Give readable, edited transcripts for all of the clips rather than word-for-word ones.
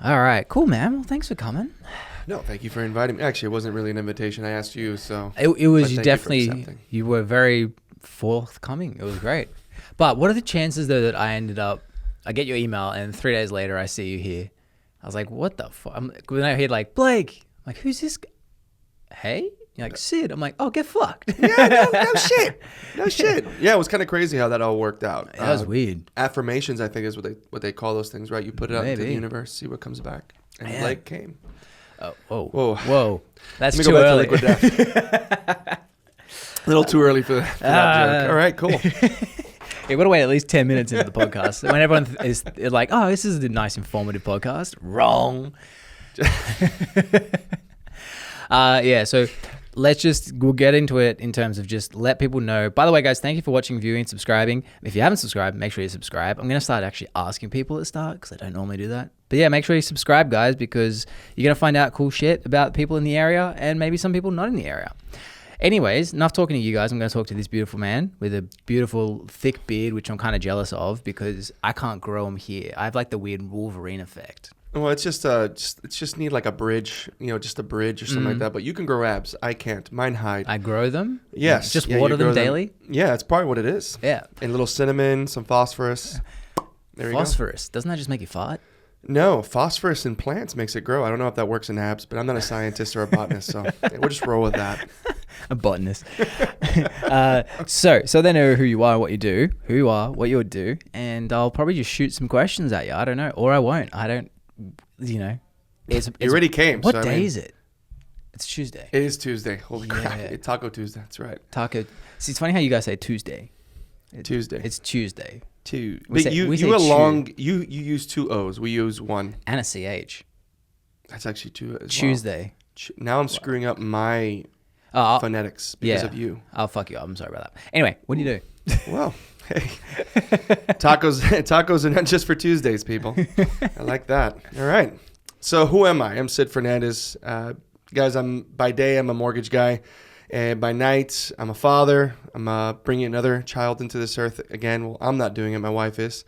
All right, cool, man. Well, thanks for coming. No, thank you for inviting me. Actually, it wasn't really an invitation. I asked you, so It was but thank definitely, you were very forthcoming. It was great. But what are the chances, though, that I get your email and 3 days later I see you here? I was like, what the fuck? When I heard like, Blake, I'm like, who's this guy? Hey? You're like, Cid. I'm like, oh, get fucked. Yeah, no shit. No shit. Yeah, it was kind of crazy how that all worked out. That was weird. Affirmations, I think, is what they call those things, right? You put it out into the universe, see what comes back. And Blake came. Oh, whoa. That's Let too me go back early. to liquid death. A little too early for that joke. All right, cool. We've got to wait at least 10 minutes into the podcast. When everyone is like, oh, this is a nice informative podcast. Wrong. So we'll get into it in terms of just let people know. By the way, guys, thank you for watching, viewing, subscribing. If you haven't subscribed, make sure you subscribe. I'm going to start actually asking people at the start because I don't normally do that. But yeah, make sure you subscribe, guys, because you're going to find out cool shit about people in the area and maybe some people not in the area. Anyways, enough talking to you guys. I'm going to talk to this beautiful man with a beautiful thick beard, which I'm kind of jealous of because I can't grow them here. I have like the weird Wolverine effect. Well, it's just need like a bridge, just a bridge or something like that. But you can grow abs. I can't. Mine hide. I grow them? Yes. Just water them daily? Yeah, that's probably what it is. Yeah. And a little cinnamon, some phosphorus. There you go. Phosphorus? Doesn't that just make you fart? No, phosphorus in plants makes it grow. I don't know if that works in abs, but I'm not a scientist or a botanist, so we'll just roll with that. A botanist. So they know who you are, what you do, who you are, what you would do, and I'll probably just shoot some questions at you. I don't know, or I won't. I don't, It's you already came. What day is it? It's Tuesday. It is Tuesday. Holy crap. It's Taco Tuesday. That's right. Taco. See, it's funny how you guys say Tuesday. Tuesday. It's Tuesday. But you use two O's. We use one. And a CH. That's actually two as Tuesday. Well. Now I'm screwing up my phonetics because of you. I'll fuck you up. I'm sorry about that. Anyway, what do you do? Well, hey. Tacos are not just for Tuesdays, people. I like that. All right. So who am I? I'm Cid Fernandez. Guys, by day, I'm a mortgage guy. And by night, I'm a father. I'm bringing another child into this earth again. Well, I'm not doing it. My wife is.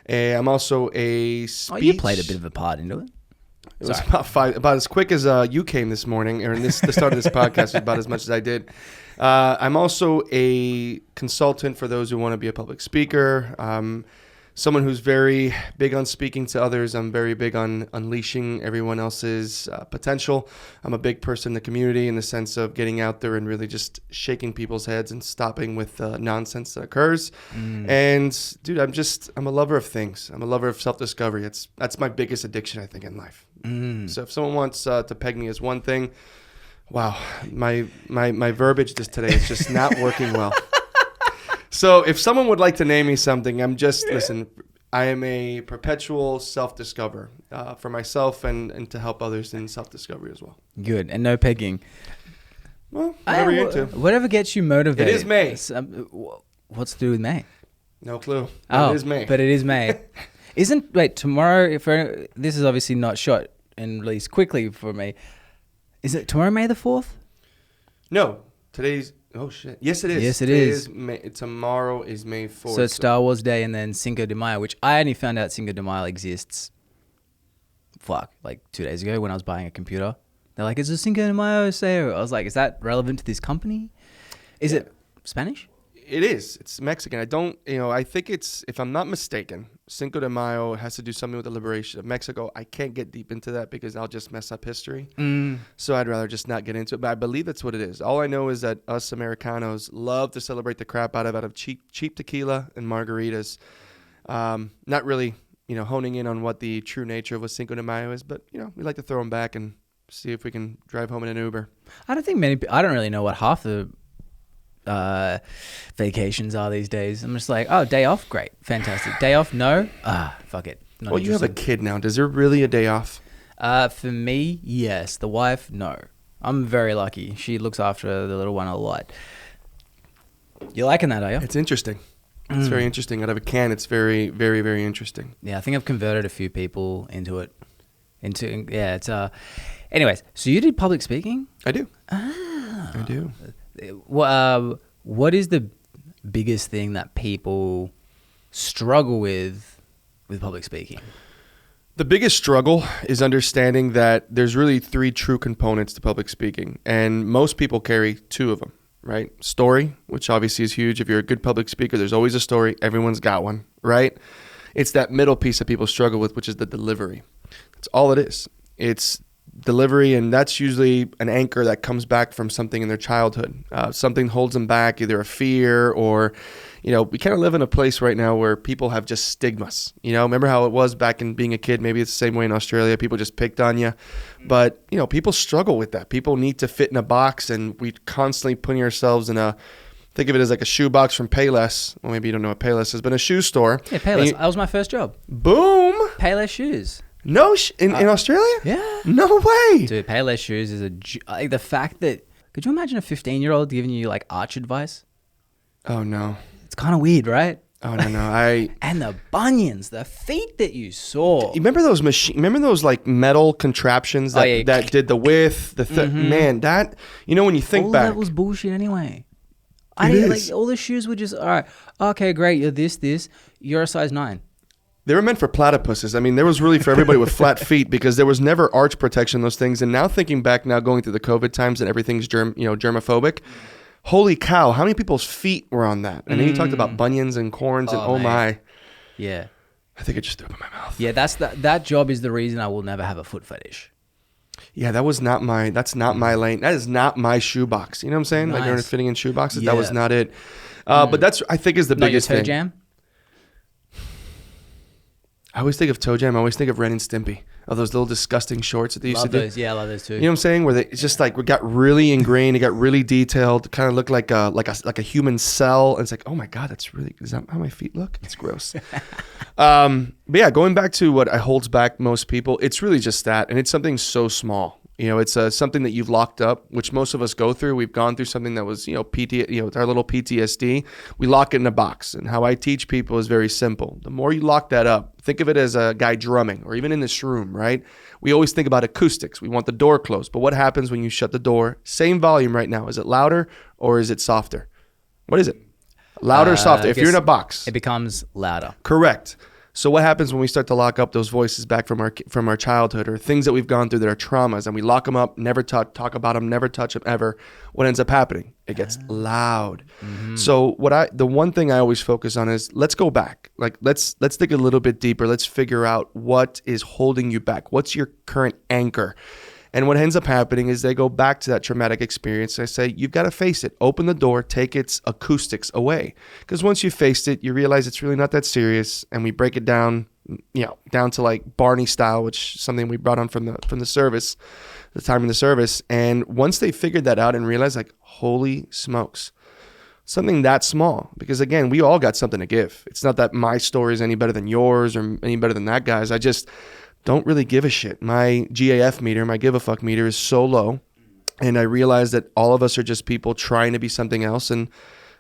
I'm also a speech. Oh, you played a bit of a part into it. It was about as quick as you came this morning, or the start of this podcast was about as much as I did. I'm also a consultant for those who want to be a public speaker. Someone who's very big on speaking to others. I'm very big on unleashing everyone else's potential. I'm a big person in the community in the sense of getting out there and really just shaking people's heads and stopping with nonsense that occurs. And dude, I'm a lover of things. I'm a lover of self-discovery. That's my biggest addiction, I think, in life. So if someone wants to peg me as one thing, wow, my verbiage today is just not working well. So if someone would like to name me something, listen, I am a perpetual self-discover for myself and to help others in self-discovery as well. Good. And no pegging. Well, whatever you're into. Whatever gets you motivated. It is May. What's to do with May? No clue. It is May. But it is May. Tomorrow, this is obviously not shot and released quickly for me. Is it tomorrow, May the 4th? No. Today's... Oh, shit. Yes, it is. Yes, it is. Tomorrow is May 4th. So it's Star Wars Day and then Cinco de Mayo, which I only found out Cinco de Mayo exists, like 2 days ago when I was buying a computer. They're like, it's a Cinco de Mayo sale. I was like, is that relevant to this company? Is it Spanish? It is. It's Mexican. I think it's, if I'm not mistaken, Cinco de Mayo has to do something with the liberation of Mexico. I can't get deep into that because I'll just mess up history. So I'd rather just not get into it. But I believe that's what it is. All I know is that us Americanos love to celebrate the crap out of cheap tequila and margaritas. Not really, honing in on what the true nature of what Cinco de Mayo is. But, we like to throw them back and see if we can drive home in an Uber. I don't really know what half the vacations are these days. I'm just like, oh, day off, great, fantastic. Day off, no, fuck it. Well, you have a kid now. Does there really a day off? For me, yes. The wife, no. I'm very lucky. She looks after the little one a lot. You liking that, are you? It's interesting. It's very interesting. Out of a can, it's very, very, very interesting. Yeah, I think I've converted a few people into it. It's anyways, so you did public speaking? I do. I do. What is the biggest thing that people struggle with public speaking? The biggest struggle is understanding that there's really 3 true components to public speaking, and most people carry 2 of them, right? Story, which obviously is huge. If you're a good public speaker, there's always a story. Everyone's got one, right? It's that middle piece that people struggle with, which is the delivery. That's all it is. It's delivery, and that's usually an anchor that comes back from something in their childhood. Something holds them back, either a fear or, we kind of live in a place right now where people have just stigmas. Remember how it was back in being a kid? Maybe it's the same way in Australia. People just picked on you. But, people struggle with that. People need to fit in a box, and we constantly putting ourselves in think of it as like a shoe box from Payless. Well, maybe you don't know what Payless is, but a shoe store. Yeah, Payless. That was my first job. Boom. Payless shoes. No, in Australia? Yeah. No way. Dude, Payless shoes is the fact that, could you imagine a 15-year-old giving you like arch advice? Oh, no. It's kind of weird, right? Oh, no. And the bunions, the feet that you saw. You remember those remember those like metal contraptions that did the width, man, that, when you think back. All that was bullshit anyway. All the shoes were just, all right, okay, great, you're this, you're a size 9. They were meant for platypuses. I mean, there was really for everybody with flat feet because there was never arch protection, those things. And now thinking back going through the COVID times and everything's germophobic. Holy cow, how many people's feet were on that? And then you talked about bunions and corns and man. My. Yeah. I think I just threw up in my mouth. Yeah, that job is the reason I will never have a foot fetish. Yeah, that's not my lane. That is not my shoebox. You know what I'm saying? Nice. Like you're fitting in shoeboxes. Yeah. That was not it. But that's, I think, is the biggest your toe thing. Jam? I always think of Toe Jam. I always think of Ren and Stimpy. Of those little disgusting shorts that they used to do. Yeah, I love those too. You know what I'm saying? Where it's just like we got really ingrained. It got really detailed. Kind of looked like a human cell. And it's like, oh my god, is that how my feet look? It's gross. But yeah, going back to what holds back most people, it's really just that, and it's something so small. It's something that you've locked up, which most of us go through. We've gone through something that was, our little PTSD. We lock it in a box. And how I teach people is very simple. The more you lock that up, think of it as a guy drumming, or even in this room, right? We always think about acoustics. We want the door closed. But what happens when you shut the door? Same volume right now. Is it louder or is it softer? What is it? Louder or softer? If you're in a box. It becomes louder. Correct. So what happens when we start to lock up those voices back from our childhood, or things that we've gone through that are traumas, and we lock them up, never talk about them, never touch them ever? What ends up happening? It gets loud. Mm-hmm. So the one thing I always focus on is, let's go back. Like let's dig a little bit deeper. Let's figure out what is holding you back. What's your current anchor? And what ends up happening is they go back to that traumatic experience. I say, you've got to face it. Open the door, take its acoustics away. Because once you faced it, you realize it's really not that serious. And we break it down, down to like Barney style, which is something we brought on from the service, the time in the service. And once they figured that out and realized, like, holy smokes, something that small. Because again, we all got something to give. It's not that my story is any better than yours or any better than that guy's. I just don't really give a shit. My GAF meter, my give a fuck meter is so low. And I realize that all of us are just people trying to be something else. And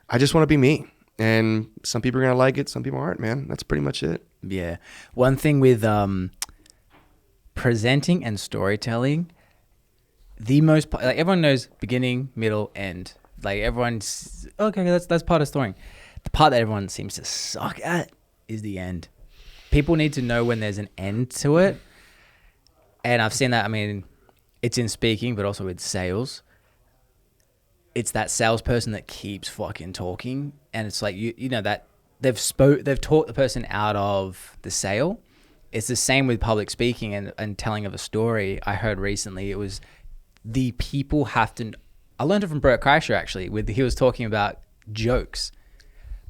I just want to be me. And some people are going to like it. Some people aren't, man. That's pretty much it. Yeah. One thing with presenting and storytelling, everyone knows beginning, middle, end. Like everyone's, okay, that's part of storytelling. The part that everyone seems to suck at is the end. People need to know when there's an end to it. And I've seen that, it's in speaking, but also with sales. It's that salesperson that keeps fucking talking. And it's like, that they've taught the person out of the sale. It's the same with public speaking and telling of a story. I heard recently, it was the people have to, I learned it from Bert Kreischer actually, he was talking about jokes.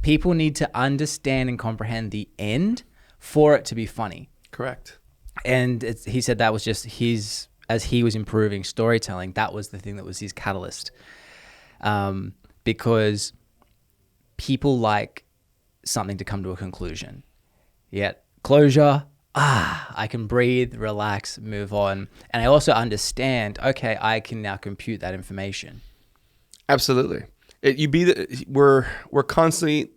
People need to understand and comprehend the end for it to be funny. Correct. And he said that was just as he was improving storytelling, that was the thing that was his catalyst. Because people like something to come to a conclusion. Yet closure, I can breathe, relax, move on. And I also understand, okay, I can now compute that information. Absolutely. We're constantly,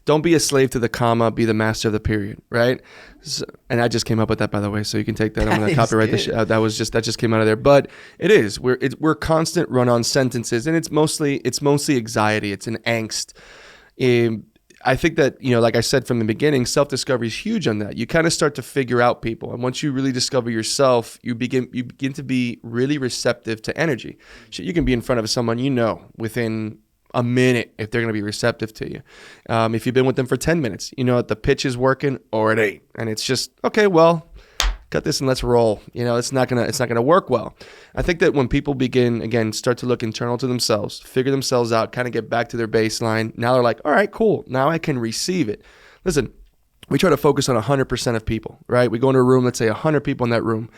don't be a slave to the comma, be the master of the period, right? So, and I just came up with that, by the way, so you can take that. I'm going to copyright this shit. That just came out of there. But it is. We're constant run-on sentences, and it's mostly anxiety. It's an angst. I think that, like I said from the beginning, self-discovery is huge on that. You kind of start to figure out people. And once you really discover yourself, you begin to be really receptive to energy. So you can be in front of someone within a minute if they're going to be receptive to you. If you've been with them for 10 minutes, that the pitch is working or it ain't. And it's just, okay, well, cut this and let's roll. It's not gonna work well. I think that when people start to look internal to themselves, figure themselves out, kind of get back to their baseline, now they're like, all right, cool. Now I can receive it. Listen, we try to focus on 100% of people, right? We go into a room, let's say 100 people in that room.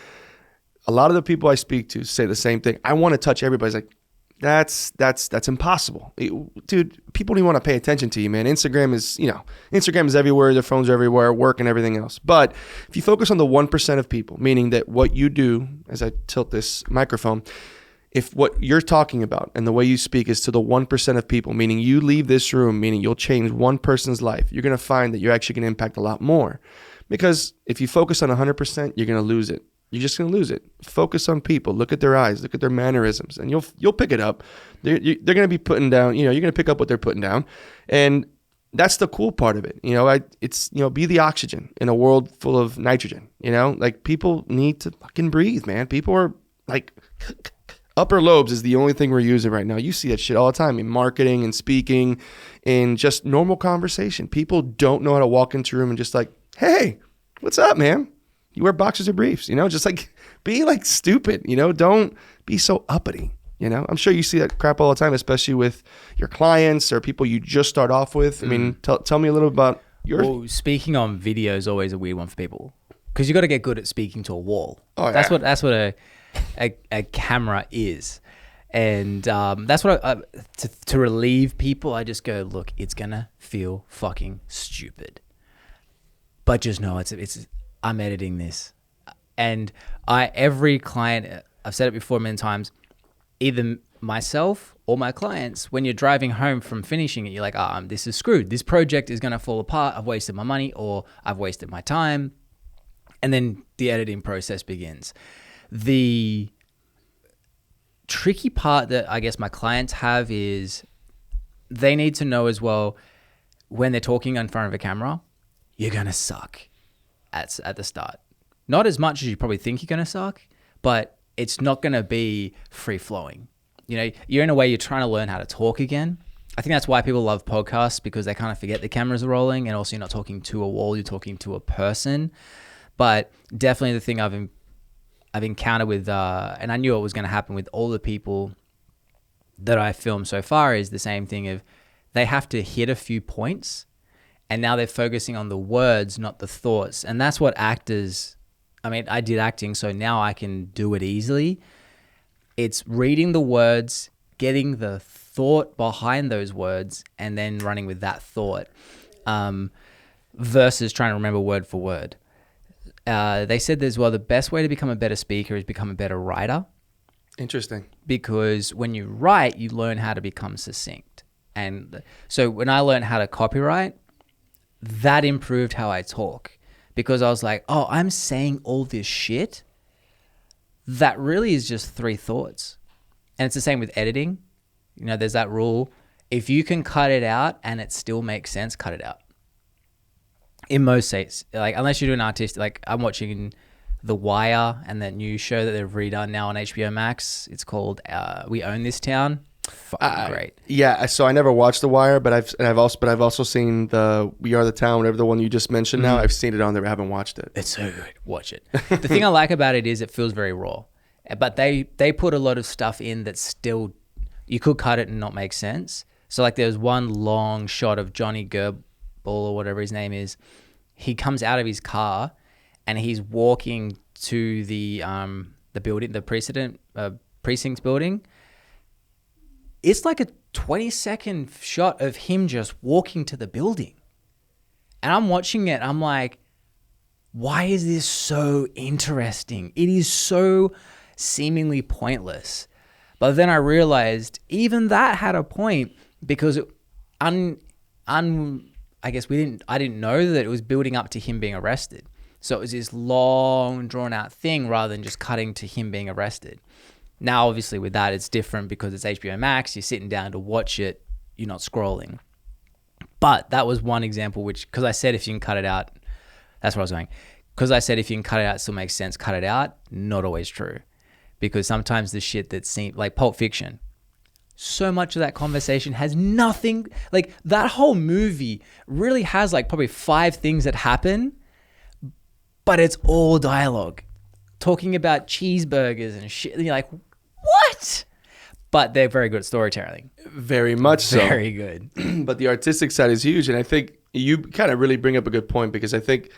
A lot of the people I speak to say the same thing. I want to touch everybody's like, that's impossible. Dude, people don't want to pay attention to you, man. Instagram is everywhere. Their phones are everywhere, work and everything else. But if you focus on the 1% of people, meaning that what you do, as I tilt this microphone, if what you're talking about and the way you speak is to the 1% of people, meaning you leave this room, meaning you'll change one person's life, you're going to find that you're actually going to impact a lot more. Because if you focus on 100%, you're going to lose it. You're just going to lose it. Focus on people. Look at their eyes. Look at their mannerisms, and you'll pick it up. They're going to be putting down. You're going to pick up what they're putting down, and that's the cool part of it. It's be the oxygen in a world full of nitrogen. Like people need to fucking breathe, man. People are like upper lobes is the only thing we're using right now. You see that shit all the time in marketing and speaking, in just normal conversation. People don't know how to walk into a room and just like, hey, what's up, man? You wear boxers or briefs, just like be like stupid, don't be so uppity, I'm sure you see that crap all the time, especially with your clients or people you just start off with. I mean, tell me a little about yours. Well, speaking on video is always a weird one for people because you got to get good at speaking to a wall. Oh, yeah. That's what a camera is. And that's what to relieve people, I just go, look, it's going to feel fucking stupid. But just know I'm editing this, and every client, I've said it before many times, either myself or my clients, when you're driving home from finishing it, you're like, this is screwed. This project is going to fall apart. I've wasted my money or I've wasted my time. And then the editing process begins. The tricky part that I guess my clients have is they need to know as well, when they're talking in front of a camera, you're going to suck. At the start. Not as much as you probably think you're going to suck, but it's not going to be free flowing. You're in a way you're trying to learn how to talk again. I think that's why people love podcasts, because they kind of forget the cameras are rolling, and also you're not talking to a wall, you're talking to a person. But definitely the thing I've encountered with, and I knew it was going to happen with all the people that I filmed so far, is the same thing of they have to hit a few points. And now they're focusing on the words, not the thoughts. And that's what actors, I did acting, so now I can do it easily. It's reading the words, getting the thought behind those words, and then running with that thought, versus trying to remember word for word. They said as well, the best way to become a better speaker is become a better writer. Interesting. Because when you write, you learn how to become succinct. And so when I learned how to copyright, that improved how I talk, because I was like, I'm saying all this shit that really is just 3 thoughts. And it's the same with editing. There's that rule. If you can cut it out and it still makes sense, cut it out. In most cases, like unless you're doing artistic, like I'm watching The Wire and that new show that they've redone now on HBO Max. It's called We Own This Town. Great. Yeah, so I never watched The Wire, but I've also seen the We Are the Town, whatever the one you just mentioned. Now I've seen it on there, but I haven't watched it. It's so good. Watch it. The thing I like about it is it feels very raw, but they put a lot of stuff in that still you could cut it and not make sense. So like there's one long shot of Johnny Gerbil or whatever his name is. He comes out of his car and he's walking to the building, the precincts building. It's like a 20-second shot of him just walking to the building. And I'm watching it. I'm like, why is this so interesting? It is so seemingly pointless. But then I realized even that had a point, because I didn't know that it was building up to him being arrested. So it was this long, drawn-out thing rather than just cutting to him being arrested. Now, obviously, with that, it's different because it's HBO Max. You're sitting down to watch it. You're not scrolling. But that was one example, which, because I said if you can cut it out, that's where I was going. Because I said if you can cut it out, it still makes sense, cut it out. Not always true. Because sometimes the shit that seems like Pulp Fiction, so much of that conversation has nothing, like that whole movie really has like probably 5 things that happen, but it's all dialogue. Talking about cheeseburgers and shit. And you're like, what? But they're very good at storytelling. Very much so. Very good. But the artistic side is huge. And I think you kind of really bring up a good point, because I think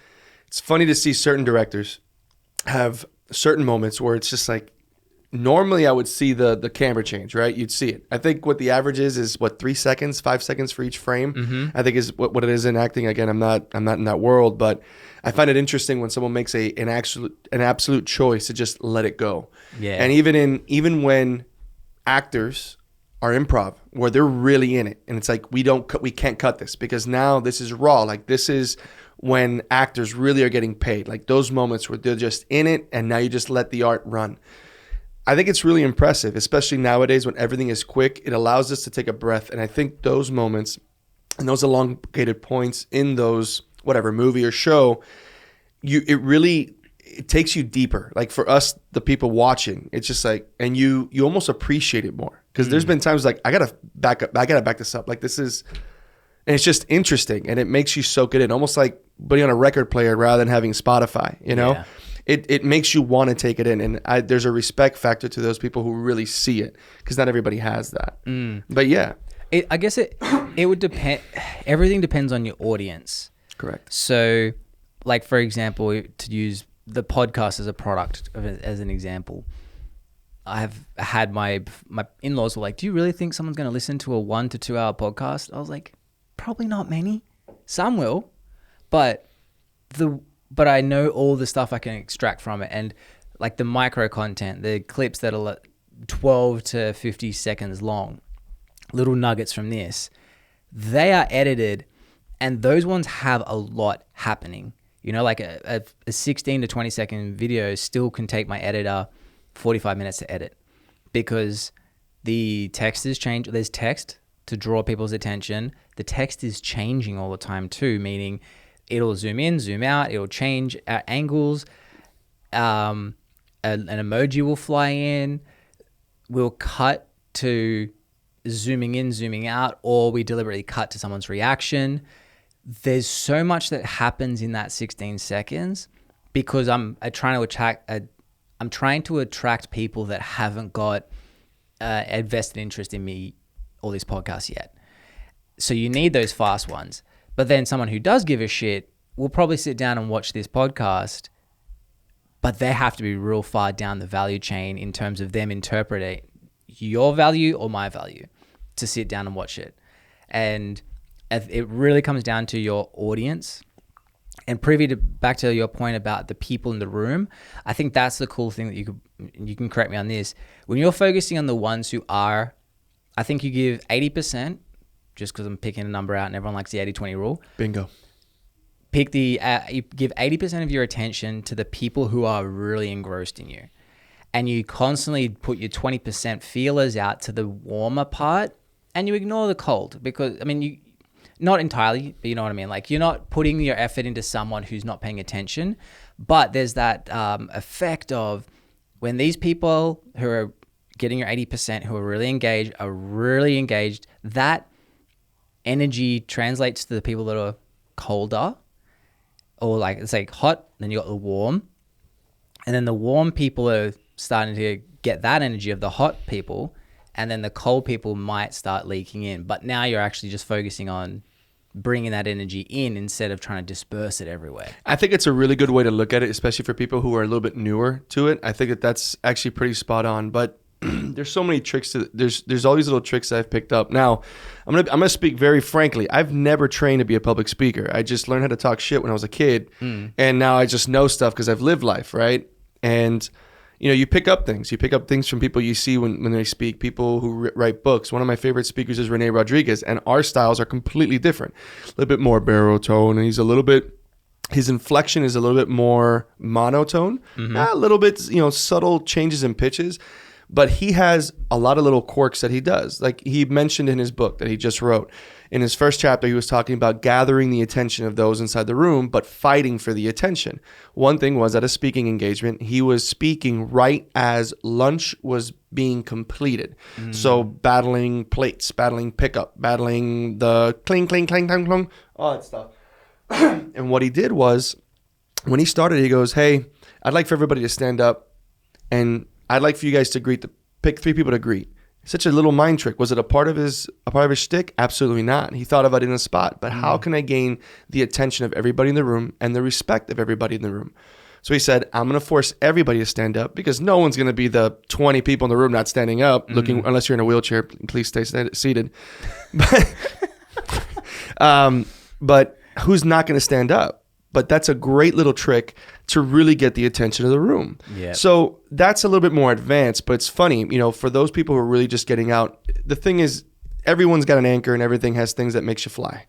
it's funny to see certain directors have certain moments where it's just like, normally I would see the camera change, right? You'd see it. I think what the average is what, 3 seconds, 5 seconds for each frame. Mm-hmm. I think is what it is in acting. Again, I'm not in that world, but I find it interesting when someone makes an absolute choice to just let it go. Yeah. And even when actors are improv, where they're really in it, and it's like we can't cut this because now this is raw. Like this is when actors really are getting paid. Like those moments where they're just in it, and now you just let the art run. I think it's really impressive, especially nowadays when everything is quick. It allows us to take a breath, and I think those moments and those elongated points in those whatever movie or show, it takes you deeper. Like for us, the people watching, it's just like, and you almost appreciate it more, because there's been times like I gotta back this up. Like this is, and it's just interesting, and it makes you soak it in, almost like putting on a record player rather than having Spotify. You know, it makes you want to take it in, and there's a respect factor to those people who really see it, because not everybody has that. But yeah, I guess it would depend. Everything depends on your audience. Correct. So, like for example, to use the podcast as a product, as an example, I've had my in-laws were like, do you really think someone's going to listen to a 1 to 2 hour podcast? I was like, probably not many. Some will, but I know all the stuff I can extract from it, and like the micro content, the clips that are 12 to 50 seconds long, little nuggets from this, they are edited, and those ones have a lot happening. You know, like a 16 to 20 second video still can take my editor 45 minutes to edit, because the text is changed. There's text to draw people's attention. The text is changing all the time too, meaning it'll zoom in, zoom out. It'll change at angles. An emoji will fly in. We'll cut to zooming in, zooming out, or we deliberately cut to someone's reaction. There's so much that happens in that 16 seconds, because I'm trying to attract people that haven't got a vested interest in me or this podcast yet. So you need those fast ones. But then someone who does give a shit will probably sit down and watch this podcast, but they have to be real far down the value chain in terms of them interpreting your value or my value to sit down and watch it. And it really comes down to your audience. And back to your point about the people in the room, I think that's the cool thing that you can correct me on this. When you're focusing on the ones who are, I think you give 80%, just because I'm picking a number out and everyone likes the 80-20 rule. Bingo. You give 80% of your attention to the people who are really engrossed in you. And you constantly put your 20% feelers out to the warmer part, and you ignore the cold, because, I mean, not entirely, but you know what I mean? Like, you're not putting your effort into someone who's not paying attention, but there's that effect of when these people who are getting your 80%, who are really engaged, that energy translates to the people that are colder, or like, it's like hot, then you got the warm, and then the warm people are starting to get that energy of the hot people, and then the cold people might start leaking in. But now you're actually just focusing on bringing that energy in instead of trying to disperse it everywhere. I think it's a really good way to look at it, especially for people who are a little bit newer to it. I think that's actually pretty spot on. But there's so many tricks there's all these little tricks that I've picked up. Now, I'm gonna speak very frankly. I've never trained to be a public speaker. I just learned how to talk shit when I was a kid, and now I just know stuff because I've lived life, right? And you know, you pick up things. You pick up things from people you see when they speak, people who write books. One of my favorite speakers is Rene Rodriguez, and our styles are completely different. A little bit more baritone, and his inflection is a little bit more monotone. A little bit, subtle changes in pitches. But he has a lot of little quirks that he does. Like he mentioned in his book that he just wrote. In his first chapter, he was talking about gathering the attention of those inside the room, but fighting for the attention. One thing was at a speaking engagement, he was speaking right as lunch was being completed. So battling plates, battling pickup, battling the cling, cling, clang, clang, clang, all that stuff. And what he did was, when he started, he goes, hey, I'd like for everybody to stand up, and I'd like for you guys to pick 3 people to greet. Such a little mind trick. Was it a part of his shtick? Absolutely not. He thought of it in the spot. But how can I gain the attention of everybody in the room and the respect of everybody in the room? So he said, I'm going to force everybody to stand up because no one's going to be the 20 people in the room not standing up, looking, unless you're in a wheelchair. Please stay seated. But who's not going to stand up? But that's a great little trick to really get the attention of the room. Yeah. So that's a little bit more advanced, but it's funny, for those people who are really just getting out, the thing is, everyone's got an anchor and everything has things that makes you fly.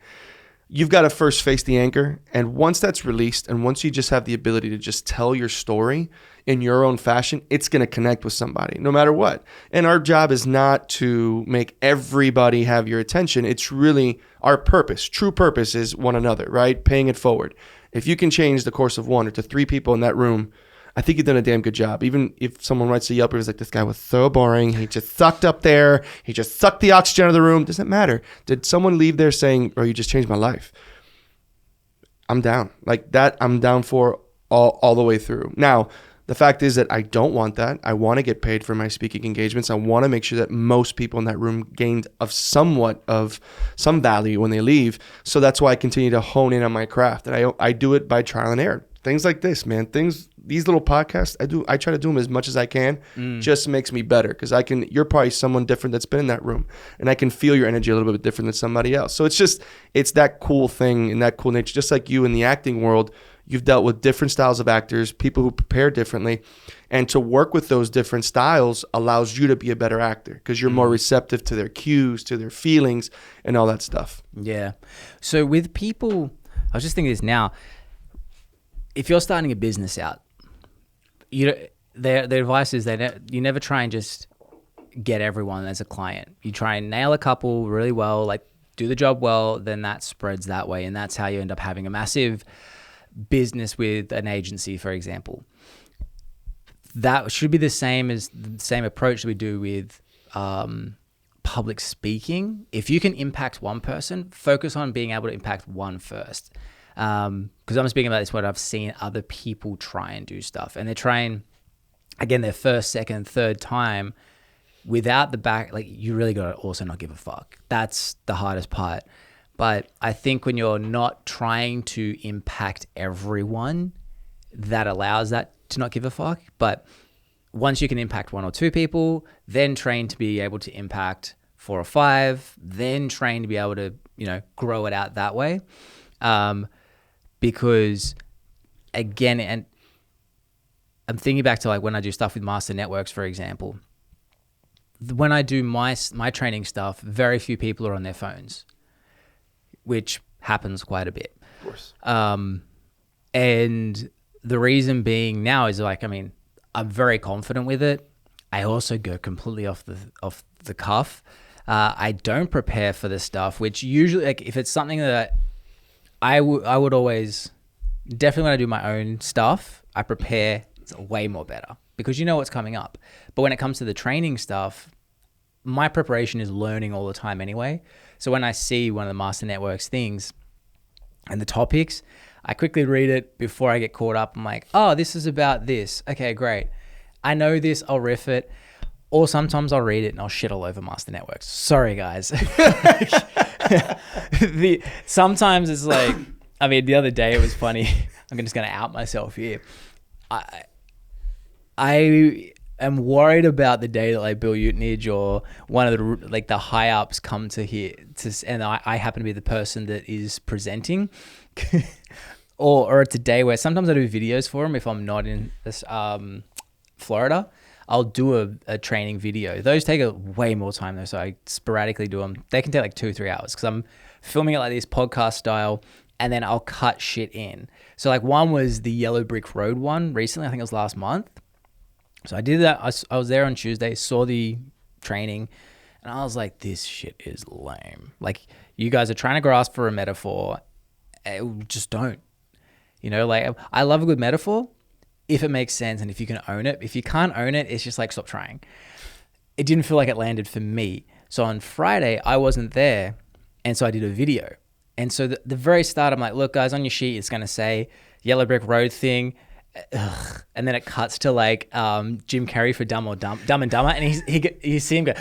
You've got to first face the anchor. And once that's released, and once you just have the ability to just tell your story in your own fashion, it's going to connect with somebody no matter what. And our job is not to make everybody have your attention. It's really our purpose. True purpose is one another, right? Paying it forward. If you can change the course of 1 or to 3 people in that room, I think you've done a damn good job. Even if someone writes a Yelp review, like, this guy was so boring. He just sucked up there. He just sucked the oxygen out of the room. Doesn't matter. Did someone leave there saying, "Oh, you just changed my life"? I'm down. Like that, I'm down for all the way through. Now, the fact is that I don't want that. I want to get paid for my speaking engagements. I want to make sure that most people in that room gained of somewhat of some value when they leave. So that's why I continue to hone in on my craft. And I do it by trial and error. Things like this, man. These little podcasts, I try to do them as much as I can. Just makes me better because you're probably someone different that's been in that room, and I can feel your energy a little bit different than somebody else. So it's that cool thing and that cool nature. Just like you in the acting world, you've dealt with different styles of actors, people who prepare differently, and to work with those different styles allows you to be a better actor because you're more receptive to their cues, to their feelings, and all that stuff. Yeah. So with people, I was just thinking this now. If you're starting a business out, their advice is you never try and just get everyone as a client. You try and nail a couple really well, like do the job well, then that spreads that way, and that's how you end up having a massive business with an agency, for example. That should be the same approach that we do with public speaking. If you can impact one person, focus on being able to impact one first. Because I'm speaking about this, what I've seen other people try and do stuff, and they're trying, again, their first, second, third time without the back. Like, you really got to also not give a fuck. That's the hardest part. But I think when you're not trying to impact everyone, that allows that to not give a fuck. But once you can impact 1 or 2 people, then train to be able to impact 4 or 5, then train to be able to, grow it out that way. Because again, and I'm thinking back to like when I do stuff with master networks, for example, when I do my training stuff, very few people are on their phones, which happens quite a bit. Of course. And the reason being now is I'm very confident with it. I also go completely off the cuff. I don't prepare for this stuff, which usually, like, if it's something that I would always, definitely when I do my own stuff, I prepare way more better because you know what's coming up. But when it comes to the training stuff, my preparation is learning all the time anyway. So when I see one of the Master Networks things and the topics, I quickly read it before I get caught up. I'm like, oh, this is about this. Okay, great. I know this, I'll riff it. Or sometimes I'll read it and I'll shit all over Master Networks. Sorry, guys. Sometimes it's like, the other day it was funny. I'm just going to out myself here. I am worried about the day that like Bill Utenage or one of the high ups come to here and I happen to be the person that is presenting. or it's a day where sometimes I do videos for them if I'm not in this, Florida. I'll do a training video. Those take way more time though, so I sporadically do them. They can take like 2-3 hours because I'm filming it like this podcast style, and then I'll cut shit in. So like one was the Yellow Brick Road one recently. I think it was last month. So I did that. I was there on Tuesday, saw the training, and I was like, this shit is lame. Like, you guys are trying to grasp for a metaphor. Just don't. You know, like, I love a good metaphor if it makes sense and if you can own it. If you can't own it, it's just like, stop trying. It didn't feel like it landed for me. So on Friday, I wasn't there, and so I did a video. And so the very start, I'm like, look, guys, on your sheet, it's going to say Yellow Brick Road thing. Ugh. And then it cuts to like Jim Carrey for Dumb and Dumber, and you see him go,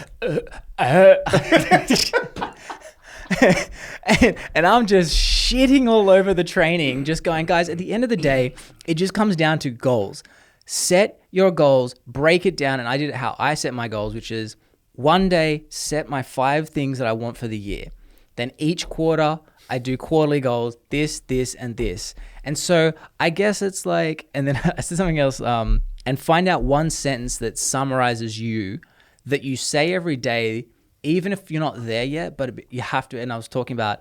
and I'm just shitting all over the training, just going, guys, at the end of the day, it just comes down to goals. Set your goals, break it down, and I did it how I set my goals, which is one day, set my 5 things that I want for the year. Then each quarter, I do quarterly goals, this, and this. And so I guess it's like, and then I said something else, and find out one sentence that summarizes you that you say every day, even if you're not there yet, but you have to. And I was talking about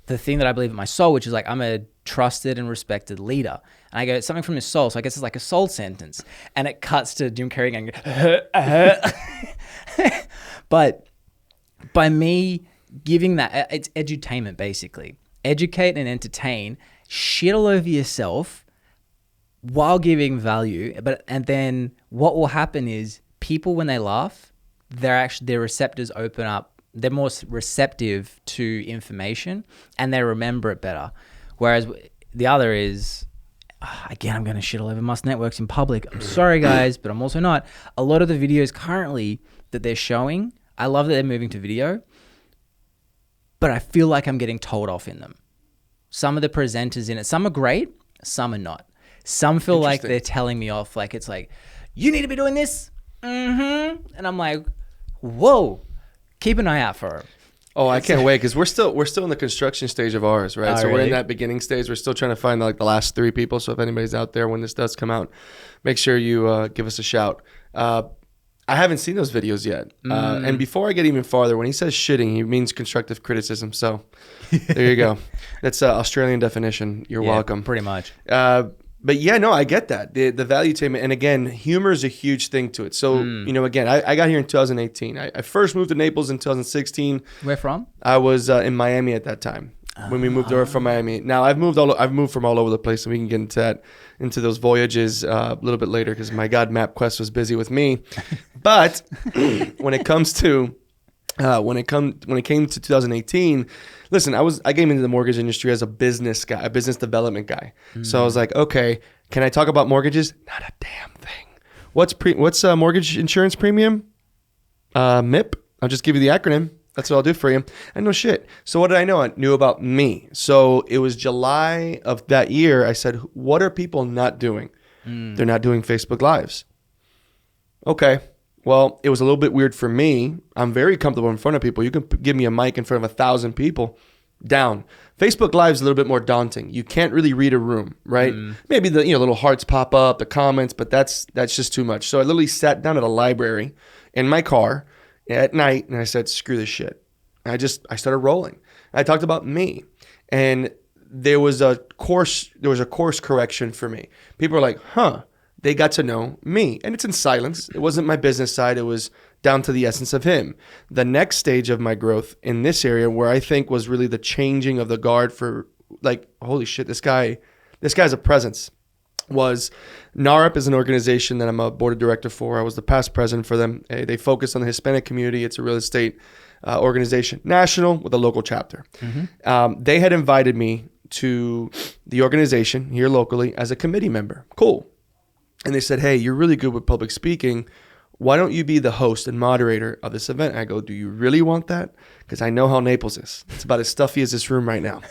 the thing that I believe in my soul, which is like, I'm a trusted and respected leader. And I go, it's something from his soul. So I guess it's like a soul sentence. And it cuts to Jim Carrey going, but by me giving that, it's edutainment basically. Educate and entertain, shit all over yourself while giving value. And then what will happen is people, when they laugh, their receptors open up. They're more receptive to information and they remember it better. Whereas the other is, again, I'm going to shit all over Must Networks in public. I'm sorry, guys, but I'm also not. A lot of the videos currently that they're showing, I love that they're moving to video, but I feel like I'm getting told off in them. Some of the presenters in it, some are great, some are not. Some feel like they're telling me off, like it's like, you need to be doing this. And I'm like, whoa, keep an eye out for it. Oh, I can't wait, because we're still in the construction stage of ours, right? Oh, so we're really? in that beginning stage. We're still trying to find like the last 3 people. So if anybody's out there when this does come out, make sure you give us a shout. I haven't seen those videos yet. And before I get even farther, when he says shitting, he means constructive criticism. So there you go. That's an Australian definition. You're welcome. Pretty much. But yeah, no, I get that. The value statement. And again, humor is a huge thing to it. So, you know, again, I got here in 2018. I first moved to Naples in 2016. Where from? I was in Miami at that time when we moved over from Miami. Now I've moved from all over the place, and we can get into those voyages a little bit later, because my God, MapQuest was busy with me. But when it comes to when it came to 2018, listen, I came into the mortgage industry as a business guy, a business development guy. So I was like, okay, can I talk about mortgages? Not a damn thing. What's mortgage insurance premium? MIP. I'll just give you the acronym. That's what I'll do for you. I know shit. So what did I know? I knew about me. So it was July of that year. I said, what are people not doing? They're not doing Facebook Lives. Okay. Well, it was a little bit weird for me. I'm very comfortable in front of people. You can give me a mic in front of 1,000 people. Down. Facebook Live is a little bit more daunting. You can't really read a room, right? Maybe the little hearts pop up, the comments, but that's just too much. So I literally sat down at a library in my car at night, and I said, screw this shit. And I started rolling. I talked about me, and there was a course correction for me. People were like, huh. They got to know me, and it's in silence. It wasn't my business side. It was down to the essence of him. The next stage of my growth in this area, where I think was really the changing of the guard for like, holy shit, this guy's a presence, was NARP is an organization that I'm a board of director for. I was the past president for them. They focus on the Hispanic community. It's a real estate organization, national with a local chapter. They had invited me to the organization here locally as a committee member. Cool. And they said, hey, you're really good with public speaking. Why don't you be the host and moderator of this event? I go, do you really want that? Because I know how Naples is. It's about as stuffy as this room right now.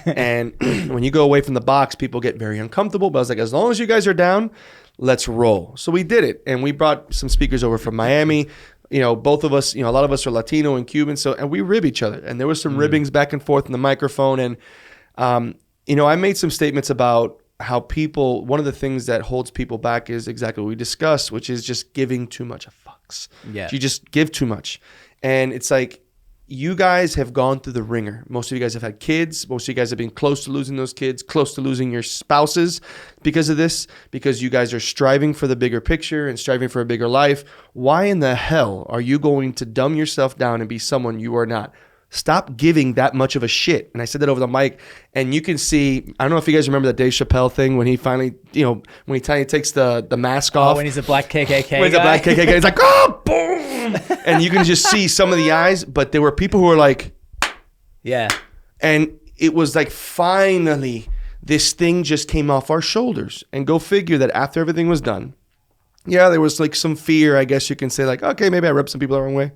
And when you go away from the box, people get very uncomfortable. But I was like, as long as you guys are down, let's roll. So we did it. And we brought some speakers over from Miami. Both of us, a lot of us are Latino and Cuban. And we rib each other. And there was some ribbings back and forth in the microphone. And, I made some statements about how people, one of the things that holds people back is exactly what we discussed, which is just giving too much of fucks. Yeah. You just give too much. And it's like, you guys have gone through the ringer. Most of you guys have had kids. Most of you guys have been close to losing those kids, close to losing your spouses because of this, because you guys are striving for the bigger picture and striving for a bigger life. Why in the hell are you going to dumb yourself down and be someone you are not? Stop giving that much of a shit. And I said that over the mic, and you can see, I don't know if you guys remember that Dave Chappelle thing when he finally, when he takes the mask off. When he's a black KKK When he's a black KKK, he's like, oh, boom. And you can just see some of the eyes, but there were people who were like, yeah. And it was like, finally, this thing just came off our shoulders. And go figure that after everything was done, yeah, there was like some fear, I guess you can say, like, okay, maybe I rubbed some people the wrong way.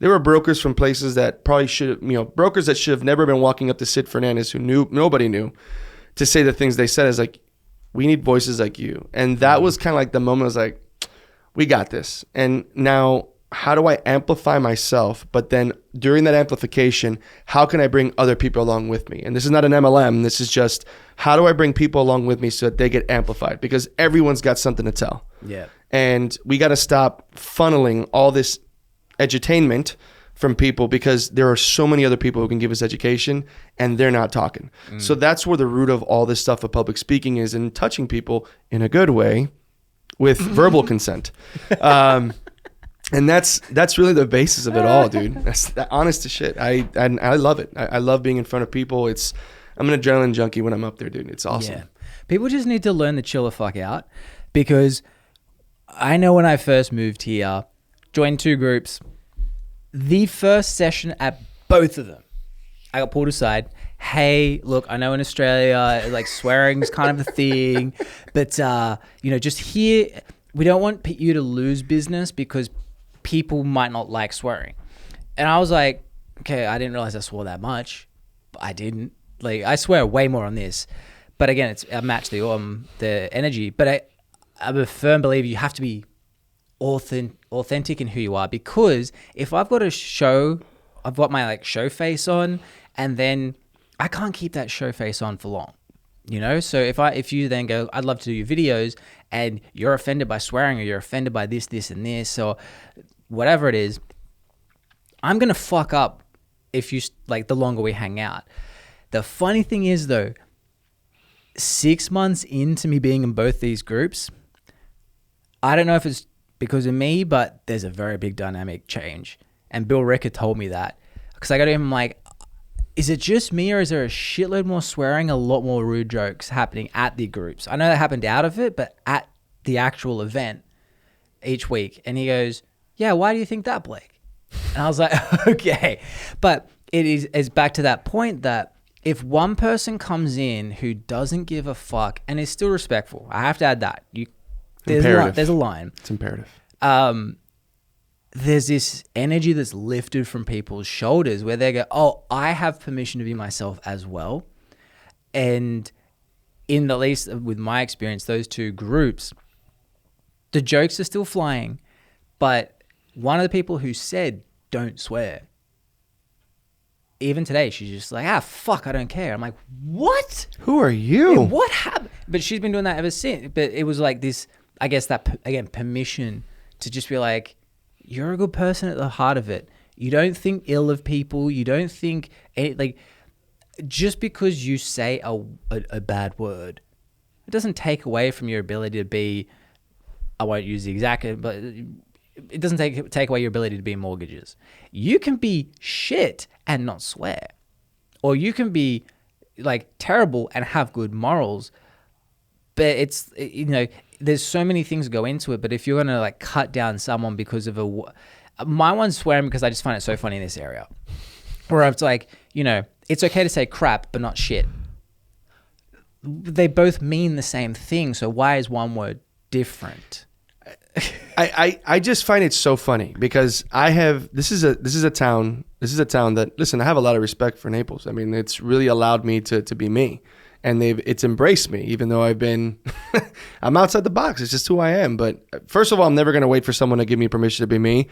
There were brokers from places that probably should have, brokers that should have never been walking up to Cid Fernandez, who nobody knew, to say the things they said. Is like, we need voices like you. And that was kind of like the moment I was like, we got this. And now, how do I amplify myself? But then during that amplification, how can I bring other people along with me? And this is not an MLM. This is just, how do I bring people along with me so that they get amplified? Because everyone's got something to tell. Yeah. And we got to stop funneling all this edutainment from people, because there are so many other people who can give us education and they're not talking. So that's where the root of all this stuff of public speaking is, in touching people in a good way with verbal consent. And that's really the basis of it all, dude. That's honest to shit. I love it. I love being in front of people. I'm an adrenaline junkie when I'm up there, dude. It's awesome. Yeah. People just need to learn to chill the fuck out, because I know when I first moved here, joined 2 groups. The first session at both of them, I got pulled aside. Hey, look, I know in Australia, like, swearing is kind of a thing, but just here, we don't want you to lose business because people might not like swearing. And I was like, okay, I didn't realize I swore that much, but I didn't. Like, I swear way more on this, but again, I match the energy. But I'm a firm believer you have to be authentic in who you are, because if I've got I've got my show face on, and then I can't keep that show face on for long, so if you then go, I'd love to do your videos, and you're offended by swearing, or you're offended by this and this, or whatever it is, I'm gonna fuck up if you the longer we hang out. The funny thing is, though, 6 months into me being in both these groups, I don't know if it's because of me, but there's a very big dynamic change. And Bill Ricker told me that, because I got to him, like, is it just me, or is there a shitload more swearing, a lot more rude jokes happening at the groups? I know that happened out of it, but at the actual event each week. And he goes, yeah, why do you think that, Blake? And I was like, okay. But it's back to that point that if one person comes in who doesn't give a fuck and is still respectful, I have to add that. There's a line. It's imperative. There's this energy that's lifted from people's shoulders where they go, oh, I have permission to be myself as well. And in at least with my experience, those 2 groups, the jokes are still flying. But one of the people who said, don't swear, even today, she's just like, fuck, I don't care. I'm like, what? Who are you? Yeah, what happened? But she's been doing that ever since. But it was like this, I guess that, again, permission to just be like, you're a good person at the heart of it. You don't think ill of people. You don't think, just because you say a bad word, it doesn't take away from your ability to be, I won't use the exact, but it doesn't take away your ability to be mortgages. You can be shit and not swear. Or you can be terrible and have good morals. But it's, there's so many things go into it. But if you're going to cut down someone because of my one's swearing because I just find it so funny in this area. Where it's it's okay to say crap, but not shit. They both mean the same thing. So why is one word different? I just find it so funny, because this is a town that, listen, I have a lot of respect for Naples. I mean, it's really allowed me to be me, and it's embraced me, even though I'm outside the box. It's just who I am. But first of all, I'm never going to wait for someone to give me permission to be me.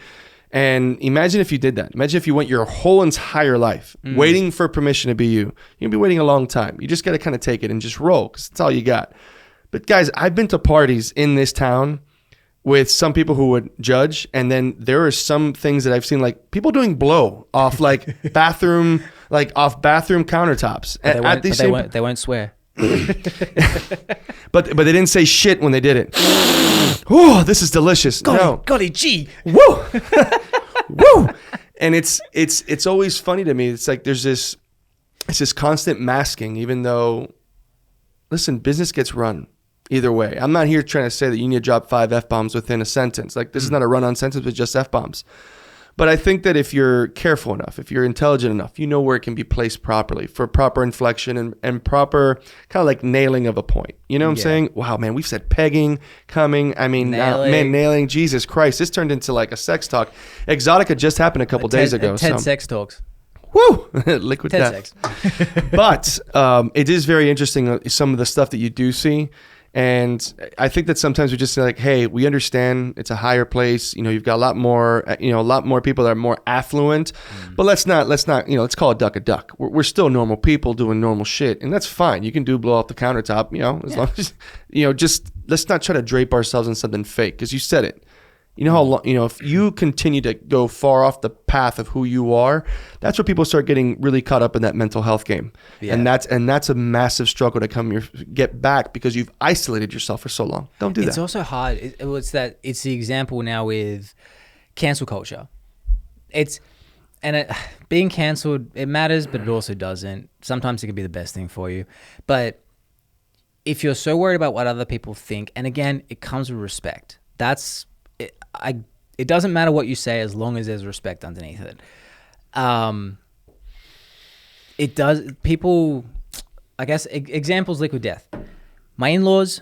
And imagine if you did that. Imagine if you went your whole entire life waiting for permission to be you. You'd be waiting a long time. You just got to kind of take it and just roll, because that's all you got. But guys, I've been to parties in this town with some people who would judge, and then there are some things that I've seen, like people doing blow off like bathroom countertops. They won't swear. But they didn't say shit when they did it. Oh, this is delicious. Golly gee. Woo. Woo. And it's always funny to me. It's like there's this constant masking, even though, listen, business gets run either way. I'm not here trying to say that you need to drop 5 F-bombs within a sentence. Like, this is not a run-on sentence with just F-bombs. But I think that if you're careful enough, if you're intelligent enough, you know where it can be placed properly for proper inflection and proper kind of like nailing of a point. You know what I'm saying? Wow, man, we've said pegging, coming. I mean, nailing. Jesus Christ, this turned into like a sex talk. Exotica just happened a couple days ago. TED Sex Talks. Woo! Liquid TED death. Sex. But it is very interesting, some of the stuff that you do see. And I think that sometimes we just say like, hey, we understand it's a higher place. You know, you've got a lot more people that are more affluent, but let's not, let's call a duck. We're still normal people doing normal shit. And that's fine. You can blow off the countertop, as long as, just let's not try to drape ourselves in something fake. Cause you said it. You know how long, if you continue to go far off the path of who you are, that's where people start getting really caught up in that mental health game. Yeah. And that's a massive struggle to get back because you've isolated yourself for so long. Don't do that. It's also hard. It's the example now with cancel culture. Being canceled, it matters, but it also doesn't. Sometimes it can be the best thing for you. But if you're so worried about what other people think, and again, it comes with respect. It doesn't matter what you say as long as there's respect underneath it. It does. People, I guess, examples, liquid death. My in-laws,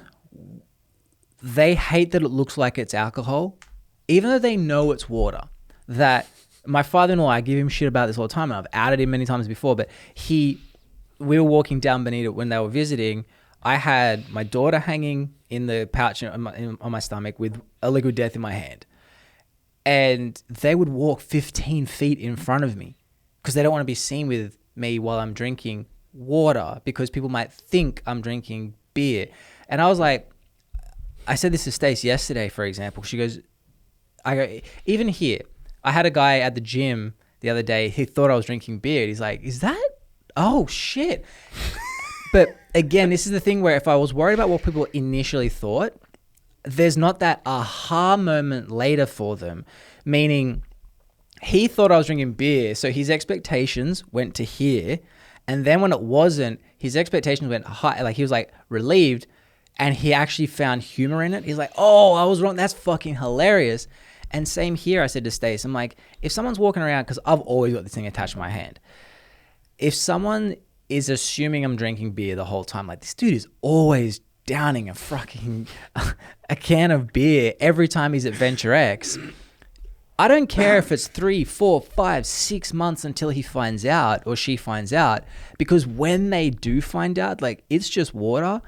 they hate that it looks like it's alcohol, even though they know it's water. That my father-in-law, I give him shit about this all the time, and I've outed him many times before, but we were walking down Bonita when they were visiting. I had my daughter hanging in the pouch on my stomach with a liquid death in my hand. And they would walk 15 feet in front of me because they don't want to be seen with me while I'm drinking water because people might think I'm drinking beer. And I was like, I said this to Stace yesterday, for example. She goes, even here, I had a guy at the gym the other day. He thought I was drinking beer. He's like, is that? Oh, shit. But again, this is the thing where if I was worried about what people initially thought, there's not that aha moment later for them. Meaning, he thought I was drinking beer, so his expectations went to here. And then when it wasn't, his expectations went high. Like, he was like relieved, and he actually found humor in it. He's like, oh, I was wrong. That's fucking hilarious. And same here, I said to Stace, I'm like, if someone's walking around, because I've always got this thing attached to my hand. If someone is assuming I'm drinking beer the whole time, like, this dude is always downing a fucking a can of beer every time he's at Venture X. I don't care if it's 3, 4, 5, 6 months until he finds out or she finds out, because when they do find out, like, it's just water,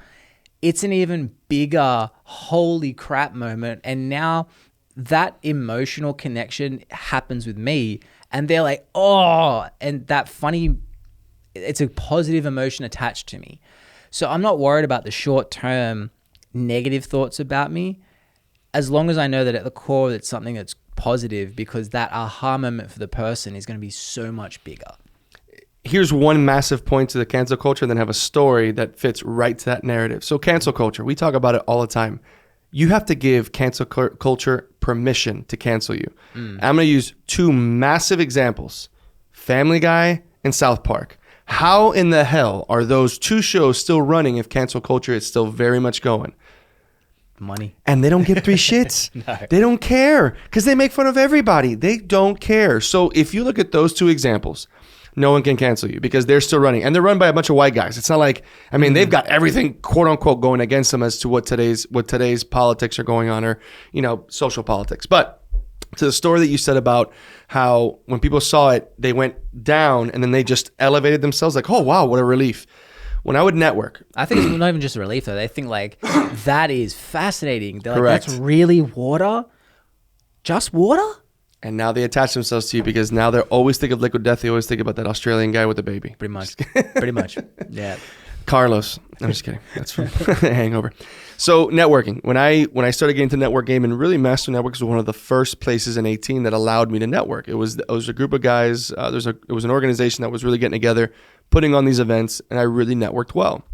it's an even bigger holy crap moment. And now that emotional connection happens with me, and they're like, oh, and that funny, it's a positive emotion attached to me. So I'm not worried about the short-term negative thoughts about me, as long as I know that at the core it's something that's positive, because that aha moment for the person is going to be so much bigger. Here's one massive point to the cancel culture, and then have a story that fits right to that narrative. So cancel culture, we talk about it all the time. You have to give cancel culture permission to cancel you. I'm going to use 2 massive examples, Family Guy and South Park. How in the hell are those 2 shows still running if cancel culture is still very much going? Money. And they don't give 3 shits. No. They don't care because they make fun of everybody. They don't care. So if you look at those 2 examples, no one can cancel you because they're still running. And they're run by a bunch of white guys. It's not like, I mean, they've got everything, quote unquote, going against them as to what today's politics are going on, or, social politics. But to the story that you said about how when people saw it, they went down and then they just elevated themselves like, oh, wow, what a relief. When I would network. I think it's not even just a relief, though. They think, like, that is fascinating. They're Correct. Like, that's really water? Just water? And now they attach themselves to you because now they always think of liquid death. They always think about that Australian guy with the baby. Pretty much. Pretty much. Yeah. Carlos. I'm just kidding. That's from Hangover. So networking. When I started getting into network game, and really Master Networks was one of the first places in 18 that allowed me to network. It was a group of guys. It was an organization that was really getting together, putting on these events, and I really networked well.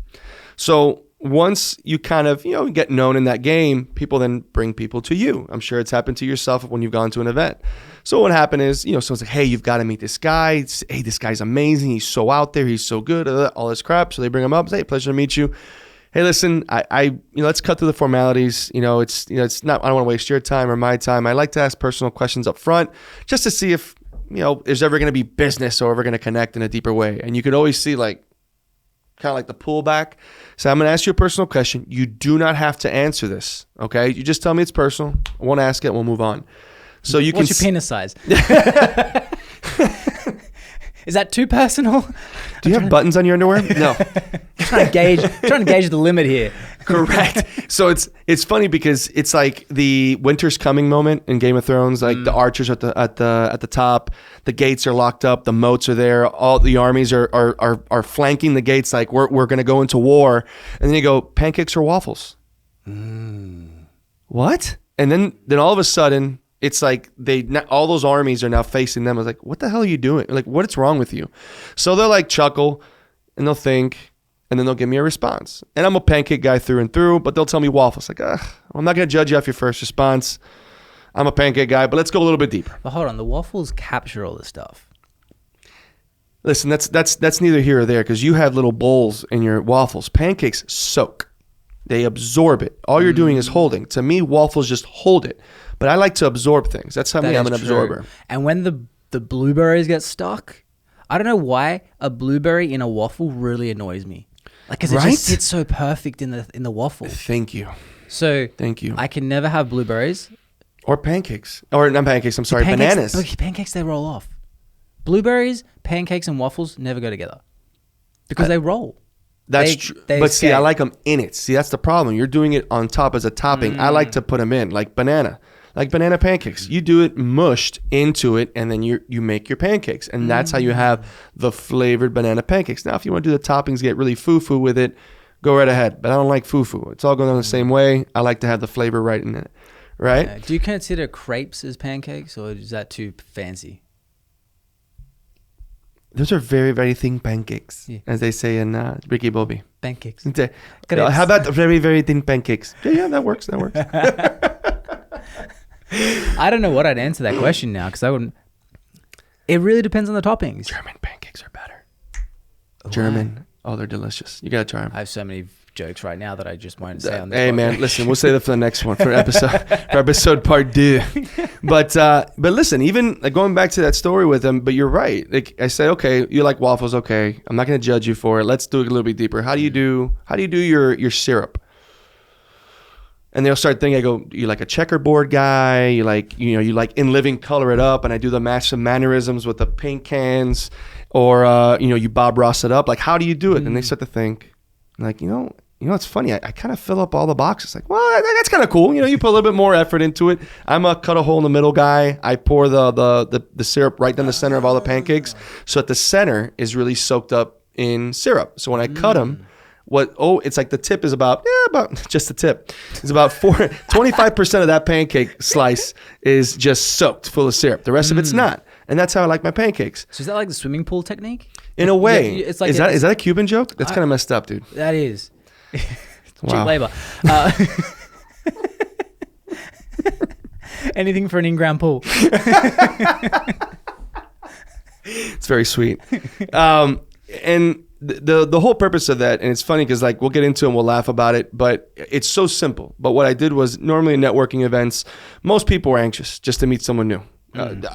So once you kind of, get known in that game, people then bring people to you. I'm sure it's happened to yourself when you've gone to an event. So what happened is, someone's like, hey, you've got to meet this guy. Hey, this guy's amazing. He's so out there. He's so good. All this crap. So they bring him up. Say, hey, pleasure to meet you. Hey, listen, I let's cut through the formalities. It's not, I don't want to waste your time or my time. I like to ask personal questions up front just to see if, there's ever going to be business or ever going to connect in a deeper way. And you could always see kind of like the pullback. So I'm going to ask you a personal question. You do not have to answer this. Okay. You just tell me it's personal. I won't ask it. We'll move on. So you What's your penis size? Is that too personal? Do you have buttons on your underwear? No. trying to gauge the limit here. Correct. So it's funny because it's like the winter's coming moment in Game of Thrones. Like the archers at the top, the gates are locked up, the moats are there, all the armies are flanking the gates. Like we're gonna go into war, and then you go pancakes or waffles. What? And then all of a sudden, it's like all those armies are now facing them. I was like, what the hell are you doing? Like, what's wrong with you? So they'll like chuckle and they'll think, and then they'll give me a response. And I'm a pancake guy through and through, but they'll tell me waffles. Like, I'm not going to judge you off your first response. I'm a pancake guy, but let's go a little bit deeper. But hold on, the waffles capture all this stuff. Listen, that's neither here or there because you have little bowls in your waffles. Pancakes soak. They absorb it. All you're doing is holding. To me, waffles just hold it. But I like to absorb things. That's how I'm an absorber. And when the blueberries get stuck, I don't know why a blueberry in a waffle really annoys me. Like, cause it just sits so perfect in the waffle. Thank you. So thank you. I can never have blueberries or pancakes or not pancakes. I'm sorry, bananas. Pancakes they roll off. Blueberries, pancakes, and waffles never go together because they roll. That's true. But see, I like them in it. See, that's the problem. You're doing it on top as a topping. I like to put them in like banana. Like banana pancakes. You do it mushed into it, and then you make your pancakes. And that's how you have the flavored banana pancakes. Now, if you want to do the toppings, get really foo-foo with it, go right ahead. But I don't like foo-foo. It's all going on the same way. I like to have the flavor right in it. Right? Do you consider crepes as pancakes, or is that too fancy? Those are very, very thin pancakes, as they say in Ricky Bobby. Pancakes. How about very, very thin pancakes? Yeah, that works. I don't know what I'd answer that question now because I wouldn't. It really depends on the toppings. German pancakes are better. German. Oh, they're delicious. You got to try them. I have so many jokes right now that I just won't say on this Hey, podcast. man, listen, we'll save that for the next one, for episode part 2. But listen, even like going back to that story with him, but you're right. Like I said, okay, you like waffles. Okay. I'm not going to judge you for it. Let's do it a little bit deeper. How do you do your syrup? And they'll start thinking, I go, you like a checkerboard guy, you like in living color it up, and I do the massive mannerisms with the paint cans, or you Bob Ross it up. Like, how do you do it? And they start to think, like, it's funny. I kind of fill up all the boxes. Like, well, that's kind of cool. You put a little bit more effort into it. I'm a cut a hole in the middle guy. I pour the syrup right down the center of all the pancakes, so that the center is really soaked up in syrup. So when I cut them, it's like the tip is about just the tip. It's about 25% of that pancake slice is just soaked full of syrup. The rest of it's not. And that's how I like my pancakes. So is that like the swimming pool technique? In a way. Yeah, it's like is that a Cuban joke? That's kind of messed up, dude. That is. Wow. Cheap labor. Anything for an in-ground pool. It's very sweet. And the whole purpose of that, and it's funny because like we'll get into it and we'll laugh about it, but it's so simple. But what I did was, normally in networking events, most people are anxious just to meet someone new,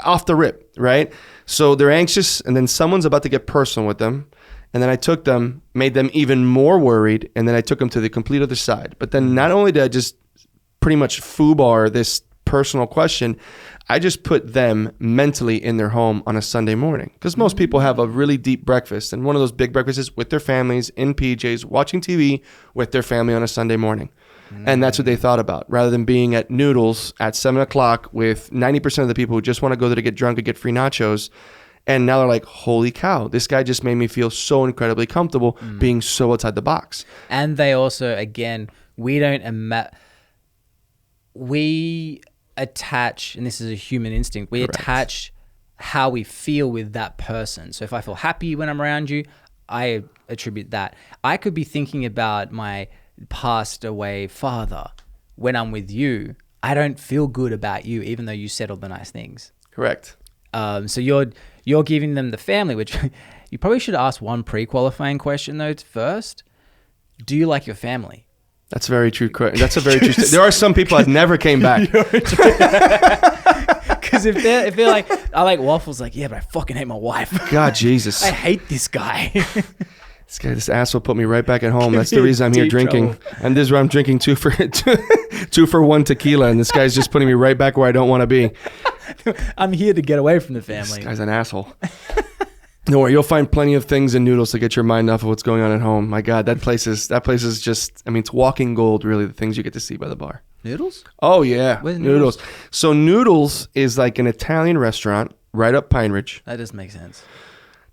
off the rip, right? So they're anxious, and then someone's about to get personal with them, and then I took them, made them even more worried, and then I took them to the complete other side. But then not only did I just pretty much foobar this personal question, I just put them mentally in their home on a Sunday morning, because most people have a really deep breakfast, and one of those big breakfasts is with their families in PJs watching TV with their family on a Sunday morning. And that's what they thought about, rather than being at Noodles at 7 o'clock with 90% of the people who just want to go there to get drunk and get free nachos. And now they're like, holy cow, this guy just made me feel so incredibly comfortable being so outside the box. And they also, again, we attach, and this is a human instinct, we Correct. attach how we feel with that person. So if I feel happy when I'm around you, I attribute that. I could be thinking about my passed away father. When I'm with you, I don't feel good about you, even though you said all the nice things. Correct. So you're giving them the family, which you probably should ask one pre-qualifying question though first. Do you like your family? That's very true. That's a very true. There are some people that never came back. Because if they're like, I like waffles, like, yeah, but I fucking hate my wife. God, Jesus. I hate this guy. This asshole put me right back at home. That's the reason I'm here drinking. Trouble. And this is where I'm drinking 2 for 1 tequila. And this guy's just putting me right back where I don't want to be. I'm here to get away from the family. This guy's an asshole. Don't worry, you'll find plenty of things in Noodles to get your mind off of what's going on at home. My God, that place is just, I mean, it's walking gold, really, the things you get to see by the bar. Noodles? Oh, yeah. Where's Noodles? So Noodles is like an Italian restaurant right up Pine Ridge. That doesn't make sense.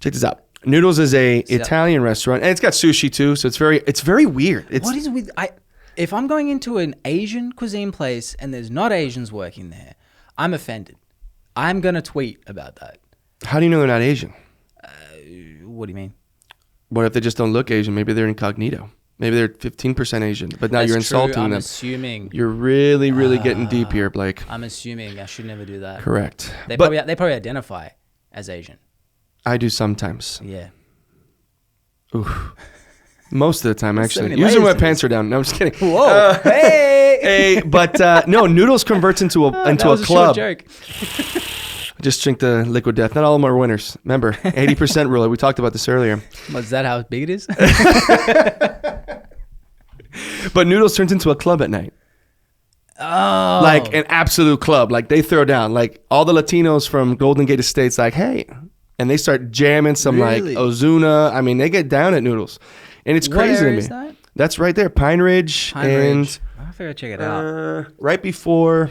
Check this out. Noodles is a Italian restaurant, and it's got sushi too, so it's very weird. What is with if I'm going into an Asian cuisine place and there's not Asians working there, I'm offended. I'm gonna tweet about that. How do you know they're not Asian? What do you mean? What if they just don't look Asian? Maybe they're incognito. Maybe they're 15% Asian, but now you're insulting them. I'm assuming. You're really getting deep here, Blake. I'm assuming I should never do that. Correct. They probably identify as Asian. I do sometimes. Yeah. Ooh. Most of the time, actually. many Usually layers my pants are down. No, I'm just kidding. Whoa. Hey. But no, Noodles converts into a Short club. joke. Just drink the liquid death. Not all of them are winners. Remember, 80% rule. We talked about this earlier. Was that how big it is? But Noodles turns into a club at night. Oh. Like an absolute club. Like they throw down. Like all the Latinos from Golden Gate Estate's like, hey. And they start jamming some Really? like Ozuna. I mean, they get down at Noodles. And it's crazy to Where me. is that? That's right there. Pine Ridge. Pine and Ridge. I have to go check it out. right before...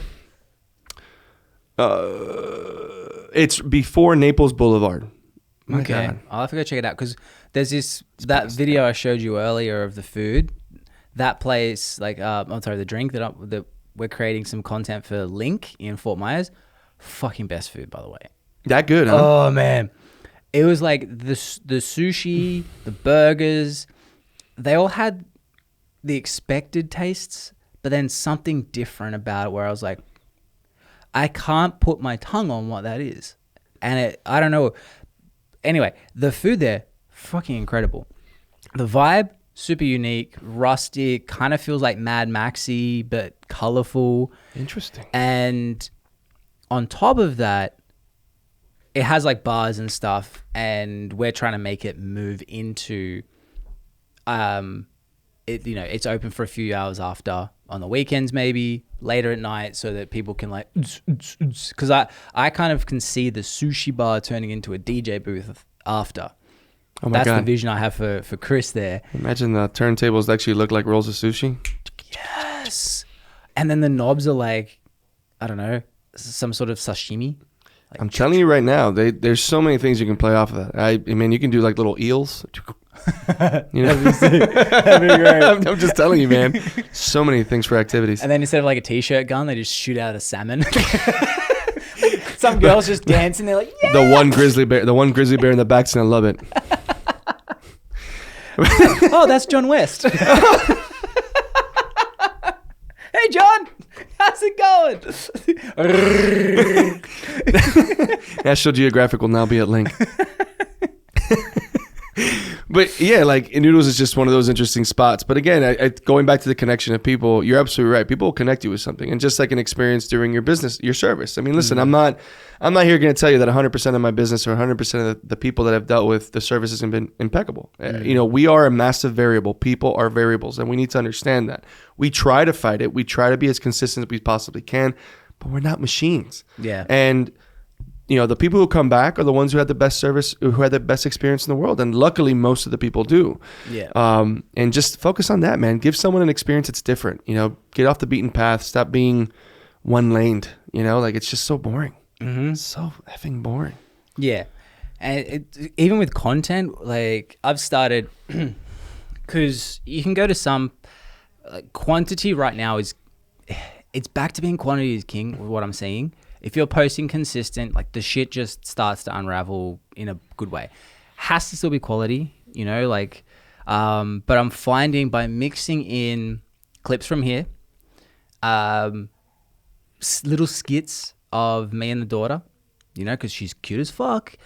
it's before Naples Boulevard. My God. I'll have to go check it out because there's that video I showed you earlier of the food. That place, like, I'm sorry, the drink that we're creating some content for Link in Fort Myers. Fucking best food, by the way. That good, huh? Oh man, it was like the sushi, the burgers. They all had the expected tastes, but then something different about it where I was like, I can't put my tongue on what that is. And I don't know. Anyway, the food there, fucking incredible. The vibe, super unique, rustic, kind of feels like Mad Maxy, but colorful. Interesting. And on top of that, it has like bars and stuff, and we're trying to make it move into, it's open for a few hours after on the weekends, maybe later at night, so that people can like, because I kind of can see the sushi bar turning into a DJ booth after. Oh my That's God. the vision I have for Chris there. Imagine the turntables actually look like rolls of sushi. Yes. And then the knobs are like, I don't know, some sort of sashimi. Like, I'm telling you right now, there's so many things you can play off of that. I mean, you can do like little eels. You know? That'd be great. I'm just telling you, man. So many things for activities. And then instead of like a t-shirt gun, they just shoot out a salmon. Some girls just dancing. They're like, yeah! The one grizzly bear in the back's gonna love it. Oh, that's John West. Hey, John. How's it going? National Geographic will now be at Link. But yeah, like Noodles is just one of those interesting spots. But again, going back to the connection of people, you're absolutely right. People will connect you with something, and just like an experience during your business, your service. I mean, listen, I'm not here going to tell you that 100% of my business or 100% of the people that I've dealt with, the service has been impeccable. You know, we are a massive variable. People are variables, and we need to understand that. We try to fight it. We try to be as consistent as we possibly can, but we're not machines. Yeah. And you know, the people who come back are the ones who had the best service, who had the best experience in the world. And luckily, most of the people do. Yeah. And just focus on that, man. Give someone an experience that's different. You know, get off the beaten path. Stop being one-laned. You know, like it's just so boring. Mm-hmm. So effing boring. Yeah. And even with content, like I've started, because you can go to some quantity right now it's back to being quantity is king with what I'm seeing. If you're posting consistent, like the shit just starts to unravel in a good way. Has to still be quality, you know, like, but I'm finding by mixing in clips from here, little skits of me and the daughter, you know, because she's cute as fuck.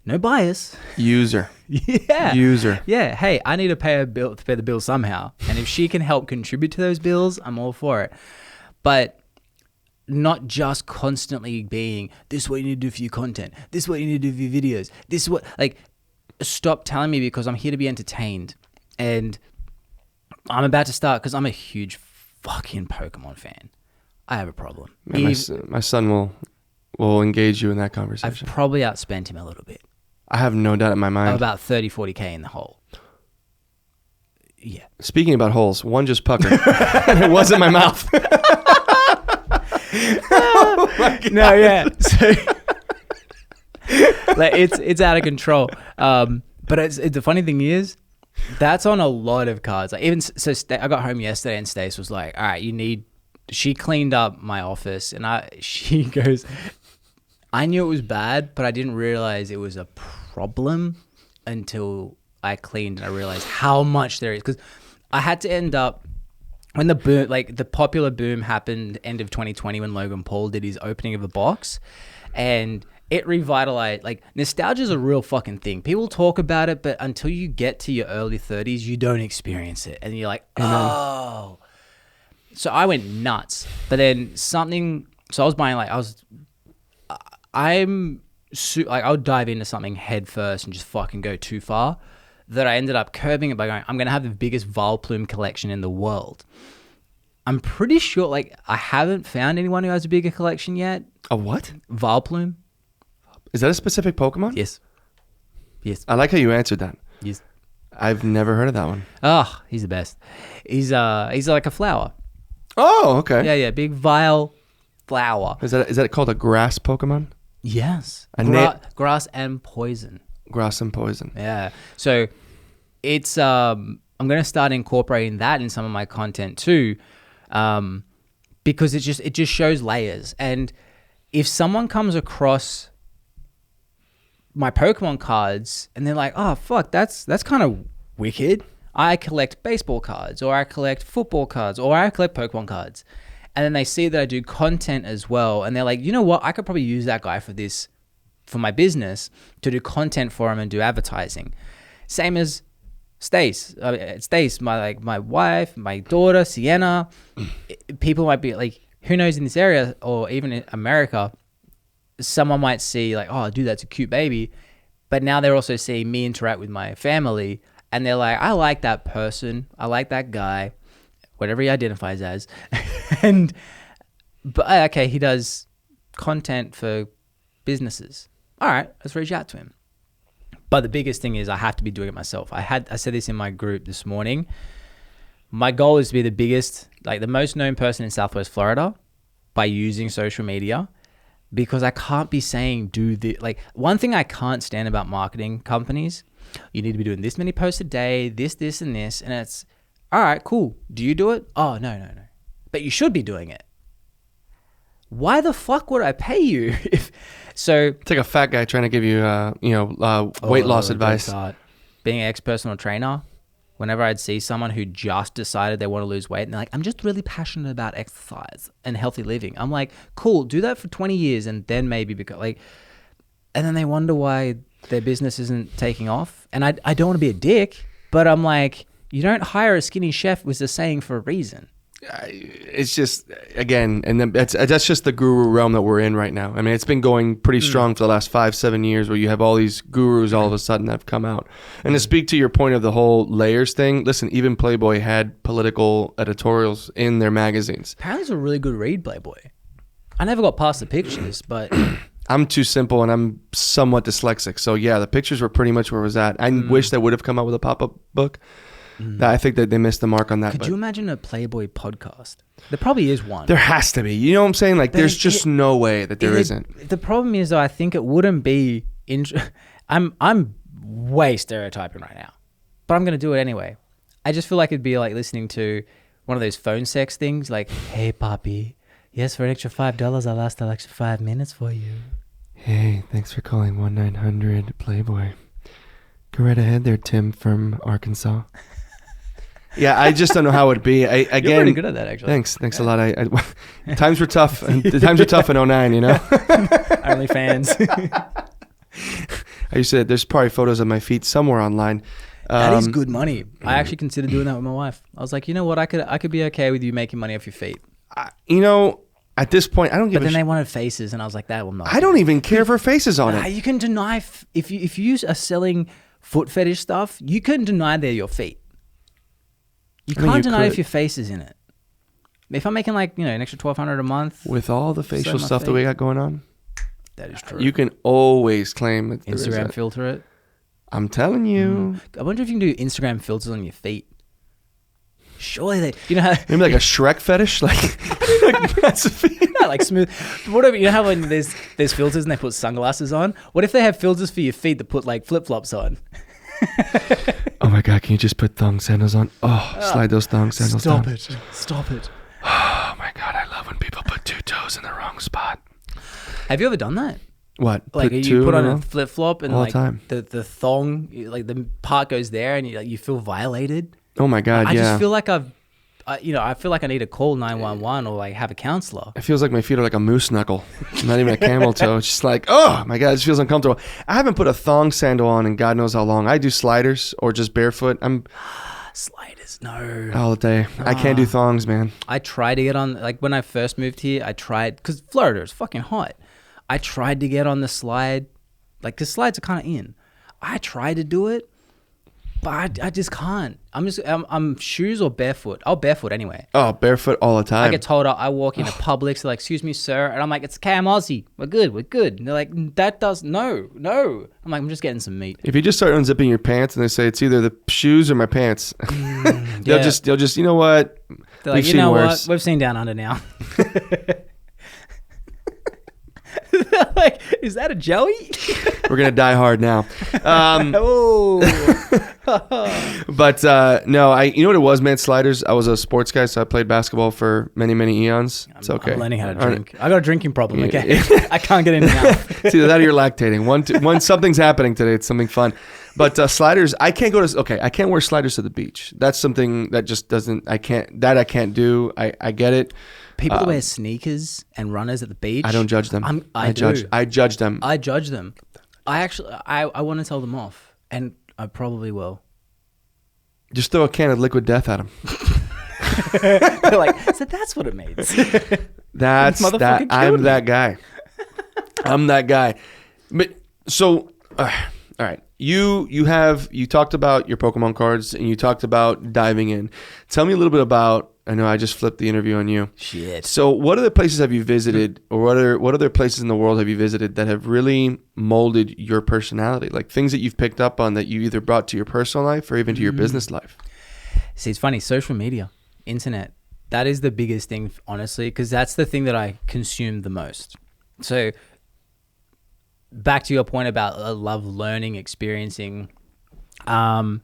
No bias. User. Yeah. User. Yeah. Hey, I need to pay the bill somehow. And if she can help contribute to those bills, I'm all for it. But not just constantly being, this is what you need to do for your content. This is what you need to do for your videos. This is what, like, stop telling me because I'm here to be entertained. And I'm about to start because I'm a huge fucking Pokemon fan. I have a problem. Man, my son will engage you in that I've conversation. probably outspent him a little bit. I have no doubt in my mind. I'm about 30, 40K in the hole. Yeah. Speaking about holes, one just puckered. And it wasn't my mouth. Oh my God. No, yeah. So, like, it's out of control. But the funny thing is, that's on a lot of cards. Like even so, I got home yesterday and Stace was like, "All right, she cleaned up my office," and she goes, "I knew it was bad, but I didn't realize it was a problem until I cleaned and I realized how much there is." Because I had to end up when the boom, like the popular boom happened end of 2020 when Logan Paul did his opening of the box, and it revitalized, like nostalgia is a real fucking thing. People talk about it, but until you get to your early 30s, you don't experience it. And you're like, oh. So I went nuts. But then so I was buying like, I'll dive into something head first and just fucking go too far that I ended up curbing it by going, I'm going to have the biggest Vileplume collection in the world. I'm pretty sure, like, I haven't found anyone who has a bigger collection yet. A what? Vileplume. Is that a specific Pokemon? Yes. I like how you answered that. Yes. I've never heard of that one. Oh, he's the best. He's like a flower. Oh, okay. Yeah. Big vile flower. Is that called a grass Pokemon? Yes. Grass and poison. Grass and poison. Yeah. So it's I'm gonna start incorporating that in some of my content too, because it just shows layers. And if someone comes across my Pokemon cards and they're like, oh fuck, that's kind of wicked. I collect baseball cards, or I collect football cards, or I collect Pokemon cards. And then they see that I do content as well. And they're like, you know what? I could probably use that guy for my business to do content for him and do advertising. Same as Stace. Stace, my wife, my daughter, Sienna. People might be like, who knows in this area or even in America, someone might see like, oh, dude, that's a cute baby. But now they're also seeing me interact with my family. And they're like, I like that person. I like that guy, whatever he identifies as. But okay, he does content for businesses. All right, let's reach out to him. But the biggest thing is I have to be doing it myself. I said this in my group this morning. My goal is to be the biggest, like the most known person in Southwest Florida by using social media, because I can't be saying like one thing I can't stand about marketing companies, you need to be doing this many posts a day, this, and this. And it's, all right, cool. Do you do it? Oh, no. But you should be doing it. Why the fuck would I pay you? It's like a fat guy trying to give you, weight loss advice. Being an ex-personal trainer, whenever I'd see someone who just decided they want to lose weight and they're like, I'm just really passionate about exercise and healthy living. I'm like, cool, do that for 20 years and then maybe and then they wonder why their business isn't taking off. And I don't want to be a dick, but I'm like, you don't hire a skinny chef was the saying for a reason. It's just, again, and then that's just the guru realm that we're in right now. I mean, it's been going pretty strong for the last 5-7 years, where you have all these gurus all of a sudden that have come out. And to speak to your point of the whole layers thing, listen, even Playboy had political editorials in their magazines. Apparently it's a really good read, Playboy. I never got past the pictures, but I'm too simple and I'm somewhat dyslexic. So yeah, the pictures were pretty much where it was at. I wish they would have come out with a pop-up book. I think that they missed the mark on that. Could you imagine a Playboy podcast? There probably is one. There has to be. You know what I'm saying? Like, there's just no way that there isn't. The problem is, though, I think it wouldn't be I'm way stereotyping right now, but I'm gonna do it anyway. I just feel like it'd be like listening to one of those phone sex things, like, "Hey, Poppy, yes, for an extra $5, I'll last an extra 5 minutes for you." Hey, thanks for calling 1-900 Playboy. Go right ahead there, Tim from Arkansas. Yeah, I just don't know how it'd be. You're pretty good at that, actually. Thanks a lot. Times were tough. The times were tough in 09, you know? OnlyFans. I used to, there's probably photos of my feet somewhere online. That is good money. I actually considered doing that with my wife. I was like, you know what? I could be okay with you making money off your feet. You know, at this point, I don't give But then they wanted faces, and I was like, that will not. I don't even care for faces on it. You can deny, if you are selling foot fetish stuff, you can deny they're your feet. You can't deny if your face is in it. If I'm making like, an extra $1,200 a month. With all the facial stuff that we got going on. That is true. You can always claim that Instagram filter it. I'm telling you. I wonder if you can do Instagram filters on your feet. Surely they, how maybe like a Shrek fetish, like massive feet. No, like smooth. Whatever. You know how when there's filters and they put sunglasses on? What if they have filters for your feet that put like flip-flops on? Oh my God, can you just put thong sandals on? Slide those thong sandals down. Stop it. Oh my God, I love when people put two toes in the wrong spot. Have you ever done that? What? Like you put on a flip-flop and all like the time. the thong, like the part goes there and you feel violated? Oh my God, I just feel like I feel like I need to call 911 or like have a counselor. It feels like my feet are like a moose knuckle, not even a camel toe. It's just like, oh my God, it feels uncomfortable. I haven't put a thong sandal on in God knows how long. I do sliders or just barefoot. Sliders, no. All day. I can't do thongs, man. I tried to get on, like when I first moved here, because Florida is fucking hot. I tried to get on the slide, like because slides are kind of in. I tried to do it. But I just can't. I'm shoes or barefoot. I'll barefoot anyway. Oh, barefoot all the time. I get told I walk into Publix. They're like, "Excuse me, sir," and I'm like, "It's okay, I'm Aussie. We're good. And they're like, "That does no." I'm like, "I'm just getting some meat." If you just start unzipping your pants and they say it's either the shoes or my pants, they'll just you know what? They're like, you know what? We've seen down under now. Like, is that a Joey? We're gonna die hard now. But no, you know what it was, man? Sliders. I was a sports guy, so I played basketball for many eons. It's okay. I'm learning how to drink. I got a drinking problem. Okay, I can't get in now. It's either that or you're lactating. One something's happening today. It's something fun. But sliders, I can't wear sliders to the beach. That's something that just doesn't. I can't do. I get it. People that wear sneakers and runners at the beach. I don't judge them. I judge them. I judge them. I want to tell them off, and I probably will. Just throw a can of liquid death at them. They're like, so that's what it means. I'm that guy. I'm that guy. But so, all right. You talked about your Pokemon cards and you talked about diving in. Tell me a little bit about. I know I just flipped the interview on you. Shit. So what other places have you visited, or what other places in the world have you visited that have really molded your personality? Like things that you've picked up on that you either brought to your personal life or even to your business life? See, it's funny. Social media, internet, that is the biggest thing, honestly, because that's the thing that I consume the most. So back to your point about I love learning, experiencing. I've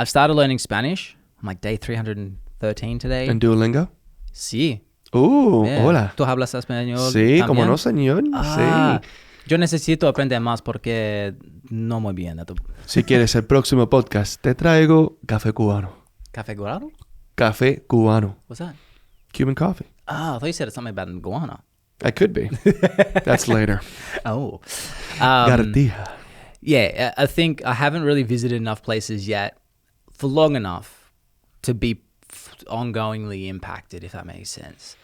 started learning Spanish. I'm like day 313 today. And Duolingo? Sí. Hola. ¿Tú hablas español? Sí, también? como no, señor. Sí. Yo necesito aprender más porque no muy bien. Si quieres el próximo podcast, te traigo café cubano. ¿Café cubano? Café cubano. What's that? Cuban coffee. Oh, I thought you said it's something about Guana. I could be. That's later. Oh. Garantía. Yeah, I think I haven't really visited enough places yet for long enough to be ongoingly impacted, if that makes sense,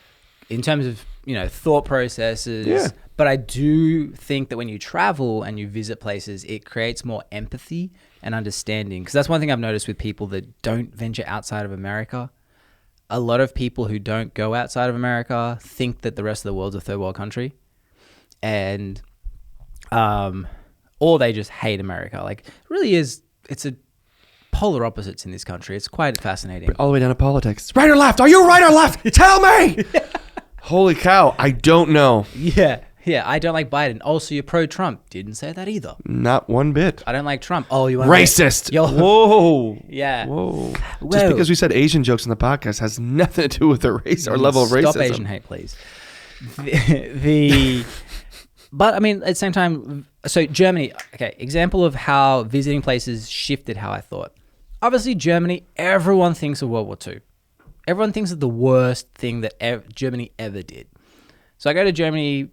in terms of thought processes. Yeah. But I do think that when you travel and you visit places, it creates more empathy and understanding, because that's one thing I've noticed with people that don't venture outside of America. A lot of people who don't go outside of America think that the rest of the world's a third world country, and or they just hate America. Like, it really is, it's a polar opposites in this country. It's quite fascinating. All the way down to politics. Right or left? Are you right or left? Tell me! Holy cow. I don't know. Yeah. Yeah, I don't like Biden. Also, you're pro-Trump. Didn't say that either. Not one bit. I don't like Trump. Oh, you want Racist. Yo. Whoa. Yeah. Whoa. Just Whoa. because we said Asian jokes in the podcast has nothing to do with the race or level of racism. Stop Asian hate, please. But I mean, at the same time, so Germany, okay, example of how visiting places shifted how I thought. Obviously, Germany, everyone thinks of World War II. Everyone thinks of the worst thing that Germany ever did. So I go to Germany.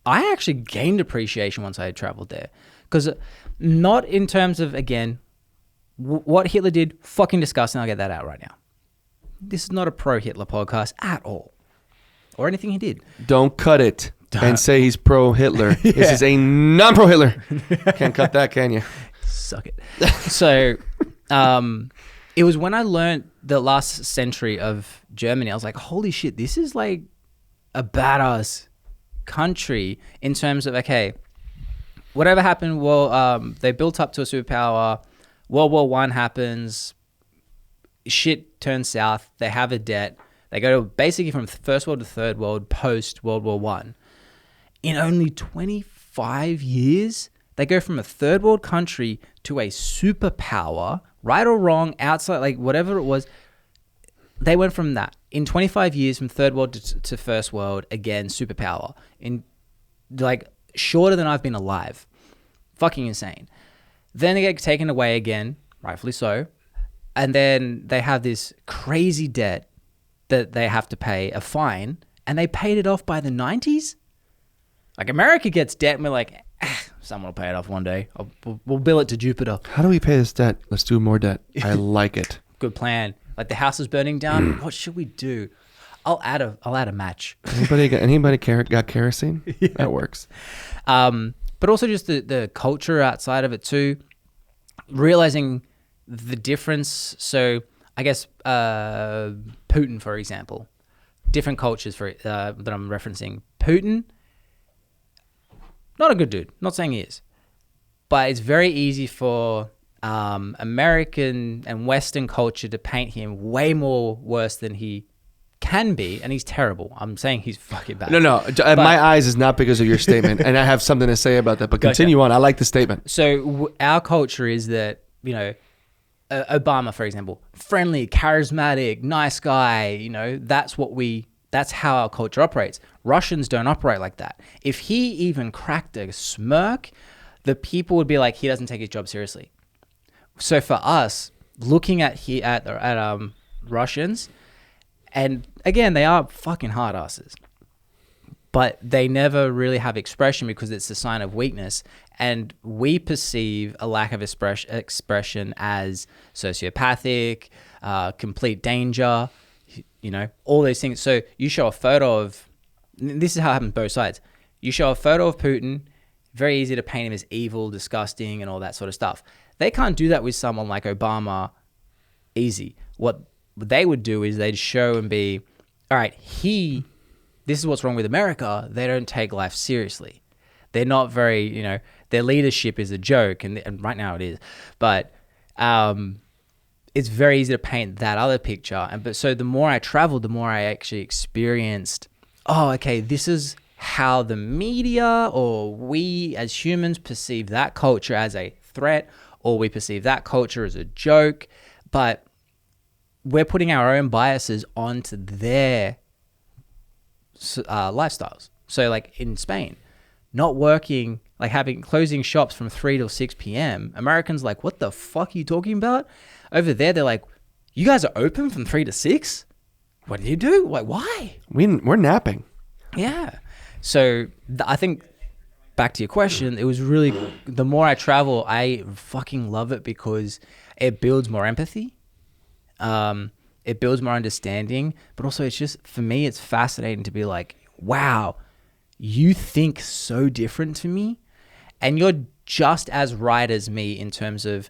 I actually gained appreciation once I had traveled there. Because not in terms of, again, what Hitler did, fucking disgusting. I'll get that out right now. This is not a pro-Hitler podcast at all. Or anything he did. Don't cut it and say he's pro-Hitler. Yeah. This is a non-pro-Hitler. Can't cut that, can you? Suck it. So it was when I learned the last century of Germany, I was like, holy shit, this is like a badass country in terms of, okay, whatever happened, well, they built up to a superpower. World War I happens. Shit turns south. They have a debt. They go to basically from first world to third world post World War I. In only 25 years, they go from a third world country to a superpower, right or wrong, outside, like whatever it was. They went from that. In 25 years, from third world to first world, again, superpower. In like shorter than I've been alive. Fucking insane. Then they get taken away again, rightfully so. And then they have this crazy debt that they have to pay, a fine, and they paid it off by the 90s. Like America gets debt and we're like, someone will pay it off one day. We'll bill it to Jupiter. How do we pay this debt? Let's do more debt. I like it. Good plan. Like the house is burning down. What should we do? I'll add a match. Anybody got kerosene? Yeah. That works. But also just the culture outside of it too. Realizing the difference. So I guess Putin, for example, different cultures that I'm referencing. Putin, not a good dude. Not saying he is, but it's very easy for American and Western culture to paint him way more worse than he can be, and he's terrible. I'm saying he's fucking bad. No. My eyes is not because of your statement, and I have something to say about that. But continue on. I like the statement. So our culture is that, you know, Obama, for example, friendly, charismatic, nice guy. You know, that's how our culture operates. Russians don't operate like that. If he even cracked a smirk, the people would be like, he doesn't take his job seriously. So for us, looking at Russians, and again, they are fucking hard asses, but they never really have expression because it's a sign of weakness. And we perceive a lack of expression as sociopathic, complete danger, you know, all those things. So you show a photo of, this is how it happens both sides. You show a photo of Putin, very easy to paint him as evil, disgusting, and all that sort of stuff. They can't do that with someone like Obama easy. What they would do is they'd show and be, all right, this is what's wrong with America. They don't take life seriously. They're not very, you know, their leadership is a joke, and right now it is. But it's very easy to paint that other picture. But so the more I traveled, the more I actually experienced, oh, okay, this is how the media or we as humans perceive that culture as a threat, or we perceive that culture as a joke. But we're putting our own biases onto their lifestyles. So like in Spain, not working, like closing shops from 3 till 6 p.m. Americans like, what the fuck are you talking about? Over there, they're like, you guys are open from 3 to 6? What do you do? Like, why? We're napping. Yeah. So I think back to your question, it was really, the more I travel, I fucking love it because it builds more empathy. It builds more understanding, but also it's just, for me, it's fascinating to be like, wow, you think so different to me, and you're just as right as me in terms of,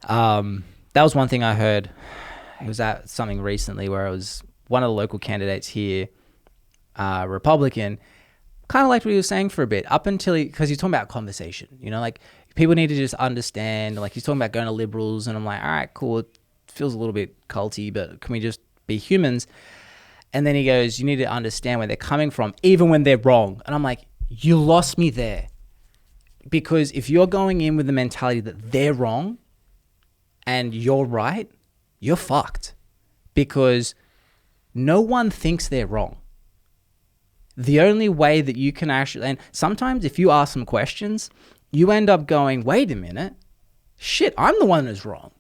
that was one thing I heard. It was at something recently where it was one of the local candidates here, Republican, kind of liked what he was saying for a bit, up until because he's talking about conversation, you know, like people need to just understand, like he's talking about going to liberals, and I'm like, all right, cool. It feels a little bit culty, but can we just be humans? And then he goes, you need to understand where they're coming from, even when they're wrong. And I'm like, you lost me there. Because if you're going in with the mentality that they're wrong and you're right, you're fucked. Because no one thinks they're wrong. The only way that you can actually, and sometimes if you ask some questions, you end up going, wait a minute, shit, I'm the one who's wrong.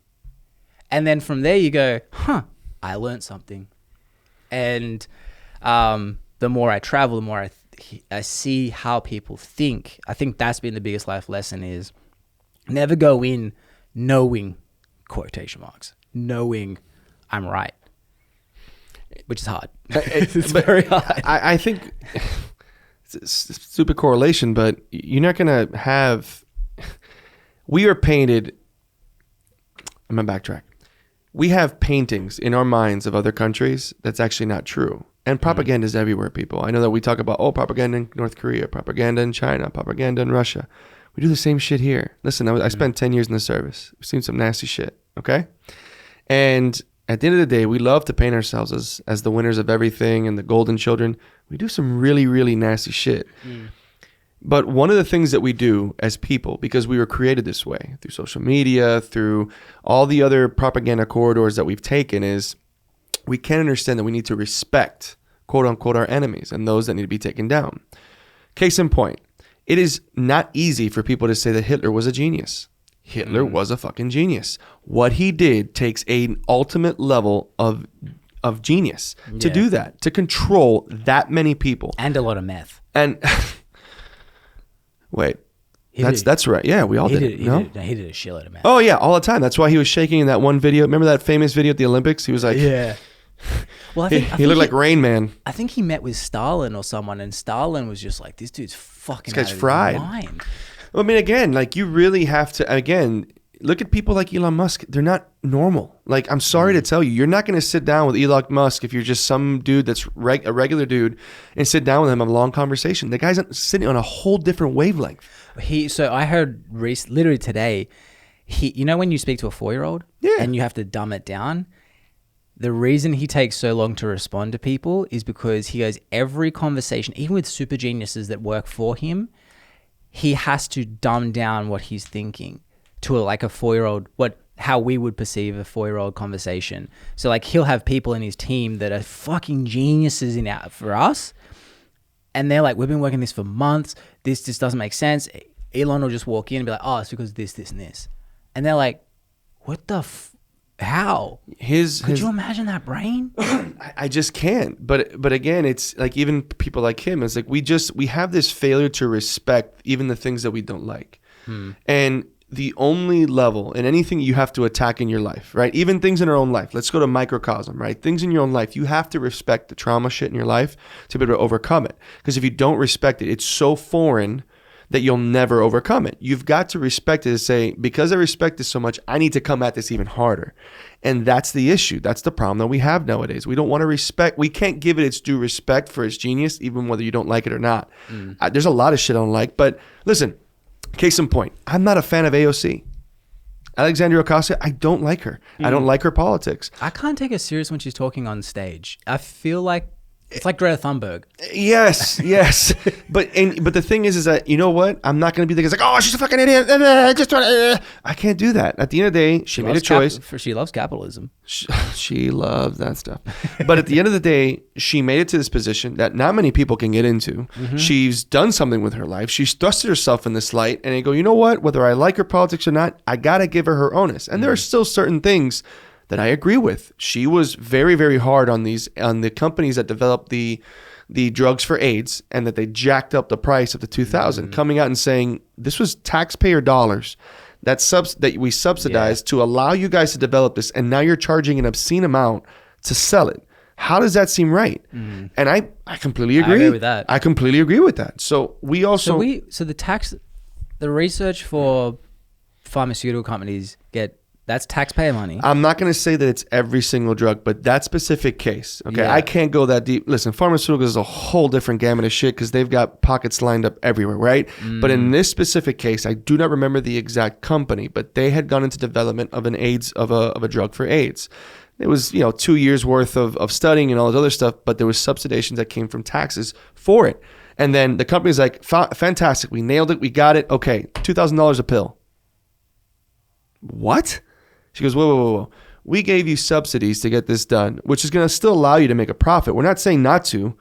And then from there you go, I learned something. And the more I travel, the more I see how people think. I think that's been the biggest life lesson is never go in knowing, quotation marks, knowing I'm right. Which is hard. It's very hard. I think it's a stupid correlation, but you're not going to have... We are painted... I'm going to backtrack. We have paintings in our minds of other countries that's actually not true. And propaganda is everywhere, people. I know that we talk about, propaganda in North Korea, propaganda in China, propaganda in Russia. We do the same shit here. Listen, I spent 10 years in the service. We've seen some nasty shit, okay? And at the end of the day, we love to paint ourselves as the winners of everything and the golden children. We do some really, really nasty shit. But one of the things that we do as people, because we were created this way, through social media, through all the other propaganda corridors that we've taken, is we can understand that we need to respect, quote unquote, our enemies and those that need to be taken down. Case in point, it is not easy for people to say that Hitler was a genius. Hitler was a fucking genius. What he did takes an ultimate level of genius to do that, to control that many people. And a lot of meth. And wait, that's right. Yeah, we all did it. He did a shitload of meth. Oh yeah, all the time. That's why he was shaking in that one video. Remember that famous video at the Olympics? He was like, yeah. Well, I think he looked like Rain Man. I think he met with Stalin or someone, and Stalin was just like, "This dude's fucking This guy's out of fried." his mind. I mean, again, like you really have to. Again, look at people like Elon Musk. They're not normal. Like, I'm sorry to tell you, you're not going to sit down with Elon Musk if you're just some dude that's a regular dude and sit down with him, have a long conversation. The guy's sitting on a whole different wavelength. So I heard literally today, you know when you speak to a 4-year-old and you have to dumb it down, the reason he takes so long to respond to people is because he goes every conversation, even with super geniuses that work for him, he has to dumb down what he's thinking to like a 4-year-old, how we would perceive a 4-year-old conversation. So like he'll have people in his team that are fucking geniuses for us. And they're like, we've been working this for months. This just doesn't make sense. Elon will just walk in and be like, it's because this, this, and this. And they're like, what the how? Could you imagine that brain? I just can't. But again, it's like even people like him, it's like we have this failure to respect even the things that we don't like. And the only level in anything you have to attack in your life, right? Even things in our own life. Let's go to microcosm, right? Things in your own life. You have to respect the trauma shit in your life to be able to overcome it. Because if you don't respect it, it's so foreign that you'll never overcome it. You've got to respect it to say, because I respect this so much, I need to come at this even harder. And that's the issue. That's the problem that we have nowadays. We don't want to respect. We can't give it its due respect for its genius, even whether you don't like it or not. There's a lot of shit I don't like. But listen, case in point, I'm not a fan of AOC. Alexandria Ocasio, I don't like her. I don't like her politics. I can't take her serious when she's talking on stage. I feel like it's like Greta Thunberg. Yes. But the thing is that, you know what? I'm not going to be the guy like, she's a fucking idiot. I can't do that. At the end of the day, she made a choice. She loves capitalism. She loves that stuff. But at the end of the day, she made it to this position that not many people can get into. She's done something with her life. She's thrusted herself in this light. And I go, you know what? Whether I like her politics or not, I got to give her her onus. And there are still certain things that I agree with. She was very, very hard on the companies that developed the drugs for AIDS, and that they jacked up the price of the 2000, coming out and saying this was taxpayer dollars that we subsidized to allow you guys to develop this, and now you're charging an obscene amount to sell it. How does that seem right? And I completely agree. I agree with that. I completely agree with that. So we also the research for pharmaceutical companies that's taxpayer money. I'm not going to say that it's every single drug, but that specific case, okay, I can't go that deep. Listen, pharmaceuticals is a whole different gamut of shit because they've got pockets lined up everywhere, right? But in this specific case, I do not remember the exact company, but they had gone into development of a drug for AIDS. It was 2 years worth of studying and all this other stuff, but there was subsidizations that came from taxes for it. And then the company's like, fantastic, we nailed it, we got it. Okay, $2,000 a pill. What? She goes, whoa. We gave you subsidies to get this done, which is going to still allow you to make a profit. We're not saying not to,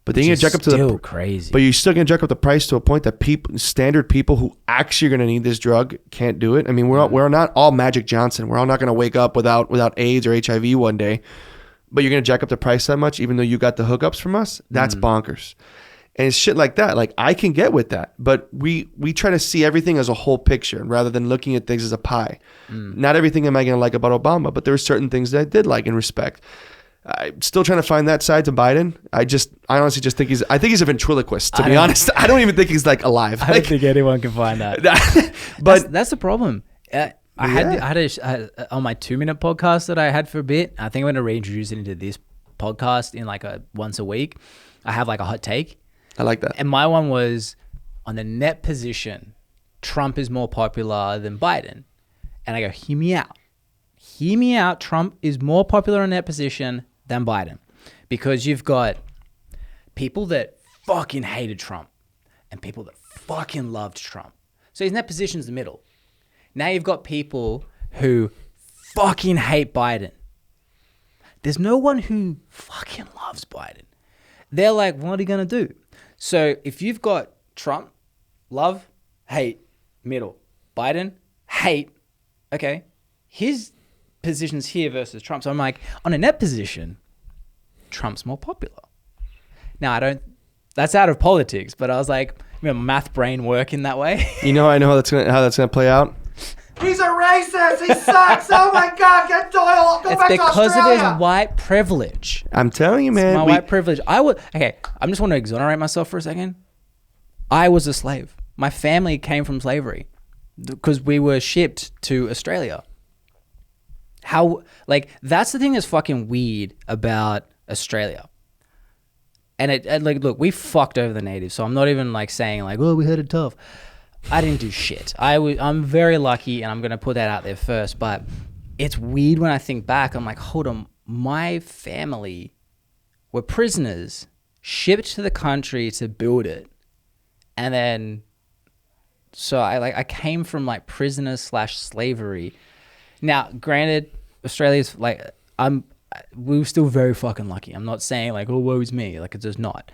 but then you're going to jack up to the crazy. But you're still going to jack up the price to a point that standard people who actually are going to need this drug can't do it. I mean, we're not all Magic Johnson. We're all not going to wake up without AIDS or HIV one day. But you're going to jack up the price that much, even though you got the hookups from us? That's bonkers. And it's shit like that. Like, I can get with that. But we try to see everything as a whole picture rather than looking at things as a pie. Not everything am I going to like about Obama, but there were certain things that I did like and respect. I'm still trying to find that side to Biden. I honestly just think he's a ventriloquist, to be honest. I don't even think he's like alive. I don't think anyone can find that. But that's the problem. I had on my 2-minute podcast that I had for a bit. I think I'm going to reintroduce it into this podcast in like once a week. I have like a hot take. I like that. And my one was on the net position, Trump is more popular than Biden. And I go, hear me out. Hear me out. Trump is more popular on net position than Biden. Because you've got people that fucking hated Trump and people that fucking loved Trump. So his net position's the middle. Now you've got people who fucking hate Biden. There's no one who fucking loves Biden. They're like, what are you going to do? So if you've got Trump, love, hate, middle, Biden, hate, okay, his position's here versus Trump. So I'm like, on a net position, Trump's more popular. Now that's out of politics, but I was like, my math brain working that way. You know, I know how that's gonna play out. He's a racist. He sucks. Oh my God, get Doyle. Go back to Australia. It's because of his white privilege. I'm telling you, man. It's my white privilege. I just want to exonerate myself for a second. I was a slave. My family came from slavery because we were shipped to Australia. That's the thing that's fucking weird about Australia. And look, we fucked over the natives. So I'm not even like saying like, oh, we had it tough. I didn't do shit. I'm very lucky, and I'm going to put that out there first. But it's weird when I think back. I'm like, hold on, my family were prisoners shipped to the country to build it. And then, so I came from like prisoner/slavery. Now, granted, Australia's like, we were still very fucking lucky. I'm not saying like, oh, woe is me. Like, it's just not.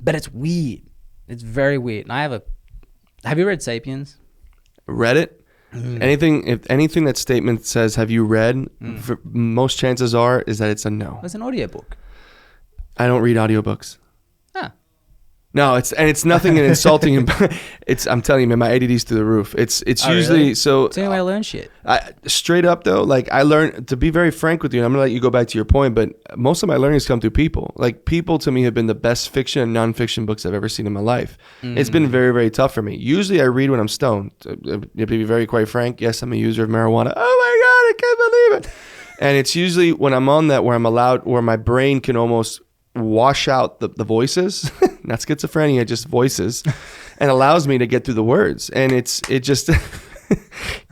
But it's weird. It's very weird. And have you read Sapiens? Read it? If anything that statement says, have you read? Most chances are is that it's a no. It's an audiobook. I don't read audiobooks. Huh. No, it's nothing insulting. I'm telling you, man, my ADD's through the roof. It's usually really? so. It's the only way I learn shit. Straight up though, like I learned, to be very frank with you, and I'm gonna let you go back to your point, but most of my learnings come through people. Like, people to me have been the best fiction and nonfiction books I've ever seen in my life. It's been very, very tough for me. Usually I read when I'm stoned. To be very quite frank, yes, I'm a user of marijuana. Oh my God, I can't believe it. And it's usually when I'm on that where my brain can almost wash out the voices, not schizophrenia, just voices, and allows me to get through the words. And it just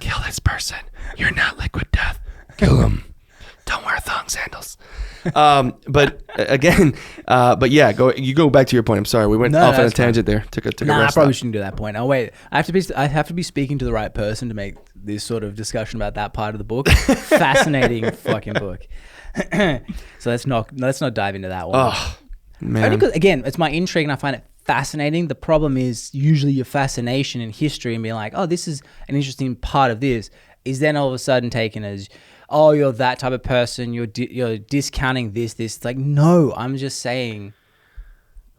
kill this person. You're not liquid death. Kill him. Don't wear thong sandals. But yeah, go back to your point. I'm sorry, we went off on a tangent there. Took a rest I probably stop. shouldn't do that point. Oh wait, I have to be speaking to the right person to make this sort of discussion about that part of the book. Fascinating fucking book. So let's not dive into that one. Oh man. Only because, again, it's my intrigue and I find it fascinating. The problem is usually your fascination in history and being like, oh, this is an interesting part of this, is then all of a sudden taken as, oh, you're that type of person. You're discounting this. It's like, no, I'm just saying,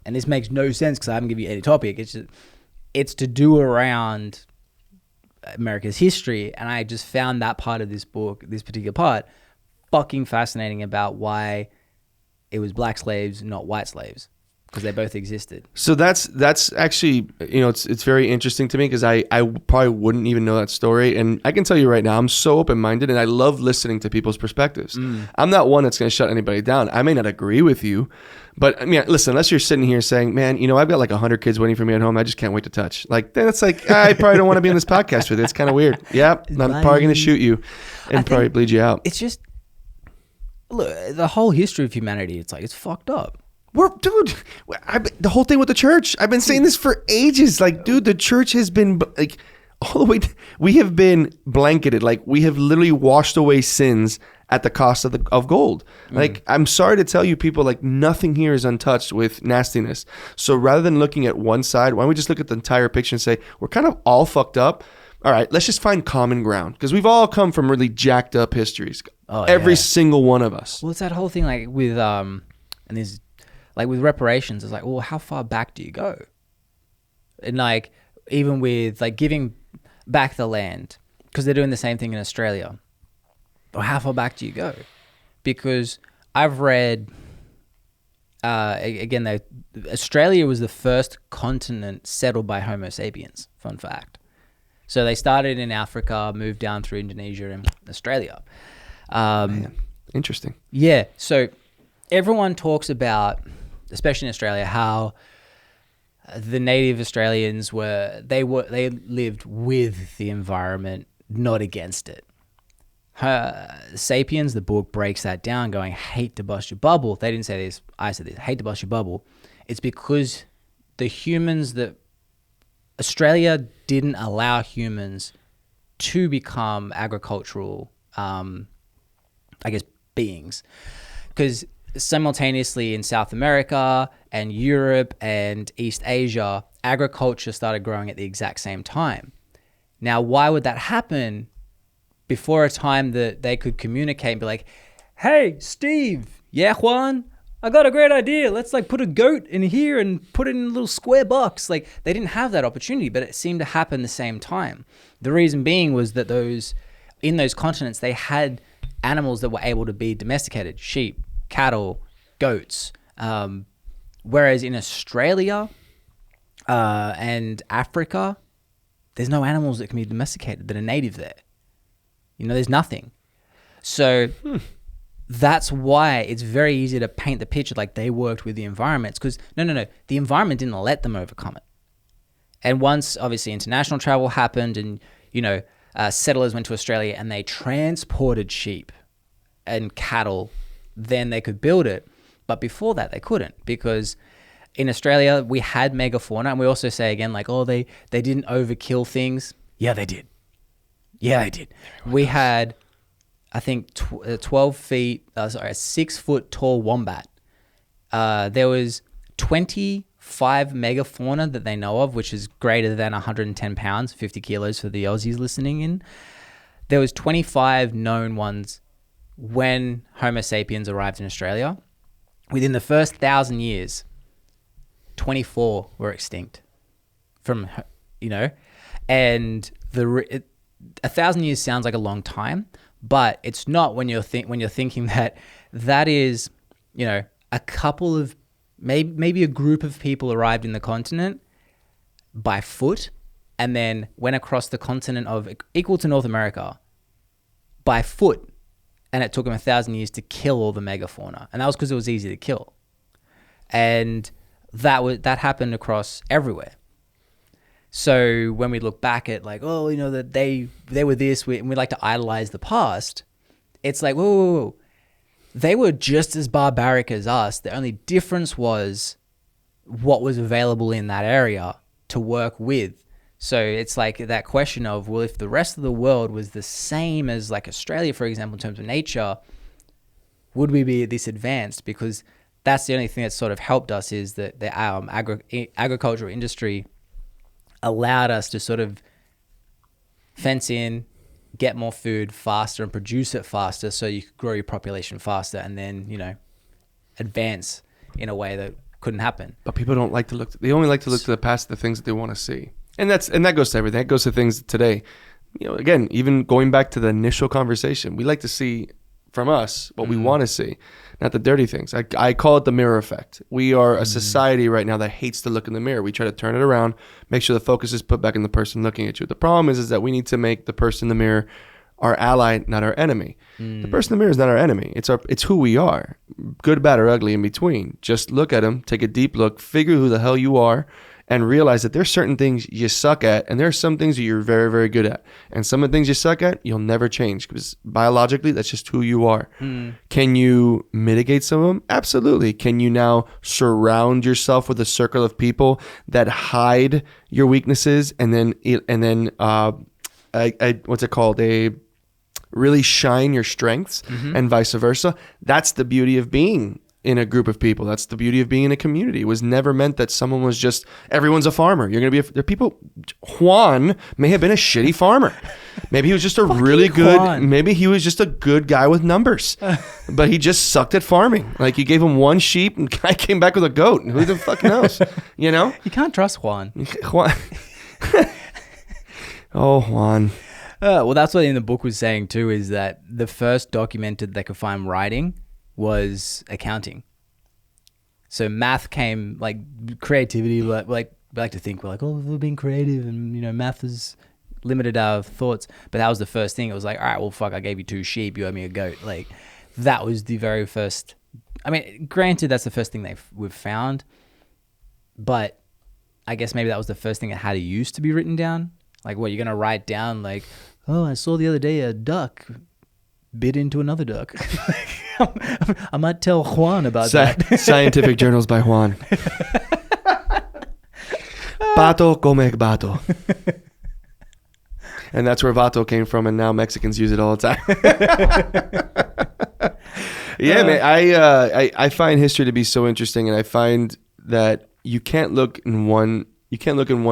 and this makes no sense because I haven't given you any topic. It's to do around America's history, and I just found that part of this book, this particular part, fucking fascinating about why it was black slaves, not white slaves, because they both existed. So that's actually, it's very interesting to me because I probably wouldn't even know that story. And I can tell you right now, I'm so open-minded and I love listening to people's perspectives. I'm not one that's going to shut anybody down. I may not agree with you, but I mean, listen, unless you're sitting here saying, man, I've got like 100 kids waiting for me at home, I just can't wait to touch. Like, then it's like, I probably don't want to be in this podcast with you. It's kind of weird. Yeah, I'm probably going to shoot you and probably bleed you out. It's just, look, the whole history of humanity, it's like, it's fucked up. The whole thing with the church. I've been saying this for ages. Like, dude, the church has been like all the way. We have been blanketed. Like, we have literally washed away sins at the cost of gold. Like, I'm sorry to tell you, people, like, nothing here is untouched with nastiness. So rather than looking at one side, why don't we just look at the entire picture and say we're kind of all fucked up? All right, let's just find common ground, because we've all come from really jacked up histories. Every single one of us. Well, it's that whole thing, like with and there's like with reparations. It's like, well, how far back do you go? And like even with like giving back the land, because they're doing the same thing in Australia. Or how far back do you go? Because I've read again, Australia was the first continent settled by Homo sapiens. Fun fact. So they started in Africa, moved down through Indonesia and Australia. Man, interesting. Yeah. So everyone talks about, especially in Australia, how the native Australians they lived with the environment, not against it. Sapiens, the book, breaks that down, going, hate to bust your bubble. They didn't say this. I said this. Hate to bust your bubble. It's because the humans that Australia didn't allow humans to become agricultural, beings, because simultaneously in South America and Europe and East Asia, agriculture started growing at the exact same time. Now, why would that happen before a time that they could communicate and be like, hey, Steve, yeah, Juan, I got a great idea. Let's like put a goat in here and put it in a little square box. Like, they didn't have that opportunity, but it seemed to happen the same time. The reason being was that in those continents, they had animals that were able to be domesticated: sheep, cattle, goats. Whereas in Australia and Africa, there's no animals that can be domesticated that are native there. There's nothing. So that's why it's very easy to paint the picture like they worked with the environments, because no, the environment didn't let them overcome it. And once obviously international travel happened and, settlers went to Australia and they transported sheep and cattle, then they could build it. But before that, they couldn't, because in Australia, we had megafauna. And we also say again, like, oh, they didn't overkill things. Yeah, they did. We had, I think, a 6-foot tall wombat. There was 25 megafauna that they know of, which is greater than 110 pounds, 50 kilos for the Aussies listening in. There was 25 known ones when Homo sapiens arrived in Australia. Within the first 1,000 years, 24 were extinct and 1,000 years sounds like a long time, but it's not when you're thinking that is, a couple of maybe a group of people arrived in the continent by foot and then went across the continent of equal to North America by foot, and it took them 1,000 years to kill all the megafauna, and that was because it was easy to kill, and that happened across everywhere. So when we look back at like, oh, that they were this, we like to idolize the past. It's like, whoa. They were just as barbaric as us. The only difference was what was available in that area to work with. So it's like that question of, well, if the rest of the world was the same as like Australia, for example, in terms of nature, would we be this advanced? Because that's the only thing that sort of helped us, is that the agricultural industry allowed us to sort of fence in, get more food faster and produce it faster, so you could grow your population faster and then, advance in a way that couldn't happen. But people don't like to look. They only like to look to the past, the things that they want to see. And that goes to everything. That goes to things today. Again, even going back to the initial conversation, we like to see from us what we want to see, not the dirty things. I call it the mirror effect. We are a society right now that hates to look in the mirror. We try to turn it around, make sure the focus is put back in the person looking at you. The problem is that we need to make the person in the mirror our ally, not our enemy. The person in the mirror is not our enemy. It's who we are, good, bad, or ugly in between. Just look at him, take a deep look, figure who the hell you are, and realize that there's certain things you suck at and there are some things that you're very, very good at. And some of the things you suck at, you'll never change because biologically, that's just who you are. Can you mitigate some of them? Absolutely. Can you now surround yourself with a circle of people that hide your weaknesses and then what's it called? Really shine your strengths and vice versa. That's the beauty of being in a group of people. That's the beauty of being in a community. It was never meant that someone was just, everyone's a farmer. You're going to be, there are people, Juan may have been a shitty farmer. Maybe he was just a really good, Juan. Maybe he was just a good guy with numbers, but he just sucked at farming. Like you gave him one sheep and guy came back with a goat. Who the fuck knows? You know? You can't trust Juan. Juan. Oh, Juan. Well, that's what in the book was saying too, is that the first documented they could find writing was accounting. So math came, like creativity, like we like to think we're like, oh, we're being creative and, you know, math has limited our thoughts. But that was the first thing. It was like, all right, well, fuck, I gave you 2 sheep, you owe me a goat. Like that was the very first. I mean, granted, that's the first thing we've found. But I guess maybe that was the first thing that had to use to be written down. Like what, you're going to write down like, oh, I saw the other day a duck bit into another duck. I might tell Juan about that. Scientific journals by Juan. Pato come bato. And that's where vato came from, and now Mexicans use it all the time. Yeah, man. I find history to be so interesting, and I find that you can't look in one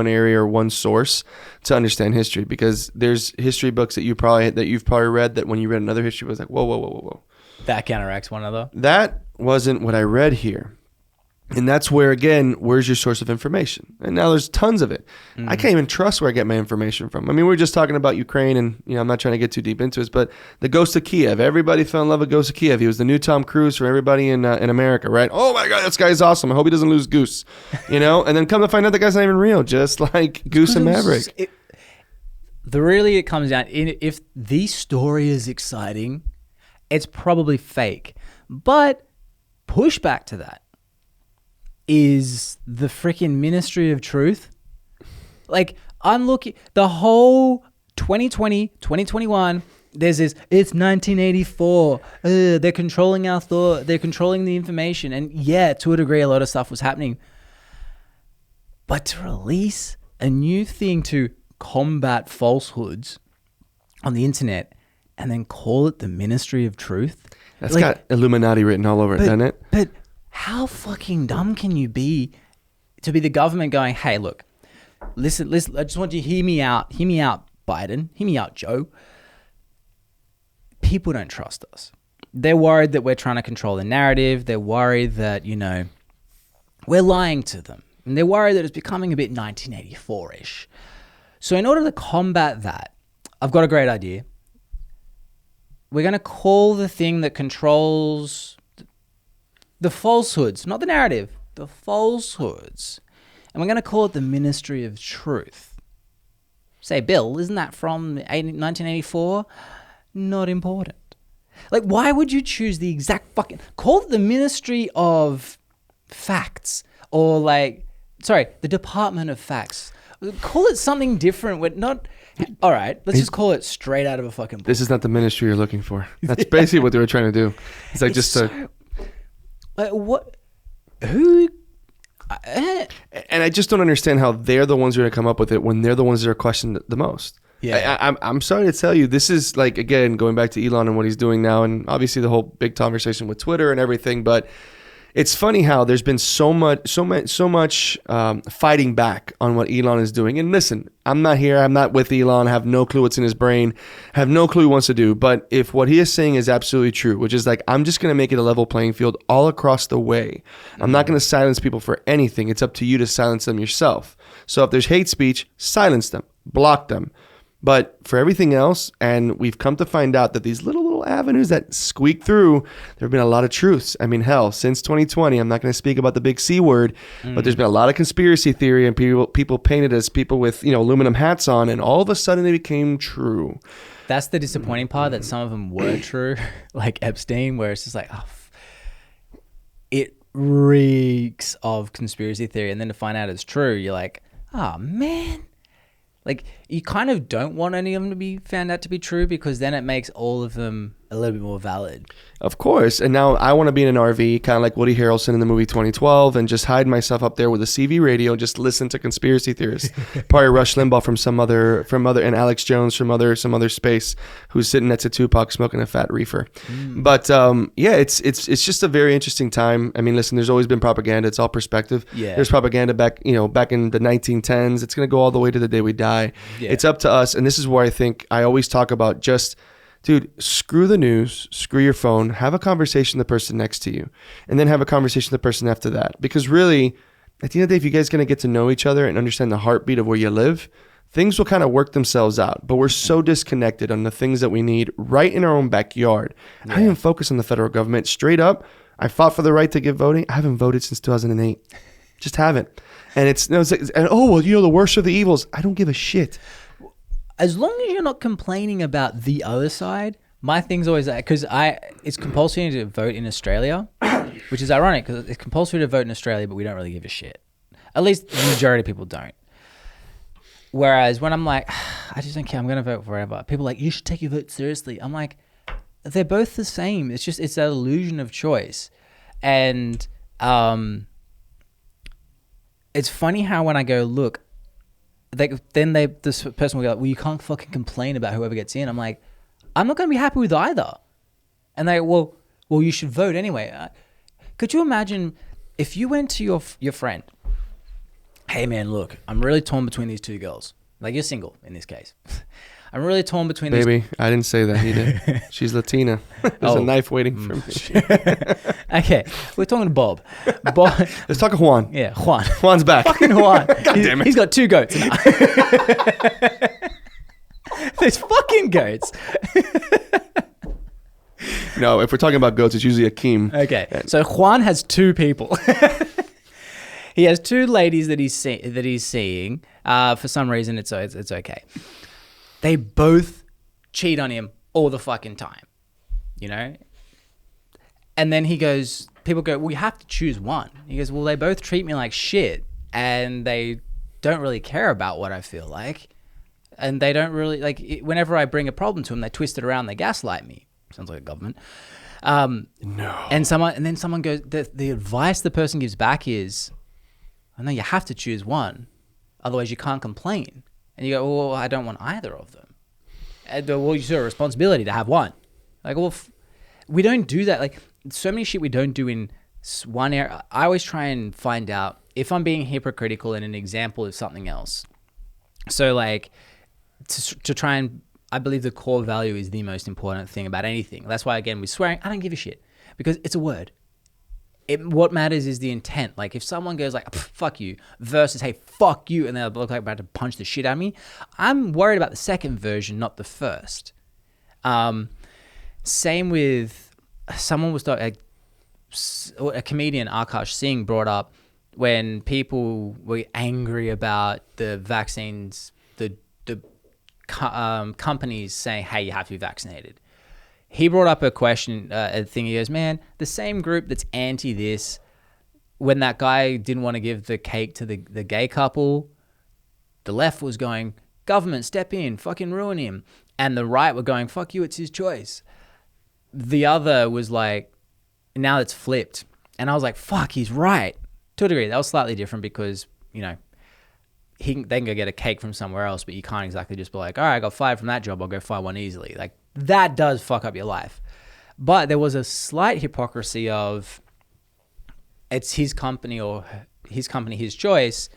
area or one source to understand history, because there's history books that you've probably read that when you read another history book, it's like, whoa. That counteracts one another. That wasn't what I read here. And that's where, again, where's your source of information? And now there's tons of it. I can't even trust where I get my information from. I mean, we were just talking about Ukraine, and I'm not trying to get too deep into it, but the Ghost of Kiev. Everybody fell in love with Ghost of Kiev. He was the new Tom Cruise for everybody in America, right? Oh my God, this guy's awesome. I hope he doesn't lose Goose, And then come to find out the guy's not even real, just like Goose and Maverick. It comes down, if the story is exciting, it's probably fake. But pushback to that is the freaking Ministry of Truth. Like, I'm looking, the whole 2020, 2021, there's this, it's 1984. They're controlling our thought. They're controlling the information. And yeah, to a degree, a lot of stuff was happening. But to release a new thing to combat falsehoods on the internet and then call it the Ministry of Truth. That's got Illuminati written all over it, doesn't it? But how fucking dumb can you be to be the government going, hey, look, listen, I just want you to hear me out, Biden, hear me out, Joe. People don't trust us. They're worried that we're trying to control the narrative. They're worried that, we're lying to them. And they're worried that it's becoming a bit 1984-ish. So in order to combat that, I've got a great idea. We're going to call the thing that controls the falsehoods, not the narrative, the falsehoods. And we're going to call it the Ministry of Truth. Say, Bill, isn't that from 1984? Not important. Like, why would you choose the exact fucking... Call it the Ministry of Facts, or the Department of Facts. Call it something different. We're not... All right, let's just call it straight out of a fucking book. This is not the ministry you're looking for. That's basically what they were trying to do. It's like what? Who? And I just don't understand how they're the ones who are going to come up with it when they're the ones that are questioned the most. Yeah, I'm sorry to tell you, this is like, again, going back to Elon and what he's doing now, and obviously the whole big conversation with Twitter and everything, but it's funny how there's been so much fighting back on what Elon is doing. And listen, I'm not with Elon. I have no clue what's in his brain. I have no clue what he wants to do. But if what he is saying is absolutely true, which is like, I'm just going to make it a level playing field all across the way. I'm not going to silence people for anything. It's up to you to silence them yourself. So if there's hate speech, silence them, block them. But for everything else, and we've come to find out that these little avenues that squeak through, there have been a lot of truths. I mean, hell, since 2020, I'm not going to speak about the big C word, but there's been a lot of conspiracy theory, and people painted as people with, aluminum hats on, and all of a sudden they became true. That's the disappointing part, that some of them were true, like Epstein, where it's just like, reeks of conspiracy theory, and then to find out it's true, you're like, oh man. Like, you kind of don't want any of them to be found out to be true, because then it makes all of them a little bit more valid. Of course. And now I want to be in an RV, kind of like Woody Harrelson in the movie 2012, and just hide myself up there with a CV radio and just listen to conspiracy theorists. Probably Rush Limbaugh and Alex Jones from some other space, who's sitting next to Tupac smoking a fat reefer. But yeah, it's just a very interesting time. I mean, listen, there's always been propaganda. It's all perspective. Yeah. There's propaganda back in the 1910s. It's going to go all the way to the day we die. Yeah. It's up to us. And this is where I think I always talk about just, dude, screw the news, screw your phone, have a conversation with the person next to you, and then have a conversation with the person after that. Because really, at the end of the day, if you guys are going to get to know each other and understand the heartbeat of where you live, things will kind of work themselves out. But we're so disconnected on the things that we need right in our own backyard. I don't even focus on the federal government. Straight up, I fought for the right to get voting. I haven't voted since 2008. Just haven't. And it's like, the worst of the evils. I don't give a shit. As long as you're not complaining about the other side, my thing's always that, because it's compulsory to vote in Australia, which is ironic because it's compulsory to vote in Australia, but we don't really give a shit. At least the majority of people don't. Whereas when I'm like, I just don't care, I'm going to vote forever. People are like, you should take your vote seriously. I'm like, they're both the same. It's that illusion of choice. And it's funny how when I go, look, this person will be like, well, you can't fucking complain about whoever gets in. I'm like, I'm not going to be happy with either. And they, well, you should vote anyway. Could you imagine if you went to your friend, hey man, look, I'm really torn between these two girls. Like, you're single in this case. I'm really torn between these. Baby, I didn't say that. He did. She's Latina. There's a knife waiting for me. Okay, we're talking to Bob. Let's talk to Juan. Yeah, Juan. Juan's back. Fucking Juan. God damn it. He's got 2 goats. There's fucking goats. No, if we're talking about goats, it's usually Akeem. Okay, so Juan has 2 people. He has 2 ladies that he's seeing. For some reason, it's okay. They both cheat on him all the fucking time, And then people go, well, you have to choose one. He goes, well, they both treat me like shit, and they don't really care about what I feel like. And they don't really, whenever I bring a problem to them, they twist it around, they gaslight me. Sounds like a government. No. And then someone goes, the advice the person gives back is, I know you have to choose one, otherwise you can't complain. And you go, well, I don't want either of them. And, well, you have a responsibility to have one. Like, well, we don't do that. Like, so many shit we don't do in one area. I always try and find out if I'm being hypocritical in an example of something else. So, like, to try and, I believe the core value is the most important thing about anything. That's why, again, with swearing, I don't give a shit because it's a word. What matters is the intent. Like, if someone goes like, fuck you, versus, hey, fuck you, and they'll look like about to punch the shit out of me, I'm worried about the second version, not the first. Same with, someone was talking, a comedian, Akash Singh, brought up when people were angry about the vaccines, the companies saying, hey, you have to be vaccinated. He brought up a thing. He goes, man, the same group that's anti this, when that guy didn't want to give the cake to the gay couple, the left was going, government, step in, fucking ruin him. And the right were going, fuck you, it's his choice. The other was like, now it's flipped. And I was like, fuck, he's right. To a degree, that was slightly different because, they can go get a cake from somewhere else, but you can't exactly just be like, all right, I got fired from that job, I'll go find one easily. Like, that does fuck up your life. But there was a slight hypocrisy of, it's his company or his company, his choice.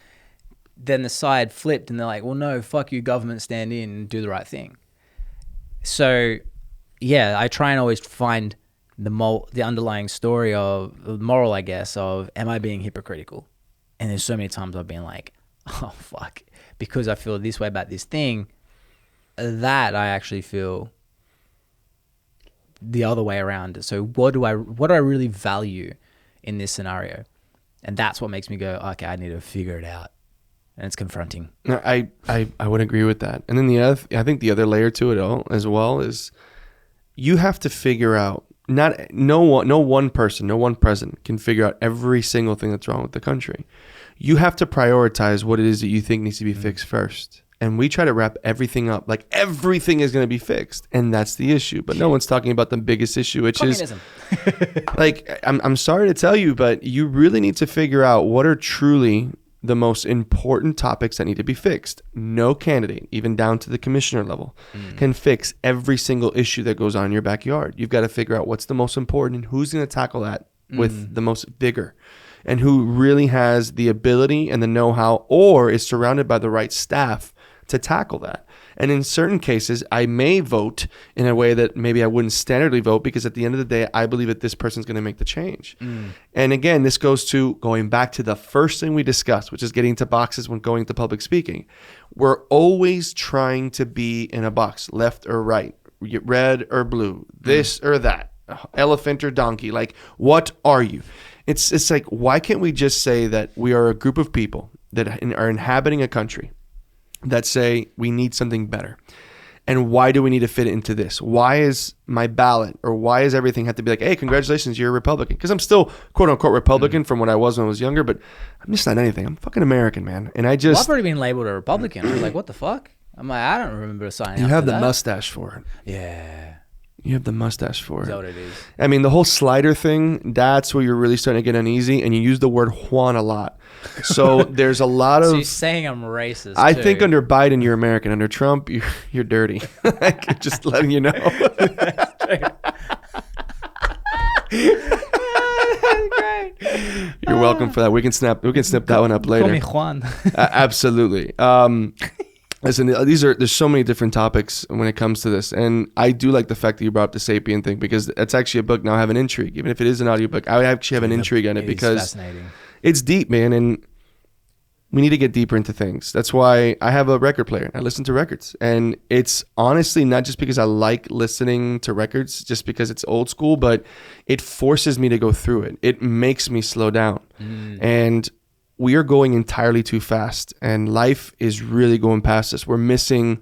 Then the side flipped and they're like, well, no, fuck you, government, stand in and do the right thing. So, yeah, I try and always find the underlying story of the moral, I guess, of am I being hypocritical? And there's so many times I've been like, oh, fuck, because I feel this way about this thing, that I actually feel the other way around. So what do I really value in this scenario? And that's what makes me go, okay, I need to figure it out. And it's confronting. No, I would agree with that. And then I think the other layer to it all as well is you have to figure out no one person, no one president can figure out every single thing that's wrong with the country. You have to prioritize what it is that you think needs to be fixed first. And we try to wrap everything up like everything is going to be fixed, and that's the issue. But no one's talking about the biggest issue, which Communism. is like I'm sorry to tell you, but you really need to figure out what are truly the most important topics that need to be fixed. No candidate, even down to the commissioner level, can fix every single issue that goes on in your backyard. You've got to figure out what's the most important and who's going to tackle that with the most vigor, and who really has the ability and the know-how or is surrounded by the right staff to tackle that. And in certain cases, I may vote in a way that maybe I wouldn't standardly vote, because at the end of the day, I believe that this person's going to make the change. And again, this goes to going back to the first thing we discussed, which is getting into boxes when going to public speaking. We're always trying to be in a box, left or right, red or blue, this or that, elephant or donkey. Like, what are you? It's like, why can't we just say that we are a group of people that are inhabiting a country that say we need something better? And why do we need to fit it into this? Why is my ballot, or why is everything have to be like, hey, congratulations, you're a Republican? Because I'm still, quote unquote, Republican from what I was when I was younger, but I'm just not anything. I'm fucking American, man. And I just... Well, I've already been labeled a Republican. I was like, what the fuck? I'm like, I don't remember signing up You have for the that. mustache for it. Yeah. You have the mustache for Is it. that what it is? I mean, the whole slider thing, that's where you're really starting to get uneasy, and you use the word Juan a lot. So there's a lot of... So you're saying I'm racist, I too. think under Biden, you're American. Under Trump, you're dirty. Like, just letting you know. Great. You're welcome for that. We can snip that one up later. Call me Juan. Absolutely. Listen, there's so many different topics when it comes to this, and I do like the fact that you brought up the Sapien thing, because it's actually a book now. I have an intrigue, even if it is an audiobook. I actually have an intrigue on it because it's deep, man, and we need to get deeper into things. That's why I have a record player. I listen to records, and it's honestly not just because I like listening to records, just because it's old school, but it forces me to go through it. It makes me slow down, and we are going entirely too fast, and life is really going past us. We're missing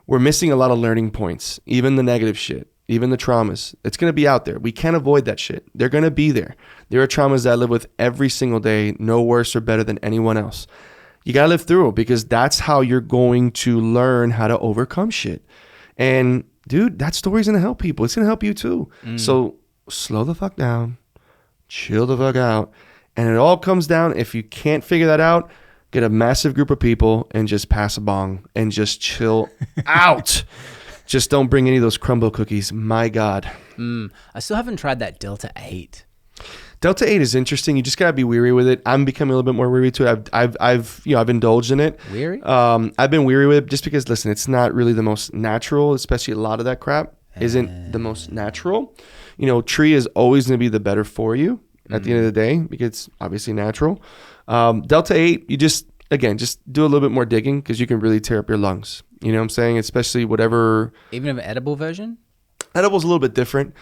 a lot of learning points, even the negative shit, even the traumas. It's going to be out there. We can't avoid that shit. They're going to be there. There are traumas that I live with every single day, no worse or better than anyone else. You got to live through it, because that's how you're going to learn how to overcome shit. And dude, that story's going to help people. It's going to help you too. So slow the fuck down, chill the fuck out. And it all comes down, if you can't figure that out, get a massive group of people and just pass a bong and just chill out. Just don't bring any of those crumble cookies. My God. I still haven't tried that Delta 8. Delta 8 is interesting. You just gotta be weary with it. I'm becoming a little bit more weary to it. I've indulged in it. Weary? I've been weary with it just because, listen, it's not really the most natural, especially a lot of that crap isn't the most natural. Tree is always gonna be the better for you at the end of the day, because it's obviously natural. Delta 8, you just do a little bit more digging, because you can really tear up your lungs. You know what I'm saying? Especially whatever. Even an edible version? Edible's a little bit different.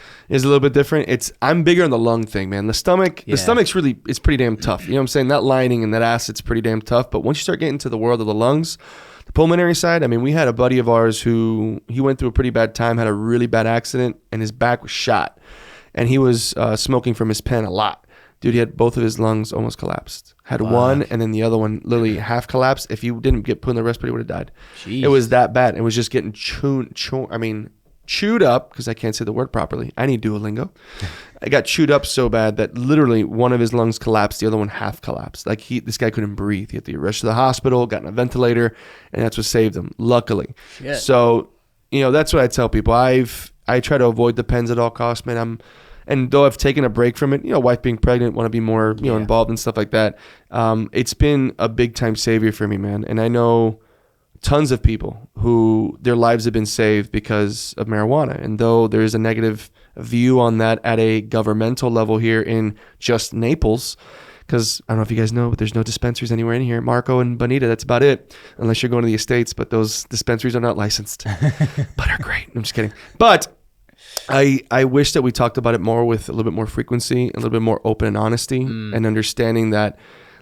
I'm bigger on the lung thing, man. The stomach's really, it's pretty damn tough. You know what I'm saying? That lining and that acid's pretty damn tough. But once you start getting to the world of the lungs, the pulmonary side, I mean, we had a buddy of ours who, he went through a pretty bad time, had a really bad accident, and his back was shot. And he was smoking from his pen a lot. Dude, he had both of his lungs almost collapsed. Had one, and then the other one literally half collapsed. If he didn't get put in the respirator, he would have died. Jeez. It was that bad. It was just getting chewed up, because I can't say the word properly. I need Duolingo. I got chewed up so bad that literally one of his lungs collapsed. The other one half collapsed. Like, this guy couldn't breathe. He had to be rushed to the hospital, got in a ventilator, and that's what saved him, luckily. Shit. So, that's what I tell people. I try to avoid the pens at all costs, man. And though I've taken a break from it, wife being pregnant, want to be more, involved and stuff like that. It's been a big time savior for me, man. And I know tons of people who their lives have been saved because of marijuana. And though there is a negative view on that at a governmental level here in just Naples, because I don't know if you guys know, but there's no dispensaries anywhere in here. Marco and Bonita, that's about it, unless you're going to the Estates. But those dispensaries are not licensed, but are great. I'm just kidding. But I wish that we talked about it more with a little bit more frequency, a little bit more open and honesty, and understanding that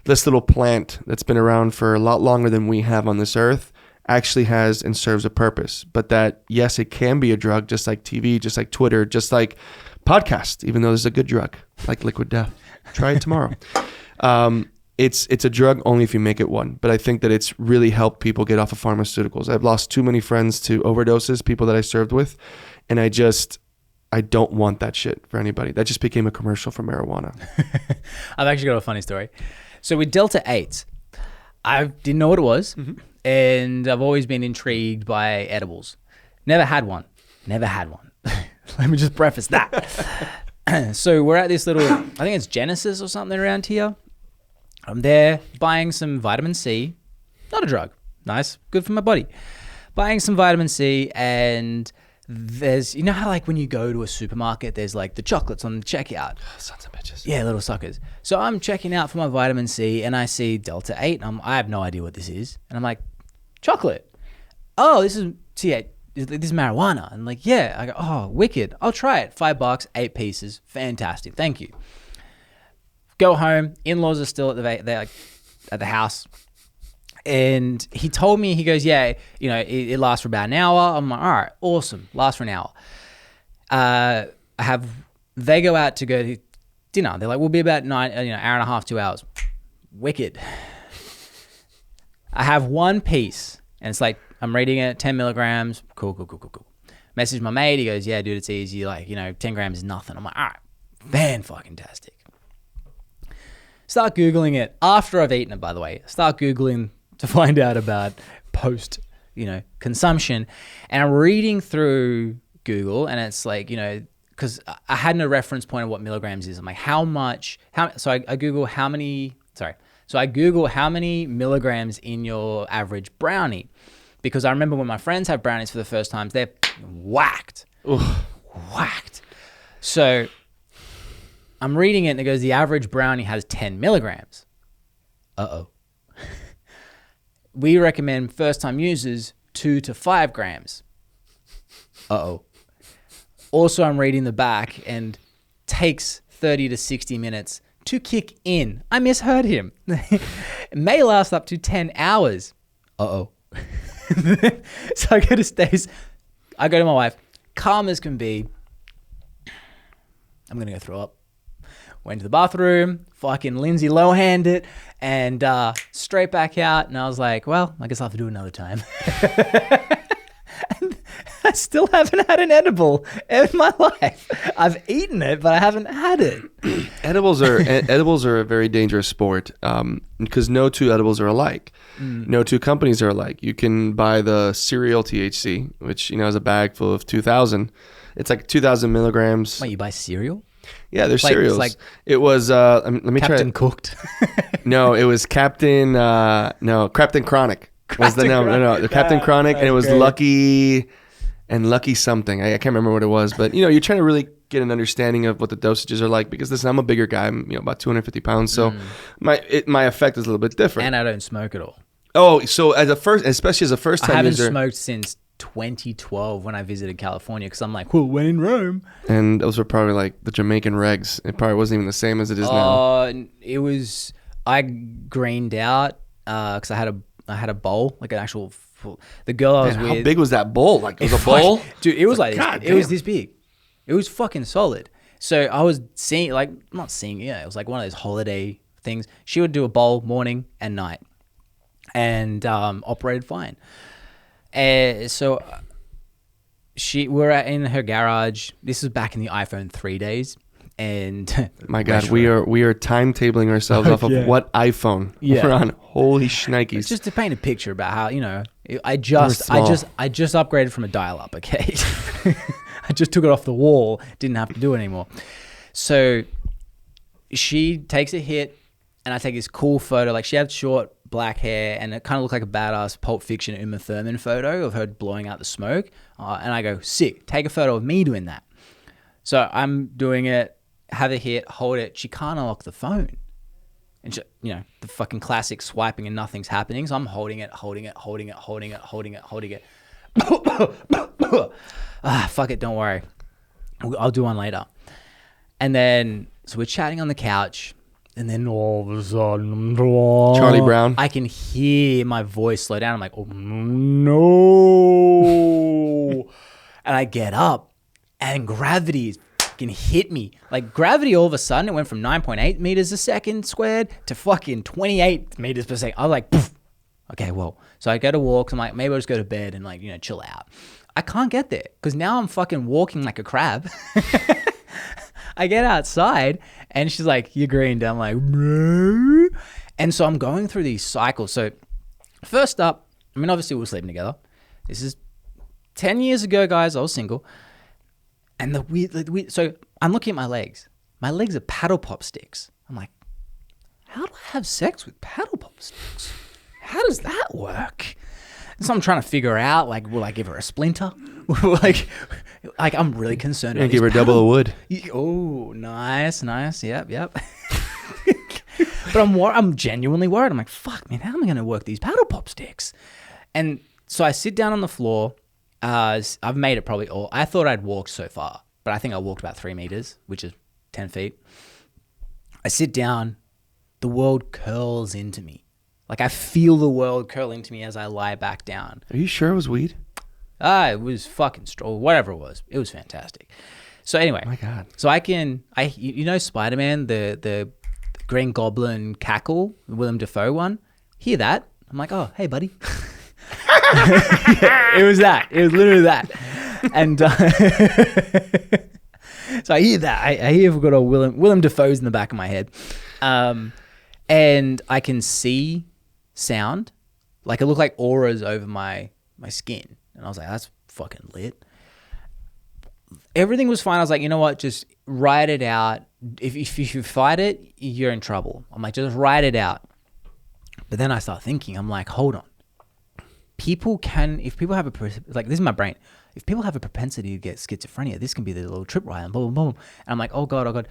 this little plant that's been around for a lot longer than we have on this earth actually has and serves a purpose. But that, yes, it can be a drug, just like TV, just like Twitter, just like podcast, even though there's a good drug like liquid death. Try it tomorrow. It's a drug only if you make it one. But I think that it's really helped people get off of pharmaceuticals. I've lost too many friends to overdoses, people that I served with. And I don't want that shit for anybody. That just became a commercial for marijuana. I've actually got a funny story. So with Delta 8, I didn't know what it was. And I've always been intrigued by edibles. Never had one. Let me just preface that. So we're at this little, I think it's Genesis or something around here. I'm there buying some vitamin C. Not a drug. Nice. Good for my body. Buying some vitamin C, and there's, you know how like when you go to a supermarket, there's like the chocolates on the checkout. Sons of bitches. Yeah, little suckers. So I'm checking out for my vitamin C, and I see Delta 8. And I have no idea what this is. And I'm like, chocolate. Oh, this is T8. This is marijuana. And like, yeah. I go, oh, wicked. I'll try it. $5, 8 pieces. Fantastic. Thank you. Go home. In-laws are still at the house. And he told me, he goes, yeah, you know, it lasts for about an hour. I'm like, all right, awesome. Lasts for an hour. They go out to go to dinner. They're like, we'll be about hour and a half, 2 hours. Wicked. I have one piece, and it's like, I'm reading it, 10 milligrams. Cool. Message my mate. He goes, yeah, dude, it's easy. Like, 10 grams is nothing. I'm like, all right, fan-fucking-tastic. Start Googling it after I've eaten it, by the way. Start Googling to find out about post, consumption. And I'm reading through Google, and it's like, because I had no reference point of what milligrams is. I'm like, so I Google how many milligrams in your average brownie. Because I remember when my friends have brownies for the first time, they're whacked. Whacked. So I'm reading it, and it goes, the average brownie has 10 milligrams. Uh-oh. We recommend first-time users 2 to 5 grams. Uh-oh. Also, I'm reading the back, and takes 30 to 60 minutes to kick in. I misheard him. It may last up to 10 hours. Uh-oh. So I go to my wife, calm as can be. I'm going to go throw up. Went to the bathroom, fucking Lindsay Lohan'd it, and straight back out. And I was like, well, I guess I'll have to do it another time. And I still haven't had an edible in my life. I've eaten it, but I haven't had it. Edibles are a very dangerous sport because no two edibles are alike. No two companies are alike. You can buy the cereal THC, which is a bag full of 2,000. It's like 2,000 milligrams. Wait, you buy cereal? Yeah, they're cereals. It was let me try. Captain Cooked. No, it was Captain Chronic. Was the name? No, the Captain Chronic, and it was Lucky something. I can't remember what it was, but you're trying to really get an understanding of what the dosages are like, because listen, I'm a bigger guy. I'm about 250 pounds, so my effect is a little bit different. And I don't smoke at all. Oh, so especially as a first time user, I haven't smoked since 2012 when I visited California, because I'm like, well, when in Rome. And those were probably like the Jamaican regs. It probably wasn't even the same as it is now. It was. I greened out because I had a bowl, like an actual full. The girl I was with. How big was that bowl? Like it was a bowl, dude. It was like this. It was this big. It was fucking solid. So I was seeing, like, not seeing. Yeah, it was like one of those holiday things. She would do a bowl morning and night, and operated fine. So we're in her garage. This was back in the iPhone 3 days. And my God, we are timetabling ourselves off of what iPhone we're on. Holy shnikes. It's just to paint a picture about how, I just upgraded from a dial-up, okay? I just took it off the wall, didn't have to do it anymore. So she takes a hit, and I take this cool photo. Like, she had short black hair, and it kind of looked like a badass Pulp Fiction Uma Thurman photo of her blowing out the smoke. And I go, sick, take a photo of me doing that. So I'm doing it, have a hit, hold it. She can't unlock the phone. And she, the fucking classic swiping and nothing's happening. So I'm holding it. Fuck it, don't worry. I'll do one later. And then, so we're chatting on the couch. And then all of a sudden, Charlie Brown. I can hear my voice slow down. I'm like, oh, no. And I get up, and gravity is fucking hit me. Like gravity all of a sudden, it went from 9.8 meters a second squared to fucking 28 meters per second. I was like, poof. Okay, well, so I go to walk. I'm like, maybe I'll just go to bed and like, chill out. I can't get there because now I'm fucking walking like a crab. I get outside and she's like, you're green. I'm like, bro. And so I'm going through these cycles. So first up, I mean, obviously we were sleeping together. This is 10 years ago, guys. I was single. And so I'm looking at my legs. My legs are paddle pop sticks. I'm like, how do I have sex with paddle pop sticks? How does that work? So I'm trying to figure out, like, will I give her a splinter? like I'm really concerned. And give her double of wood. Oh, nice. Yep. But I'm genuinely worried. I'm like, fuck, man, how am I going to work these paddle pop sticks? And so I sit down on the floor. I've made it probably all. I thought I'd walked so far, but I think I walked about 3 meters, which is 10 feet. I sit down. The world curls into me. Like I feel the world curl into me as I lie back down. Are you sure it was weed? It was fucking strong. Whatever it was fantastic. So anyway, oh my God. So Spider-Man, the Green Goblin cackle, the Willem Dafoe one. Hear that? I'm like, oh, hey, buddy. It was that. It was literally that. And so I hear that. I hear we've got a Willem Dafoe's in the back of my head. And I can see sound. Like it looked like auras over my skin. And I was like, that's fucking lit. Everything was fine. I was like, you know what? Just write it out. If you fight it, you're in trouble. I'm like, just write it out. But then I start thinking, I'm like, hold on. If people have this is my brain. If people have a propensity to get schizophrenia, this can be the little tripwire and boom, boom, boom. And I'm like, oh God.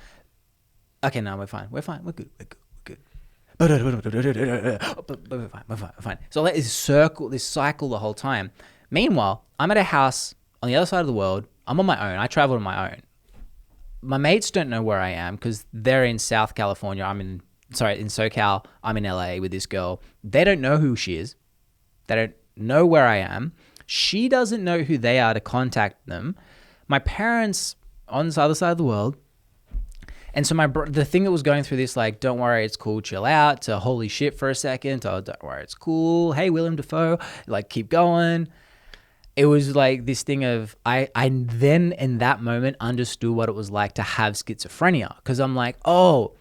Okay, no, we're fine. We're good. We're fine. So let this cycle the whole time. Meanwhile, I'm at a house on the other side of the world. I'm on my own. I travel on my own. My mates don't know where I am because they're in South California. in SoCal. I'm in LA with this girl. They don't know who she is. They don't know where I am. She doesn't know who they are to contact them. My parents on the other side of the world. And so the thing that was going through this, like, don't worry, it's cool, chill out, to holy shit for a second, to don't worry, it's cool, hey, Willem Dafoe, like, keep going. It was like this thing of, I then in that moment understood what it was like to have schizophrenia. Because I'm like, oh,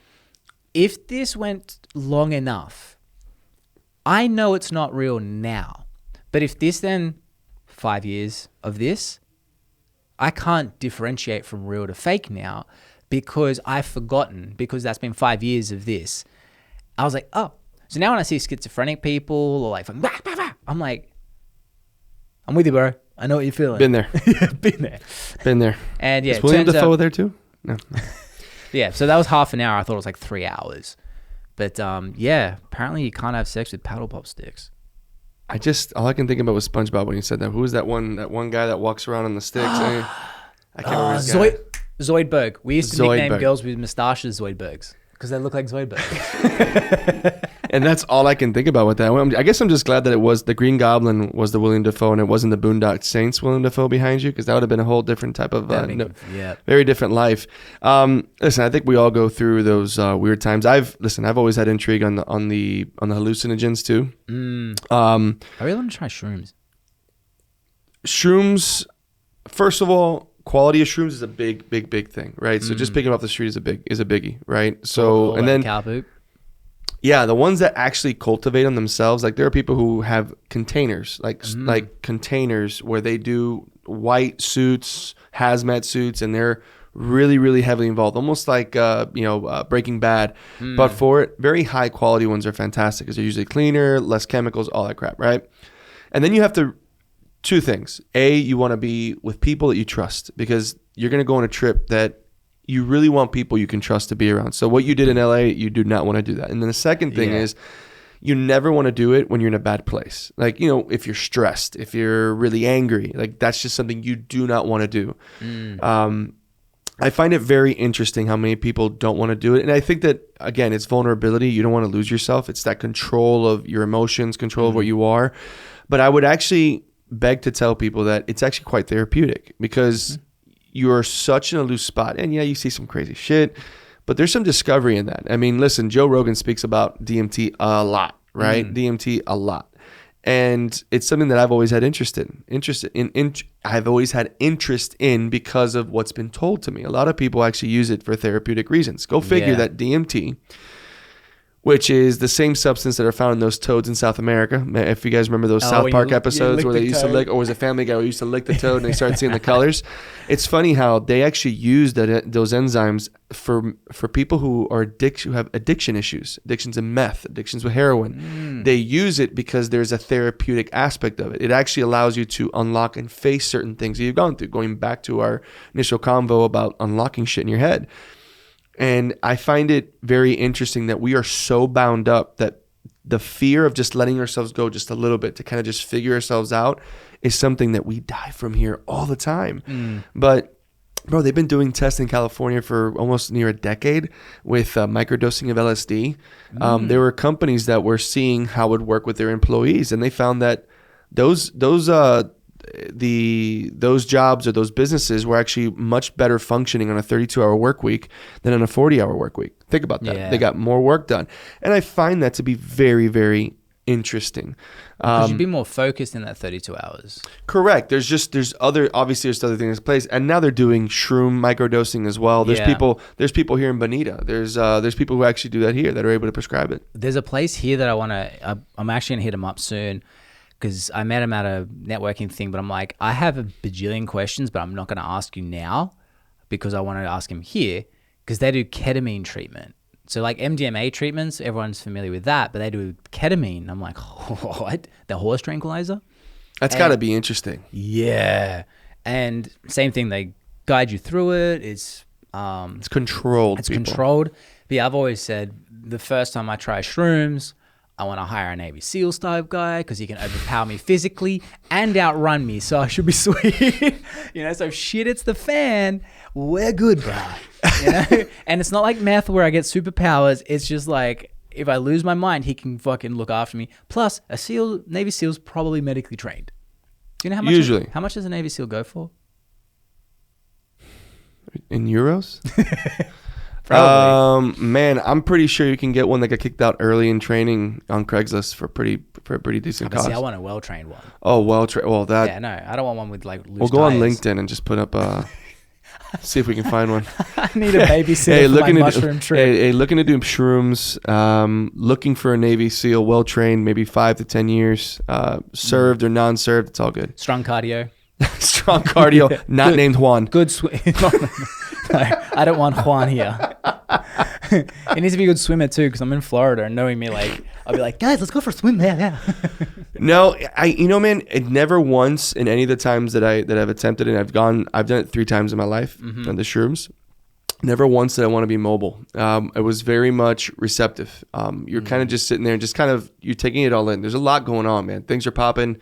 if this went long enough, I know it's not real now. But if this then, 5 years of this, I can't differentiate from real to fake now. Because I've forgotten, because that's been 5 years of this. I was like, oh. So now when I see schizophrenic people or like, I'm like, I'm with you, bro. I know what you're feeling. Been there. Been there. And yeah. Is William Dafoe there too? No. Yeah, so that was half an hour. I thought it was like 3 hours. But yeah, apparently you can't have sex with paddle pop sticks. All I can think about was SpongeBob when you said that. Who was that one guy that walks around on the sticks? I can't remember his guy. Zoidberg. We used to nickname girls with moustaches Zoidbergs because they look like Zoidbergs. And that's all I can think about with that. I guess I'm just glad that it was the Green Goblin was the William Dafoe and it wasn't the Boondock Saints William Dafoe behind you, because that would have been a whole different type of very different life. Listen, I think we all go through those weird times. I've always had intrigue on the hallucinogens too. I really want to try shrooms. Shrooms, first of all, quality of shrooms is a big thing, right? So just picking them off the street is a biggie, right? So and then cow poop. Yeah, the ones that actually cultivate them themselves, like there are people who have containers, like containers where they do white suits, hazmat suits, and they're really, really heavily involved, almost like Breaking Bad. But for it, very high quality ones are fantastic because they're usually cleaner, less chemicals, all that crap, right? And then you have to. Two things. A, you want to be with people that you trust because you're going to go on a trip that you really want people you can trust to be around. So what you did in LA, you do not want to do that. And then the second thing is you never want to do it when you're in a bad place. Like, if you're stressed, if you're really angry, like that's just something you do not want to do. I find it very interesting how many people don't want to do it. And I think that, again, it's vulnerability. You don't want to lose yourself. It's that control of your emotions, control of what you are. But I would actually beg to tell people that it's actually quite therapeutic because you're such in a loose spot. And yeah, you see some crazy shit, but there's some discovery in that. I mean, listen, Joe Rogan speaks about DMT a lot, right? DMT a lot. And it's something that I've always had interest in. I've always had interest in because of what's been told to me. A lot of people actually use it for therapeutic reasons. Go figure that DMT, which is the same substance that are found in those toads in South America. If you guys remember those South Park episodes where they used to lick, or was a Family Guy where used to lick the toad and they started seeing the colors. It's funny how they actually use those enzymes for people who have addiction issues, addictions in meth, addictions with heroin. They use it because there's a therapeutic aspect of it. It actually allows you to unlock and face certain things that you've gone through, going back to our initial convo about unlocking shit in your head. And I find it very interesting that we are so bound up that the fear of just letting ourselves go just a little bit to kind of just figure ourselves out is something that we die from here all the time. But bro, they've been doing tests in California for almost near a decade with microdosing of LSD. There were companies that were seeing how it would work with their employees, and they found that those jobs or those businesses were actually much better functioning on a 32-hour work week than on a 40-hour work week. Think about that. They got more work done. And I find that to be very, very interesting. You'd be more focused in that 32 hours. Correct. There's other things in place. And now they're doing shroom microdosing as well. There's people here in Bonita. There's people who actually do that here that are able to prescribe it. There's a place here that I'm actually gonna hit them up soon, because I met him at a networking thing, but I'm like, I have a bajillion questions, but I'm not going to ask you now because I wanted to ask him here, because they do ketamine treatment. So like MDMA treatments, everyone's familiar with that, but they do ketamine. I'm like, what? The horse tranquilizer? That's got to be interesting. Yeah. And same thing, they guide you through it. It's controlled. It's controlled. But yeah, I've always said the first time I try shrooms, I want to hire a Navy SEALs type guy because he can overpower me physically and outrun me. So I should be sweet. So if shit hits the fan, we're good, bro. And it's not like meth where I get superpowers. It's just like, if I lose my mind, he can fucking look after me. Plus, Navy SEAL's probably medically trained. Do you know how much? Usually. How much does a Navy SEAL go for? In euros? Probably. Man, I'm pretty sure you can get one that got kicked out early in training on Craigslist for a pretty decent cost. See, I want a well-trained one. Oh, well-trained. Well, that. Yeah, no, I don't want one with like loose We'll go on tires. LinkedIn and just put up see if we can find one. I need a babysitter for my mushroom trip. Hey, looking to do shrooms. Looking for a Navy SEAL, well-trained, maybe 5 to 10 years. Served or non-served, it's all good. Strong cardio. Strong cardio, not named Juan. Good swim. No, I don't want Juan here. He needs to be a good swimmer too, because I'm in Florida, and knowing me, like, I'll be like, guys, let's go for a swim. Yeah. No, man, it never once in any of the times that I've attempted, and I've done it 3 times in my life on the shrooms. Never once did I want to be mobile. It was very much receptive. You're kind of just sitting there and just kind of, you're taking it all in. There's a lot going on, man. Things are popping.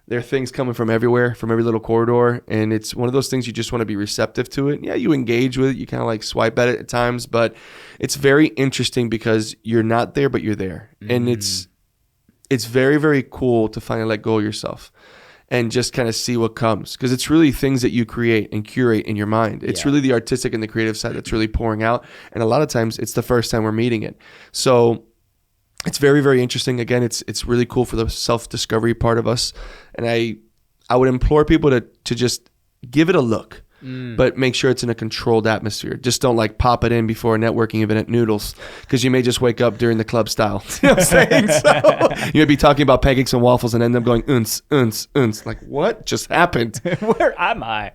There are things coming from everywhere, from every little corridor, and it's one of those things you just want to be receptive to it. Yeah, you engage with it, you kind of like swipe at it at times, but it's very interesting because you're not there, but you're there. And it's very, very cool to finally let go of yourself and just kind of see what comes, because it's really things that you create and curate in your mind. It's really the artistic and the creative side that's really pouring out, and a lot of times it's the first time we're meeting it. So it's very, very interesting. Again, it's really cool for the self-discovery part of us. And I would implore people to just give it a look, but make sure it's in a controlled atmosphere. Just don't like pop it in before a networking event at Noodles, because you may just wake up during the club style. You know what I'm saying? So you may be talking about pancakes and waffles and end up going, unce. Like, what just happened? Where am I?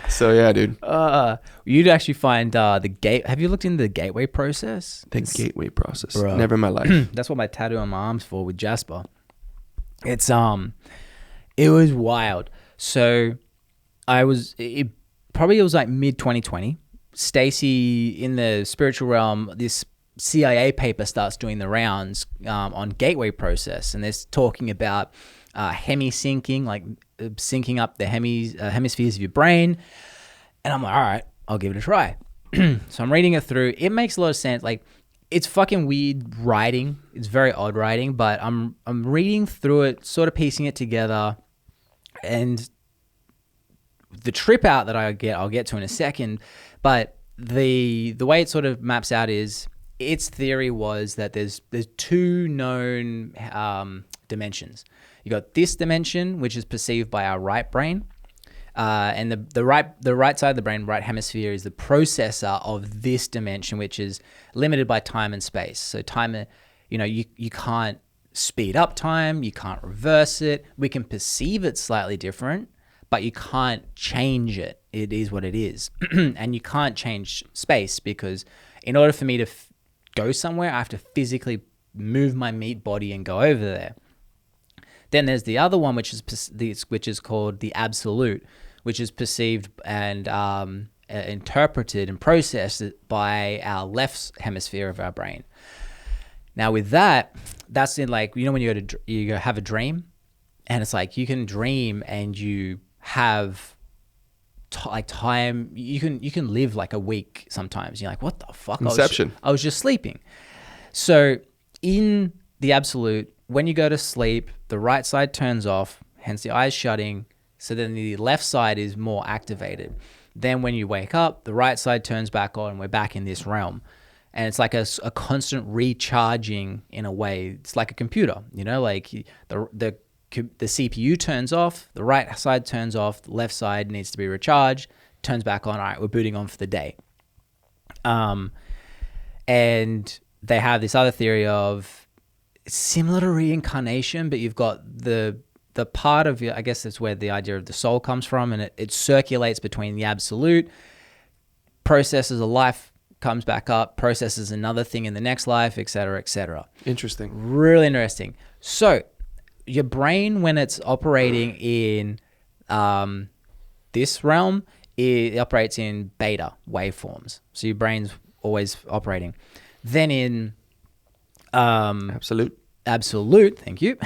So yeah, dude. You'd actually find the gate. Have you looked into the gateway process? Gateway process. Bro. Never in my life. That's what my tattoo on my arm's for with Jasper. It's it was wild. So it was like mid 2020. Stacy, in the spiritual realm, this CIA paper starts doing the rounds on gateway process, and they're talking about hemi-syncing, like syncing up the hemispheres of your brain. And I'm like, all right, I'll give it a try. So I'm reading it through. It makes a lot of sense. Like, it's fucking weird writing. It's very odd writing, but I'm reading through it, sort of piecing it together. And the trip out that I'll get to in a second. But the way it sort of maps out is, its theory was that there's two known dimensions. You got this dimension, which is perceived by our right brain, and the right side of the brain, right hemisphere, is the processor of this dimension, which is limited by time and space. So time, you can't speed up time, you can't reverse it. We can perceive it slightly different, but you can't change it. It is what it is. And you can't change space, because in order for me to go somewhere, I have to physically move my meat body and go over there. Then there's the other one, which is called the absolute, which is perceived and interpreted and processed by our left hemisphere of our brain. Now with that's in, like, when you have a dream, and it's like you can dream and you have time. You can live like a week sometimes. You're like, what the fuck? Inception. I was just sleeping. So in the absolute, when you go to sleep, the right side turns off, hence the eyes shutting. So then the left side is more activated. Then when you wake up, the right side turns back on, and we're back in this realm. And it's like a constant recharging in a way. It's like a computer, like the CPU turns off, the right side turns off, the left side needs to be recharged, turns back on. All right, we're booting on for the day. And they have this other theory of, similar to reincarnation, but you've got the part of you, I guess that's where the idea of the soul comes from, and it circulates between the absolute, processes a life, comes back up, processes another thing in the next life, etc., etc. Interesting. Really interesting. So your brain, when it's operating in this realm, it operates in beta waveforms. So your brain's always operating. Then in absolute, thank you.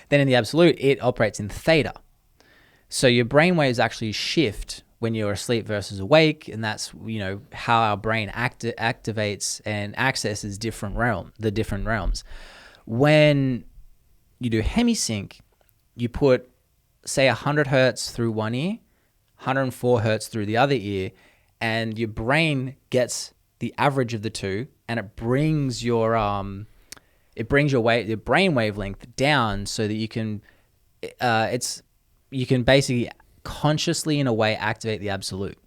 Then in the absolute, it operates in theta. So your brain waves actually shift when you're asleep versus awake, and that's how our brain activates and accesses the different realms. When you do hemisync, you put, say, 100 hertz through one ear, 104 hertz through the other ear, and your brain gets the average of the two, and it brings your brain wavelength down, so that you can basically consciously, in a way, activate the absolute.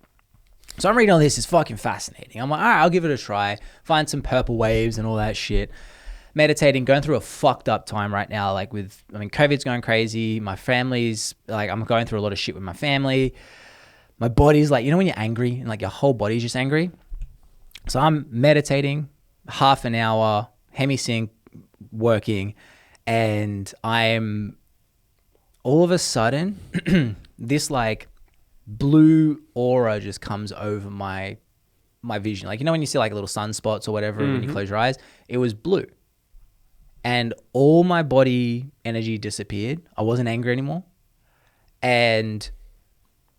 So I'm reading all this, it's fucking fascinating. I'm like, all right, I'll give it a try, find some purple waves and all that shit. Meditating, going through a fucked up time right now, like COVID's going crazy. My family's, like, I'm going through a lot of shit with my family. My body's like, when you're angry and like your whole body's just angry. So I'm meditating, half an hour, hemisync, working, and I'm all of a sudden this like blue aura just comes over my vision. Like, when you see like little sunspots or whatever, when you close your eyes, it was blue. And all my body energy disappeared. I wasn't angry anymore. And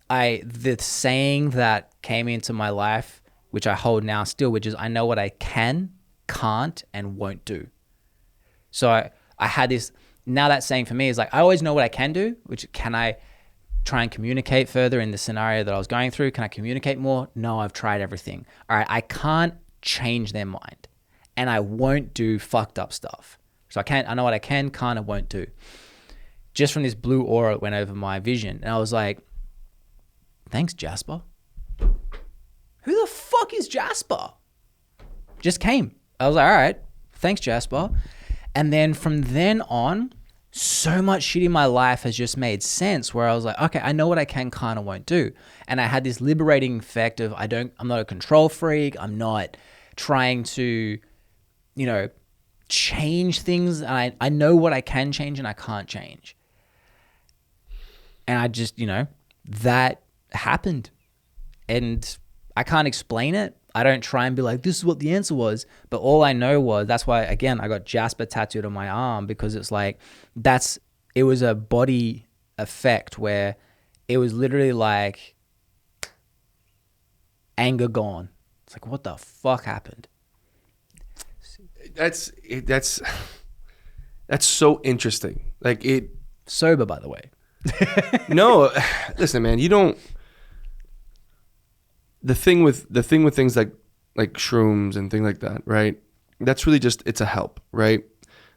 the saying that came into my life, which I hold now still, which is, I know what I can, can't, and won't do. So I had this, now that saying for me is like, I always know what I can do, which, can I try and communicate further in the scenario that I was going through? Can I communicate more? No, I've tried everything. All right, I can't change their mind, and I won't do fucked up stuff. So I know what I can, can't, and won't do. Just from this blue aura that went over my vision. And I was like, thanks, Jasper. Who the fuck is Jasper? Just came. I was like, all right, thanks, Jasper. And then from then on, so much shit in my life has just made sense, where I was like, okay, I know what I can, can't, and won't do. And I had this liberating effect of, I'm not a control freak. I'm not trying to, change things. And I know what I can change and I can't change. And I just, that happened. And I can't explain it. I don't try and be like, this is what the answer was. But all I know was, that's why, again, I got Jasper tattooed on my arm, because it's like, it was a body effect where it was literally like anger gone. It's like, what the fuck happened? That's so interesting. Like, it sober, by the way. No, listen, man, you don't the thing with things like shrooms and things like that, right? That's really just, it's a help, right?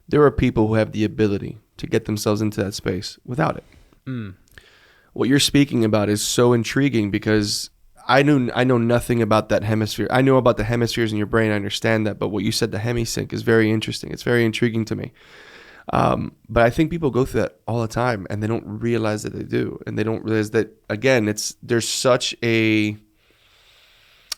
There are people who have the ability to get themselves into that space without it. What you're speaking about is so intriguing because I know nothing about that hemisphere. I know about the hemispheres in your brain. I understand that. But what you said, the hemisync, is very interesting. It's very intriguing to me. But I think people go through that all the time and they don't realize that they do. And they don't realize that, again, there's such an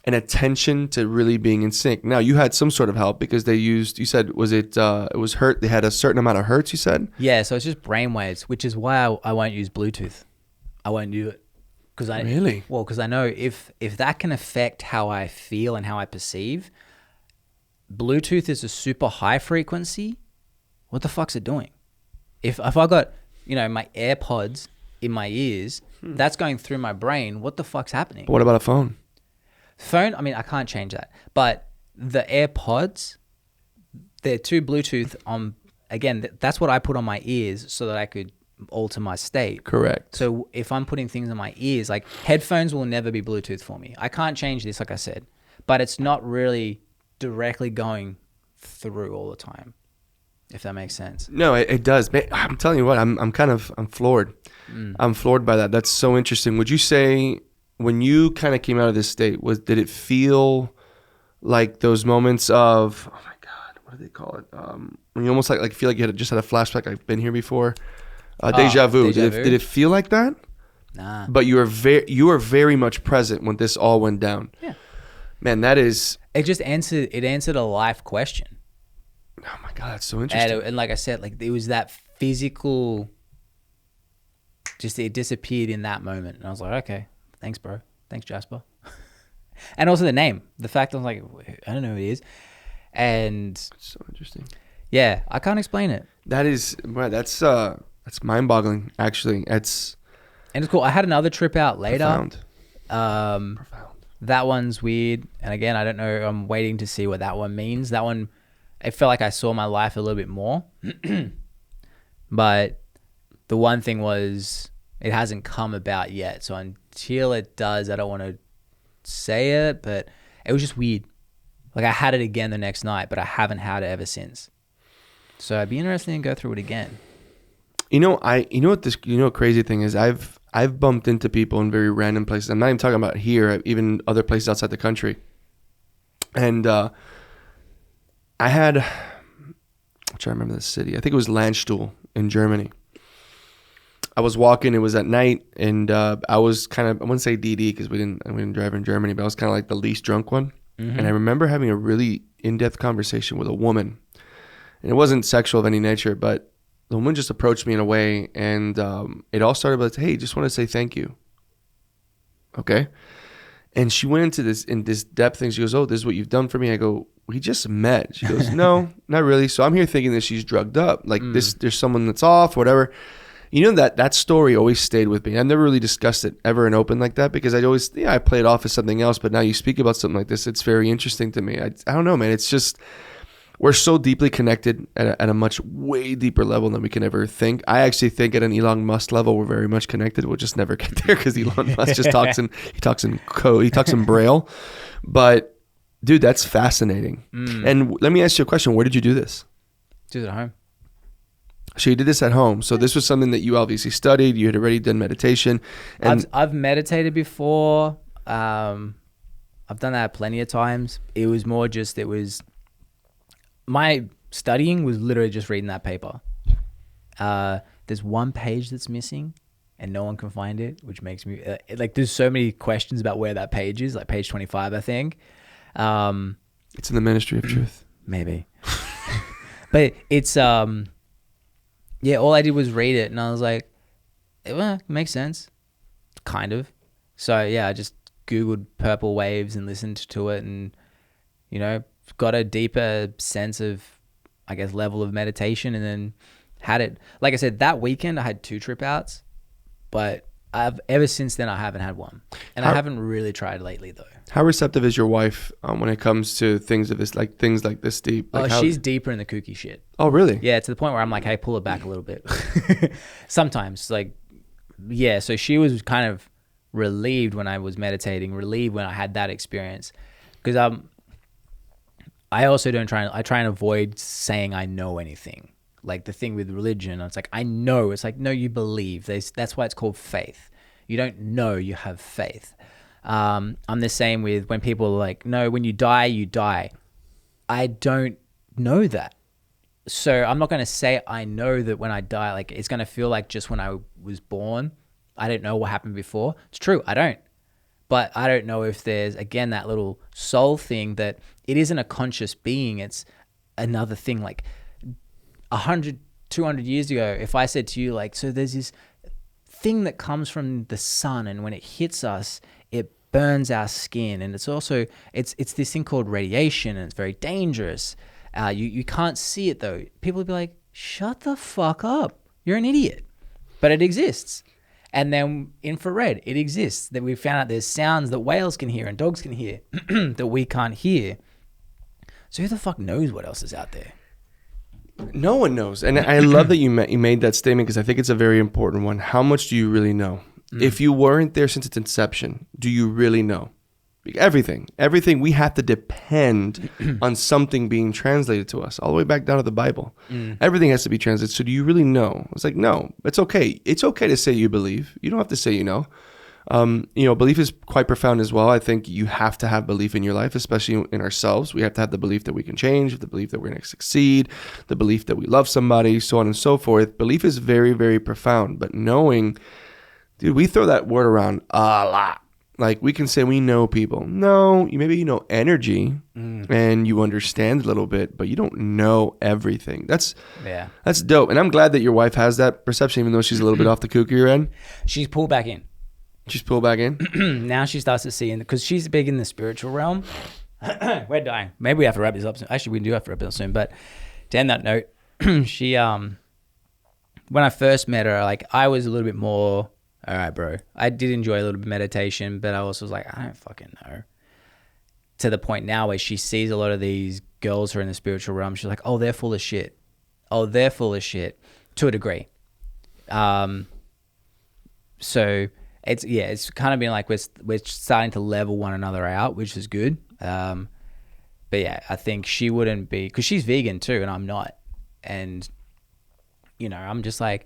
attention to really being in sync. Now, you had some sort of help because they used, you said, was it was hertz? They had a certain amount of hertz, you said? Yeah, so it's just brainwaves, which is why I won't use Bluetooth. I won't do it. Really? Well, because I know if that can affect how I feel and how I perceive, Bluetooth is a super high frequency. What the fuck's it doing? If I got, my AirPods in my ears, that's going through my brain. What the fuck's happening? But what about a phone? Phone, I mean, I can't change that. But the AirPods, they're two Bluetooth on, again, that's what I put on my ears so that I could alter my state. Correct. So if I'm putting things in my ears, like headphones will never be Bluetooth for me. I can't change this, like I said, but it's not really directly going through all the time, if that makes sense. No, it does. I'm telling you what, I'm floored. I'm floored by that. That's so interesting. Would you say when you kind of came out of this state, did it feel like those moments of, oh my God, what do they call it? When you almost like feel like you just had a flashback, I've been here before. Deja vu. Did it feel like that? Nah. But you were very much present when this all went down. Yeah. Man, that is. It just answered a life question. Oh my God, that's so interesting. And like I said, like it was that physical. Just it disappeared in that moment, and I was like, okay, thanks, bro. Thanks, Jasper. And also the name, the fact I was like, I don't know who it is, and It's so interesting. Yeah, I can't explain it. That's mind-boggling. Actually, And it's cool. I had another trip out later. Profound. That one's weird, and again, I don't know. I'm waiting to see what that one means. That one, it felt like I saw my life a little bit more. But the one thing was, it hasn't come about yet. So until it does, I don't want to say it, but it was just weird. Like I had it again the next night, but I haven't had it ever since. So I'd be interested to go through it again. What crazy thing is, I've bumped into people in very random places. I'm not even talking about here, even other places outside the country. And I had, I'm trying to remember the city. I think it was Landstuhl in Germany. I was walking. It was at night, and I was kind of, I wouldn't say DD because we didn't drive in Germany, but I was kind of like the least drunk one. Mm-hmm. And I remember having a really in-depth conversation with a woman, and it wasn't sexual of any nature, but the woman just approached me in a way, and it all started with, "Hey, just want to say thank you." Okay, and she went into this depth thing. She goes, "Oh, this is what you've done for me." I go, "We just met." She goes, "No, not really." So I'm here thinking that she's drugged up, like there's someone that's off, whatever. That story always stayed with me. I've never really discussed it ever in open like that because I play it off as something else. But now you speak about something like this, it's very interesting to me. I don't know, man. It's just, we're so deeply connected at a much way deeper level than we can ever think. I actually think at an Elon Musk level, we're very much connected. We'll just never get there because Elon Musk just talks in code, he talks in Braille. But dude, that's fascinating. And let me ask you a question. Where did you do this? Did it at home. So you did this at home. So this was something that you obviously studied. You had already done meditation. And I've meditated before. I've done that plenty of times. It was more just, my studying was literally just reading that paper. There's one page that's missing and no one can find it, which makes me there's so many questions about where that page is, like page 25, I think. It's in the Ministry of Truth. Maybe. But it's, yeah, all I did was read it, and I was like, well, it makes sense, kind of. So, yeah, I just Googled purple waves and listened to it and, got a deeper sense of, I guess, level of meditation, and then had it. Like I said, that weekend I had 2 trip outs, but ever since then I haven't had one. And I haven't really tried lately, though. How receptive is your wife when it comes to things like this deep? She's deeper in the kooky shit. Oh, really? Yeah, to the point where I'm like, hey, pull it back a little bit. Sometimes, so she was kind of relieved when I was meditating, relieved when I had that experience. Because I also I try and avoid saying I know anything. Like the thing with religion, it's like, I know. It's like, no, you believe. That's why it's called faith. You don't know, you have faith. I'm the same with when people are like, no, when you die, you die. I don't know that. So I'm not going to say I know that when I die, like it's going to feel like just when I was born, I don't know what happened before. It's true, I don't. But I don't know if there's, again, that little soul thing that it isn't a conscious being. It's another thing. Like 100, 200 years ago, if I said to you, like, so there's this thing that comes from the sun, and when it hits us, it burns our skin. And it's also, it's this thing called radiation, and it's very dangerous. You can't see it though. People would be like, shut the fuck up. You're an idiot. But it exists. And then infrared, it exists. That we found out there's sounds that whales can hear and dogs can hear that we can't hear. So who the fuck knows what else is out there? No one knows. And I love that you made that statement, because I think it's a very important one. How much do you really know? If you weren't there since its inception, do you really know? Everything we have to depend on something being translated to us, all the way back down to the Bible. Everything has to be translated. So do you really know? It's like, no, it's okay. It's okay to say you believe. You don't have to say you know. Belief is quite profound as well. I think you have to have belief in your life, especially in ourselves. We have to have the belief that we can change, the belief that we're going to succeed, the belief that we love somebody, so on and so forth. Belief is very, very profound. But knowing, dude, we throw that word around a lot. Like, we can say we know people. No, maybe you know energy and you understand a little bit, but you don't know everything. That's dope. And I'm glad that your wife has that perception, even though she's a little bit off the kookier end. She's pulled back in. She's pulled back in? Now she starts to see, because she's big in the spiritual realm. We're dying. Maybe we have to wrap this up soon. Actually, we do have to wrap this up soon. But to end that note, she, when I first met her, like, I was a little bit more, all right, bro. I did enjoy a little bit of meditation, but I also was like, I don't fucking know. To the point now where she sees a lot of these girls who are in the spiritual realm. She's like, oh, they're full of shit. Oh, they're full of shit. To a degree. So it's kind of been like we're starting to level one another out, which is good. But yeah, I think she wouldn't be, because she's vegan too, and I'm not. And, I'm just like,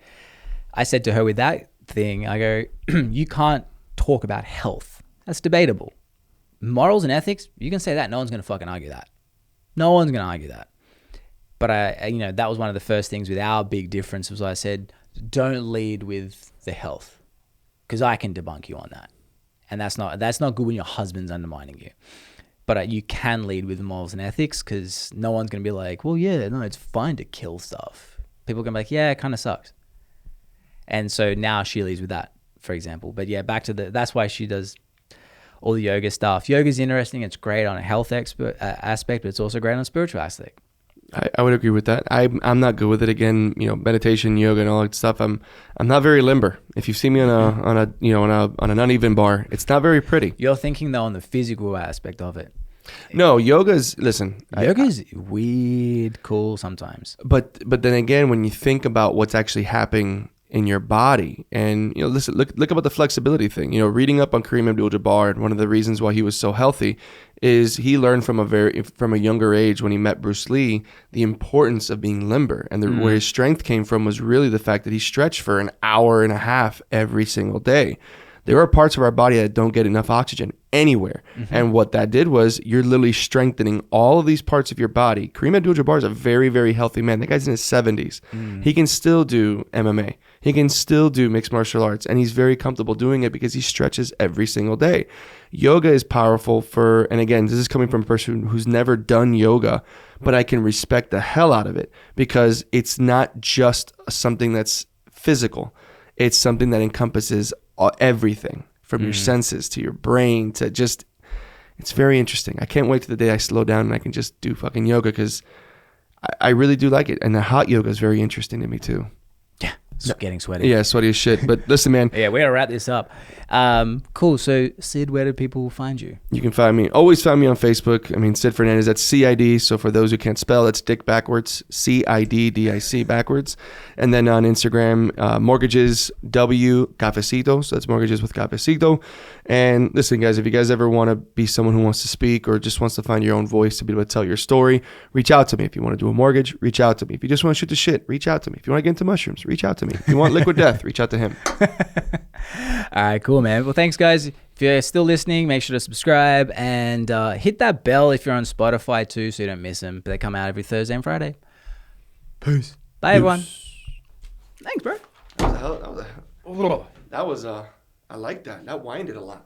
I said to her with that thing, I go, you can't talk about health. That's debatable. Morals and ethics, you can say that. No one's going to fucking argue that. No one's going to argue that. But that was one of the first things with our big difference was I said, don't lead with the health, because I can debunk you on that. And that's not good when your husband's undermining you. But you can lead with morals and ethics, because no one's going to be like, well, yeah, no, it's fine to kill stuff. People are going to be like, yeah, it kind of sucks. And so now she leads with that, for example. But yeah, back to that's why she does all the yoga stuff. Yoga's interesting. It's great on a health aspect, but it's also great on a spiritual aspect. I would agree with that. I'm not good with it. Again, meditation, yoga, and all that stuff. I'm not very limber. If you see me on an uneven bar, it's not very pretty. You're thinking though on the physical aspect of it. No, yoga's weird, cool sometimes. But then again, when you think about what's actually happening in your body, and listen, look about the flexibility thing. Reading up on Kareem Abdul-Jabbar, and one of the reasons why he was so healthy is he learned from a younger age, when he met Bruce Lee, the importance of being limber, and where his strength came from was really the fact that he stretched for an hour and a half every single day. There are parts of our body that don't get enough oxygen anywhere. And what that did was you're literally strengthening all of these parts of your body. Kareem Abdul-Jabbar is a very, very healthy man. That guy's in his 70s. He can still do MMA. He can still do mixed martial arts, and he's very comfortable doing it because he stretches every single day. Yoga is powerful and again, this is coming from a person who's never done yoga, but I can respect the hell out of it, because it's not just something that's physical. It's something that encompasses everything from your senses to your brain to just, it's very interesting. I can't wait till the day I slow down and I can just do fucking yoga, because I really do like it. And the hot yoga is very interesting to me too. Yeah. It's getting sweaty. Yeah, sweaty as shit. But listen, man. Yeah, we gotta wrap this up. Cool. So, Cid, where do people find you? You can always find me on Facebook. I mean, Cid Fernandez, that's CID. So for those who can't spell, that's Dick backwards, CIDDIC backwards. And then on Instagram, Mortgages W Cafecito. So that's Mortgages with Cafecito. And listen, guys, if you guys ever want to be someone who wants to speak or just wants to find your own voice to be able to tell your story, reach out to me. If you want to do a mortgage, reach out to me. If you just want to shoot the shit, reach out to me. If you want to get into mushrooms, reach out to me. If you want liquid death, reach out to him. All right, cool, man. Well, thanks, guys. If you're still listening, make sure to subscribe and hit that bell if you're on Spotify too, so you don't miss them. But they come out every Thursday and Friday. Peace. Bye, everyone. Thanks, bro. I like that. That winded a lot.